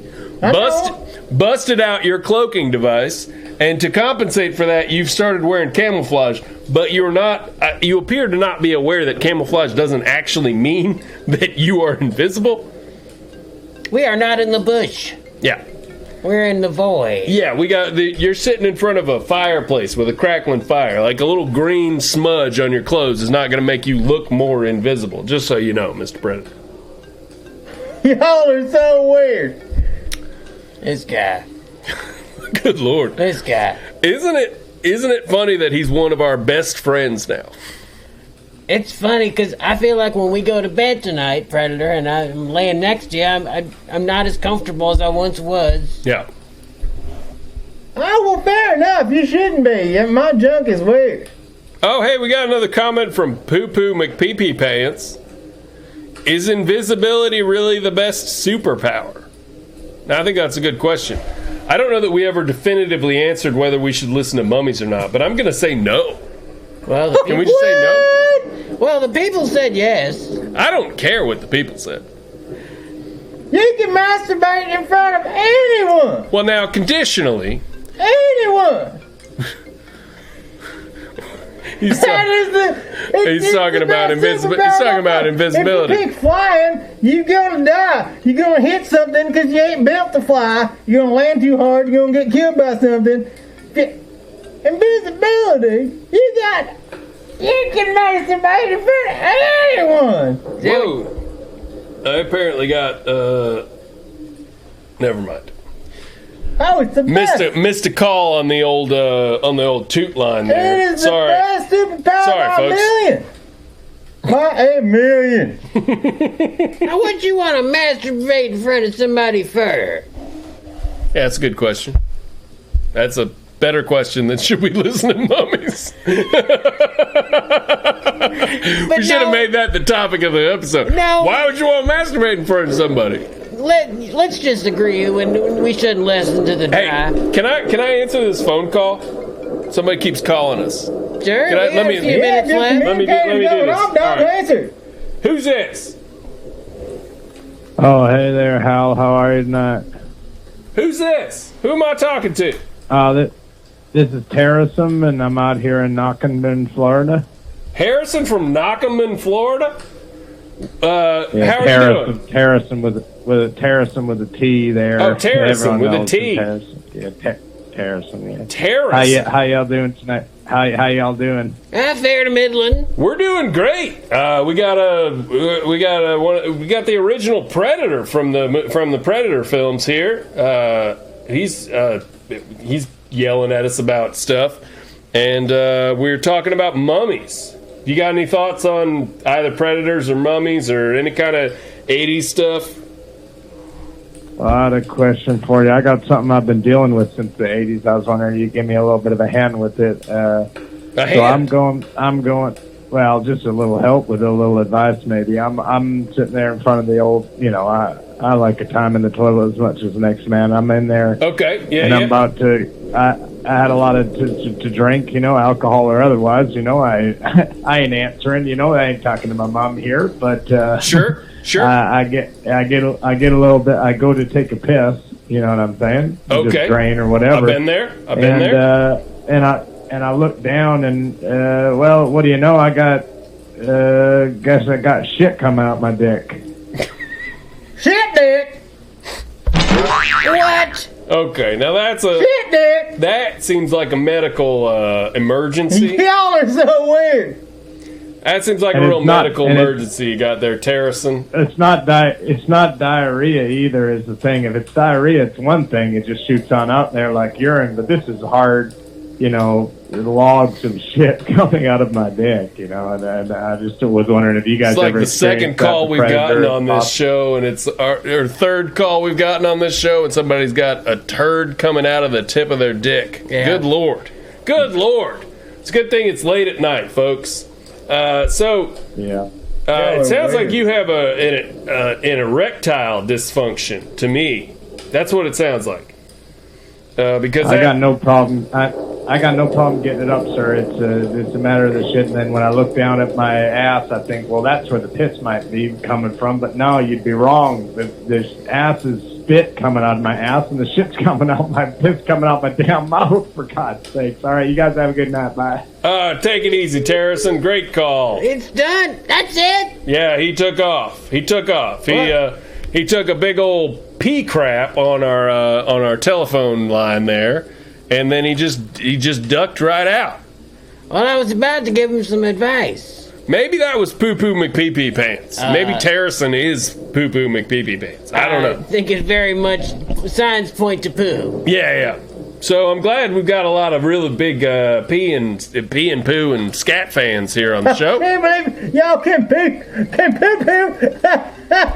[SPEAKER 1] busted out your cloaking device, and to compensate for that, you've started wearing camouflage, but you're not. You appear to not be aware that camouflage doesn't actually mean that you are invisible.
[SPEAKER 2] We are not in the bush.
[SPEAKER 1] Yeah.
[SPEAKER 2] We're in the void.
[SPEAKER 1] Yeah, you're sitting in front of a fireplace with a crackling fire. Like a little green smudge on your clothes is not going to make you look more invisible, just so you know, Mr. Predator.
[SPEAKER 3] Y'all are so weird.
[SPEAKER 2] This guy.
[SPEAKER 1] Good Lord.
[SPEAKER 2] This guy.
[SPEAKER 1] Isn't it funny that he's one of our best friends now?
[SPEAKER 2] It's funny because I feel like when we go to bed tonight, Predator, and I'm laying next to you, I'm not as comfortable as I once was.
[SPEAKER 1] Yeah.
[SPEAKER 3] Oh, well, fair enough. You shouldn't be. My junk is weird.
[SPEAKER 1] Oh, hey, we got another comment from Poo Poo McPeepee Pants. Is invisibility really the best superpower? Now, I think that's a good question. I don't know that we ever definitively answered whether we should listen to mummies or not, but I'm going to say no.
[SPEAKER 2] Well,
[SPEAKER 1] Can we just say no?
[SPEAKER 2] Well, the people said yes.
[SPEAKER 1] I don't care what the people said.
[SPEAKER 3] You can masturbate in front of anyone.
[SPEAKER 1] Well, now, conditionally.
[SPEAKER 3] Anyone.
[SPEAKER 1] He's talking about invisibility. He's talking about invisibility.
[SPEAKER 3] If you keep flying, you're gonna die. You're gonna hit something because you ain't built to fly. You're gonna land too hard. You're gonna get killed by something. Invisibility. You can masturbate in front of anyone.
[SPEAKER 1] Whoa! I apparently got. Never mind.
[SPEAKER 3] Oh, it's the best.
[SPEAKER 1] Missed a call on the old toot line there.
[SPEAKER 3] It is the best superpower by a million.
[SPEAKER 2] Now, what you want to masturbate in front of somebody for?
[SPEAKER 1] Yeah, that's a good question. That's a better question than should we listen to mummies? We should have made that the topic of the episode.
[SPEAKER 2] No.
[SPEAKER 1] Why would you want to masturbate in front of somebody?
[SPEAKER 2] Let's just agree when we shouldn't listen to the guy.
[SPEAKER 1] Hey, can I answer this phone call? Somebody keeps calling us.
[SPEAKER 2] Sure. Let me a few minutes left.
[SPEAKER 1] Let me do this.
[SPEAKER 3] All right. Answer.
[SPEAKER 1] Who's this?
[SPEAKER 4] Oh, hey there, Hal. How are you tonight?
[SPEAKER 1] Who's this? Who am I talking to?
[SPEAKER 4] This is Terrasum, and I'm out here in Knockenden, Florida.
[SPEAKER 1] Harrison from Knockenden, Florida?
[SPEAKER 4] Yeah,
[SPEAKER 1] how are you doing?
[SPEAKER 4] Terrasum with a T there.
[SPEAKER 1] Oh, Terrasum
[SPEAKER 4] Everyone
[SPEAKER 1] with a
[SPEAKER 4] knows
[SPEAKER 1] T.
[SPEAKER 4] Yeah, Terrasum, yeah.
[SPEAKER 1] Terrasum.
[SPEAKER 4] How y'all doing tonight? How y'all doing?
[SPEAKER 2] Fair to middling.
[SPEAKER 1] We're doing great. We got the original Predator from the Predator films here. He's yelling at us about stuff, and we're talking about mummies. You got any thoughts on either Predators or mummies or any kind of 80s stuff?
[SPEAKER 4] Well, I had a question for you. I got something I've been dealing with since the 80s. I was wondering if you give me a little bit of a hand with it. So I'm going. Well, just a little help with a little advice, maybe. I'm sitting there in front of the old. I like a time in the toilet as much as the next man. I'm in there.
[SPEAKER 1] Okay. Yeah.
[SPEAKER 4] And I'm about to. I had a lot to drink, alcohol or otherwise. I ain't answering. I ain't talking to my mom here, but
[SPEAKER 1] sure.
[SPEAKER 4] I get a little bit. I go to take a piss. You know what I'm saying?
[SPEAKER 1] Okay.
[SPEAKER 4] Just drain or whatever.
[SPEAKER 1] I've been there.
[SPEAKER 4] And I look down and well, what do you know? I got guess I got shit coming out my dick.
[SPEAKER 3] Shit dick.
[SPEAKER 2] What?
[SPEAKER 1] Okay, now that's
[SPEAKER 3] Shit dick.
[SPEAKER 1] that seems like a medical emergency.
[SPEAKER 3] Y'all are so weird.
[SPEAKER 1] That seems like
[SPEAKER 4] And
[SPEAKER 1] a real
[SPEAKER 4] it's not-
[SPEAKER 1] medical
[SPEAKER 4] and
[SPEAKER 1] emergency you got there, Terracin.
[SPEAKER 4] It's not diarrhea either. Is the thing. If it's diarrhea, it's one thing. It just shoots on out there like urine. But this is hard logs of shit coming out of my dick, and I just was wondering if you guys
[SPEAKER 1] it's like
[SPEAKER 4] ever
[SPEAKER 1] the second call we've gotten on this show, and it's our third call we've gotten on this show, and somebody's got a turd coming out of the tip of their dick. Yeah. Good Lord. It's a good thing it's late at night, folks. It sounds like you have an erectile dysfunction to me. That's what it sounds like. Because
[SPEAKER 4] I got no problem. I got no problem getting it up, sir. It's a matter of the shit. And then when I look down at my ass, I think, well, that's where the piss might be coming from. But no, you'd be wrong. The ass is spit coming out of my ass, and the shit's coming out my piss coming out my damn mouth. For God's sakes! All right, you guys have a good night. Bye.
[SPEAKER 1] Take it easy, Terrison. Great call.
[SPEAKER 2] It's done. That's it.
[SPEAKER 1] Yeah, he took off. He took a big old pee crap on our telephone line there. And then he just ducked right out.
[SPEAKER 2] Well, I was about to give him some advice.
[SPEAKER 1] Maybe that was Poo Poo McPee-Pee Pants. Maybe Terrison is Poo Poo McPee-Pee Pants. I don't know.
[SPEAKER 2] I think it's very much signs point to poo.
[SPEAKER 1] Yeah. So I'm glad we've got a lot of really big pee and poo and scat fans here on the show.
[SPEAKER 3] I can't believe y'all can poo.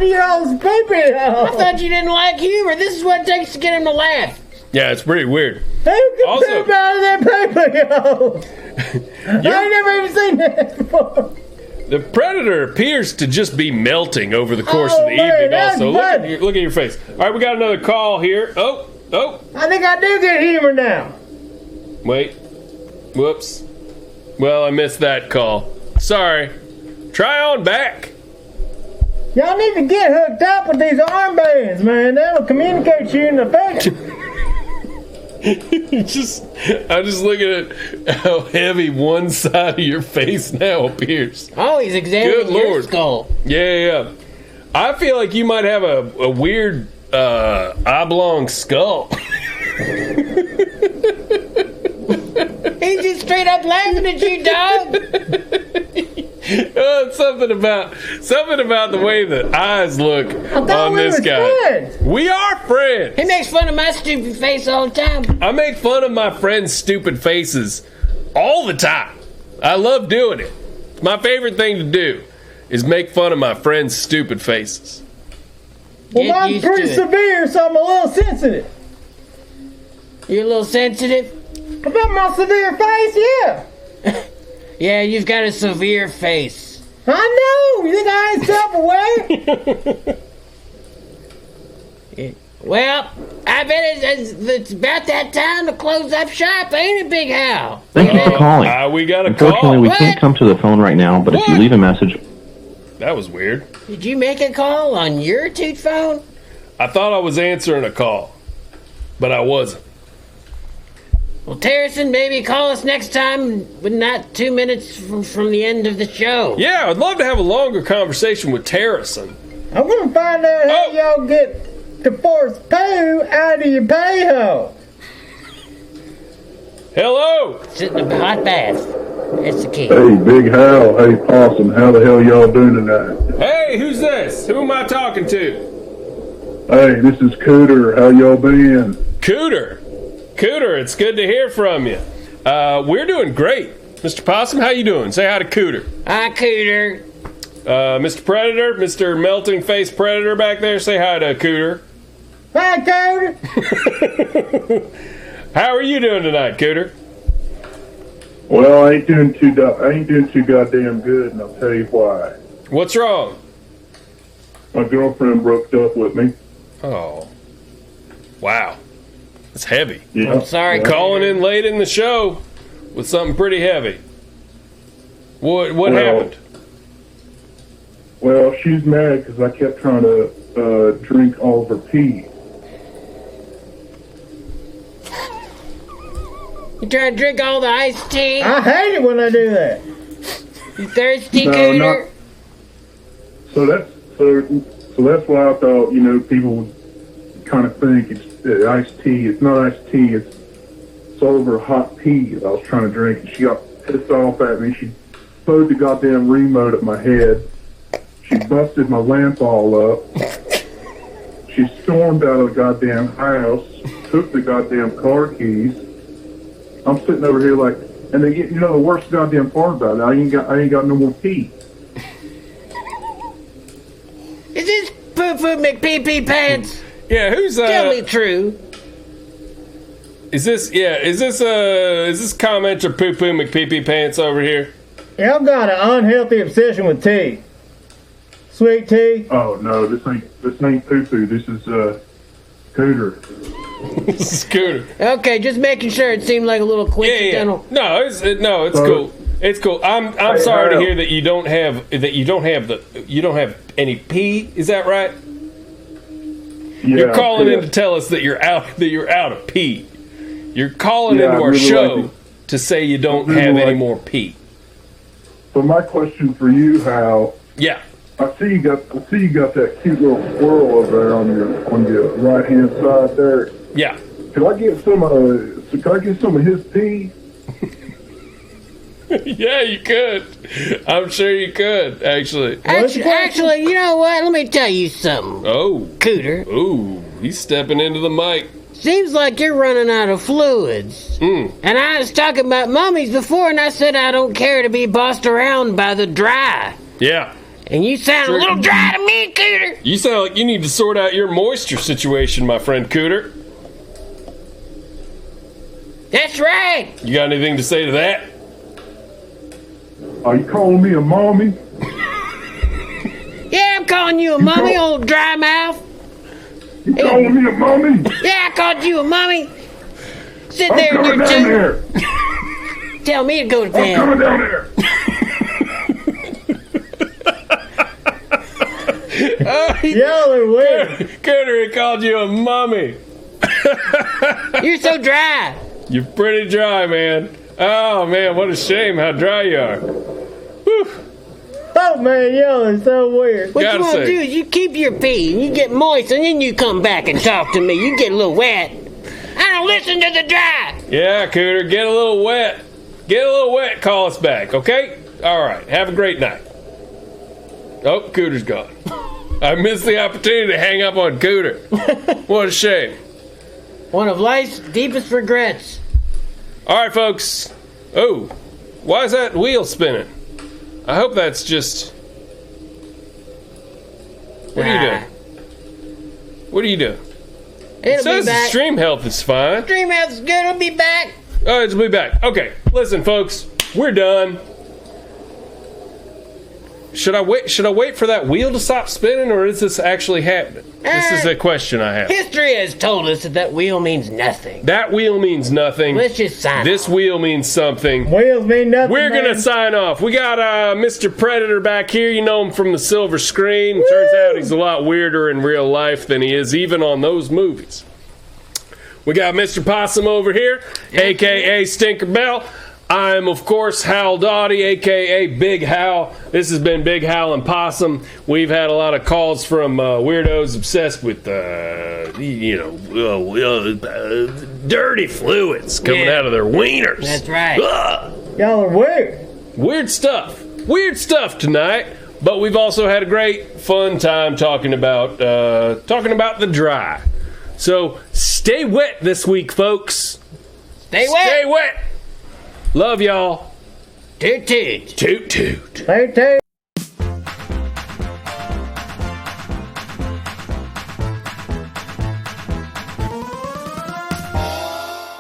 [SPEAKER 3] Y'all's pee-pee.
[SPEAKER 2] I thought you didn't like humor. This is what it takes to get him to laugh.
[SPEAKER 1] Yeah, it's pretty weird.
[SPEAKER 3] Who can poop out of that paper, I ain't never even seen that before.
[SPEAKER 1] The Predator appears to just be melting over the course of the evening. Also, look at your face. All right, we got another call here. Oh!
[SPEAKER 3] I think I do get humor now.
[SPEAKER 1] Wait. Whoops. Well, I missed that call. Sorry. Try on back.
[SPEAKER 3] Y'all need to get hooked up with these armbands, man. That'll communicate you in the face.
[SPEAKER 1] I'm just looking at how heavy one side of your face now appears.
[SPEAKER 2] Oh, he's examining your skull.
[SPEAKER 1] Yeah. I feel like you might have a weird oblong skull.
[SPEAKER 2] He's just straight up laughing at you, dog.
[SPEAKER 1] Something about the way the eyes look on this guy.
[SPEAKER 3] Friends.
[SPEAKER 1] We are friends.
[SPEAKER 2] He makes fun of my stupid face all the time.
[SPEAKER 1] I make fun of my friends' stupid faces all the time. I love doing it. My favorite thing to do is make fun of my friends' stupid faces.
[SPEAKER 3] Well, mine's pretty severe, so I'm a little sensitive.
[SPEAKER 2] You're a little sensitive?
[SPEAKER 3] About my severe face, yeah.
[SPEAKER 2] Yeah, you've got a severe face.
[SPEAKER 3] I know! You think I ain't self-aware?
[SPEAKER 2] Well, I bet it's about that time to close up shop, ain't it, Big Hal?
[SPEAKER 5] Thank you for calling.
[SPEAKER 1] We got a
[SPEAKER 5] Unfortunately,
[SPEAKER 1] call.
[SPEAKER 5] we can't come to the phone right now, but if you leave a message...
[SPEAKER 1] That was weird.
[SPEAKER 2] Did you make a call on your toot phone?
[SPEAKER 1] I thought I was answering a call, but I wasn't.
[SPEAKER 2] Well, Terrison, maybe call us next time, but not 2 minutes from the end of the show.
[SPEAKER 1] Yeah, I'd love to have a longer conversation with Terrison.
[SPEAKER 3] I want to find out how y'all get to force poo out of your pay hole.
[SPEAKER 1] Hello.
[SPEAKER 2] Sit in a hot bath. That's the key.
[SPEAKER 6] Hey, Big Hal. Hey, Possum. How the hell y'all doing tonight?
[SPEAKER 1] Hey, who's this? Who am I talking to?
[SPEAKER 6] Hey, this is Cooter. How y'all been?
[SPEAKER 1] Cooter, it's good to hear from you. We're doing great. Mr. Possum, how you doing? Say hi to Cooter.
[SPEAKER 2] Hi, Cooter.
[SPEAKER 1] Mr. Predator, Mr. Melting Face Predator back there, say hi to Cooter.
[SPEAKER 3] Hi, Cooter.
[SPEAKER 1] How are you doing tonight, Cooter?
[SPEAKER 6] Well, I ain't doing too goddamn good, and I'll tell you why.
[SPEAKER 1] What's wrong?
[SPEAKER 6] My girlfriend broke up with me.
[SPEAKER 1] Oh. Wow. That's heavy.
[SPEAKER 6] Yeah.
[SPEAKER 2] I'm sorry.
[SPEAKER 6] Yeah.
[SPEAKER 1] Calling in late in the show with something pretty heavy. What happened?
[SPEAKER 6] Well, she's mad because I kept trying to drink all of her pee.
[SPEAKER 2] You trying to drink all the iced tea?
[SPEAKER 3] I hate it when I do that.
[SPEAKER 2] You thirsty,
[SPEAKER 6] No,
[SPEAKER 2] Cooter?
[SPEAKER 6] So that's why I thought, people would kind of think it's iced tea. It's not iced tea. It's over hot pee that I was trying to drink. And she got pissed off at me. She throwed the goddamn remote at my head. She busted my lamp all up. She stormed out of the goddamn house, took the goddamn car keys. I'm sitting over here like, and they get, the worst goddamn part about it, I ain't got no more pee.
[SPEAKER 2] Is this Poo-Poo McPee-Pee Pants?
[SPEAKER 1] Yeah, who's
[SPEAKER 2] Tell me true.
[SPEAKER 1] Is this commenter Poo-Poo McPee-Pee Pants over here?
[SPEAKER 3] Yeah, I've got an unhealthy obsession with tea. Sweet tea.
[SPEAKER 6] Oh no, this ain't Poo-Poo. This is Cooter.
[SPEAKER 1] Scooter.
[SPEAKER 2] Okay, just making sure. It seemed like a little coincidental.
[SPEAKER 1] Yeah. No, it's cool. It's cool. I'm sorry to hear that you don't have any pee. Is that right?
[SPEAKER 6] Yeah,
[SPEAKER 1] you're calling in to tell us that you're out of pee. You're calling into our show to say you don't have any more pee.
[SPEAKER 6] So my question for you, Hal.
[SPEAKER 1] Yeah.
[SPEAKER 6] I see you got that cute little squirrel over there on your right hand side there.
[SPEAKER 1] Yeah.
[SPEAKER 6] Can I get some of his pee?
[SPEAKER 1] Yeah, you could. I'm sure you could, actually.
[SPEAKER 2] Actually, you know what? Let me tell you something.
[SPEAKER 1] Oh.
[SPEAKER 2] Cooter.
[SPEAKER 1] Ooh, he's stepping into the mic.
[SPEAKER 2] Seems like you're running out of fluids. And I was talking about mummies before, and I said I don't care to be bossed around by the dry.
[SPEAKER 1] Yeah.
[SPEAKER 2] And you sound a little dry to me, Cooter.
[SPEAKER 1] You sound like you need to sort out your moisture situation, my friend Cooter.
[SPEAKER 2] That's right.
[SPEAKER 1] You got anything to say to that?
[SPEAKER 6] Are you calling me a mommy?
[SPEAKER 2] Yeah, I'm calling you a mummy, old dry mouth.
[SPEAKER 6] You calling me a mommy?
[SPEAKER 2] Yeah, I called you a mummy. Sit
[SPEAKER 6] I'm
[SPEAKER 2] there in
[SPEAKER 6] coming
[SPEAKER 2] your
[SPEAKER 6] down
[SPEAKER 2] chair.
[SPEAKER 6] there.
[SPEAKER 2] Tell me to go to
[SPEAKER 6] I'm
[SPEAKER 2] bed.
[SPEAKER 6] coming down there.
[SPEAKER 3] Y'all are weird.
[SPEAKER 1] Cooter, he called you a mummy.
[SPEAKER 2] You're so dry.
[SPEAKER 1] You're pretty dry, man. Oh, man, what a shame how dry you are. Whew.
[SPEAKER 3] Oh man, y'all are so weird.
[SPEAKER 2] What you want to do is you keep your pee and you get moist and then you come back and talk to me. You get a little wet. I don't listen to the dry.
[SPEAKER 1] Yeah, Cooter, get a little wet. Get a little wet, call us back, okay? All right, have a great night. Oh, Cooter's gone. I missed the opportunity to hang up on Cooter. What a shame.
[SPEAKER 2] One of life's deepest regrets.
[SPEAKER 1] All right, folks. Oh, why is that wheel spinning? I hope that's just... What are you doing? What are you doing?
[SPEAKER 2] It'll
[SPEAKER 1] says
[SPEAKER 2] be back.
[SPEAKER 1] Stream health is fine.
[SPEAKER 2] Stream health is good. It'll be back.
[SPEAKER 1] Oh, it'll be back. Okay, listen, folks. We're done. Should I wait for that wheel to stop spinning, or is this actually happening? This is a question I have.
[SPEAKER 2] History has told us that wheel means nothing.
[SPEAKER 1] That wheel means nothing.
[SPEAKER 2] Let's just sign
[SPEAKER 1] This
[SPEAKER 2] off.
[SPEAKER 1] wheel means something.
[SPEAKER 3] Wheels mean nothing.
[SPEAKER 1] We're
[SPEAKER 3] man.
[SPEAKER 1] gonna sign off. We got Mr. Predator back here. You know him from the silver screen. Turns out he's a lot weirder in real life than he is even on those movies. We got Mr. Possum over here, a.k.a. Stinker Bell. I'm, of course, Hal Doughty, a.k.a. Big Hal. This has been Big Howell and Possum. We've had a lot of calls from weirdos obsessed with, dirty fluids coming out of their wieners.
[SPEAKER 2] That's right.
[SPEAKER 1] Ugh.
[SPEAKER 3] Y'all are weird.
[SPEAKER 1] Weird stuff. Weird stuff tonight. But we've also had a great, fun time talking about the dry. So stay wet this week, folks.
[SPEAKER 2] Stay wet.
[SPEAKER 1] Stay wet. Love y'all.
[SPEAKER 2] Toot toot.
[SPEAKER 1] Toot toot.
[SPEAKER 3] Toot toot.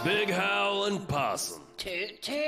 [SPEAKER 1] Big Howell and Possum.
[SPEAKER 2] Toot toot.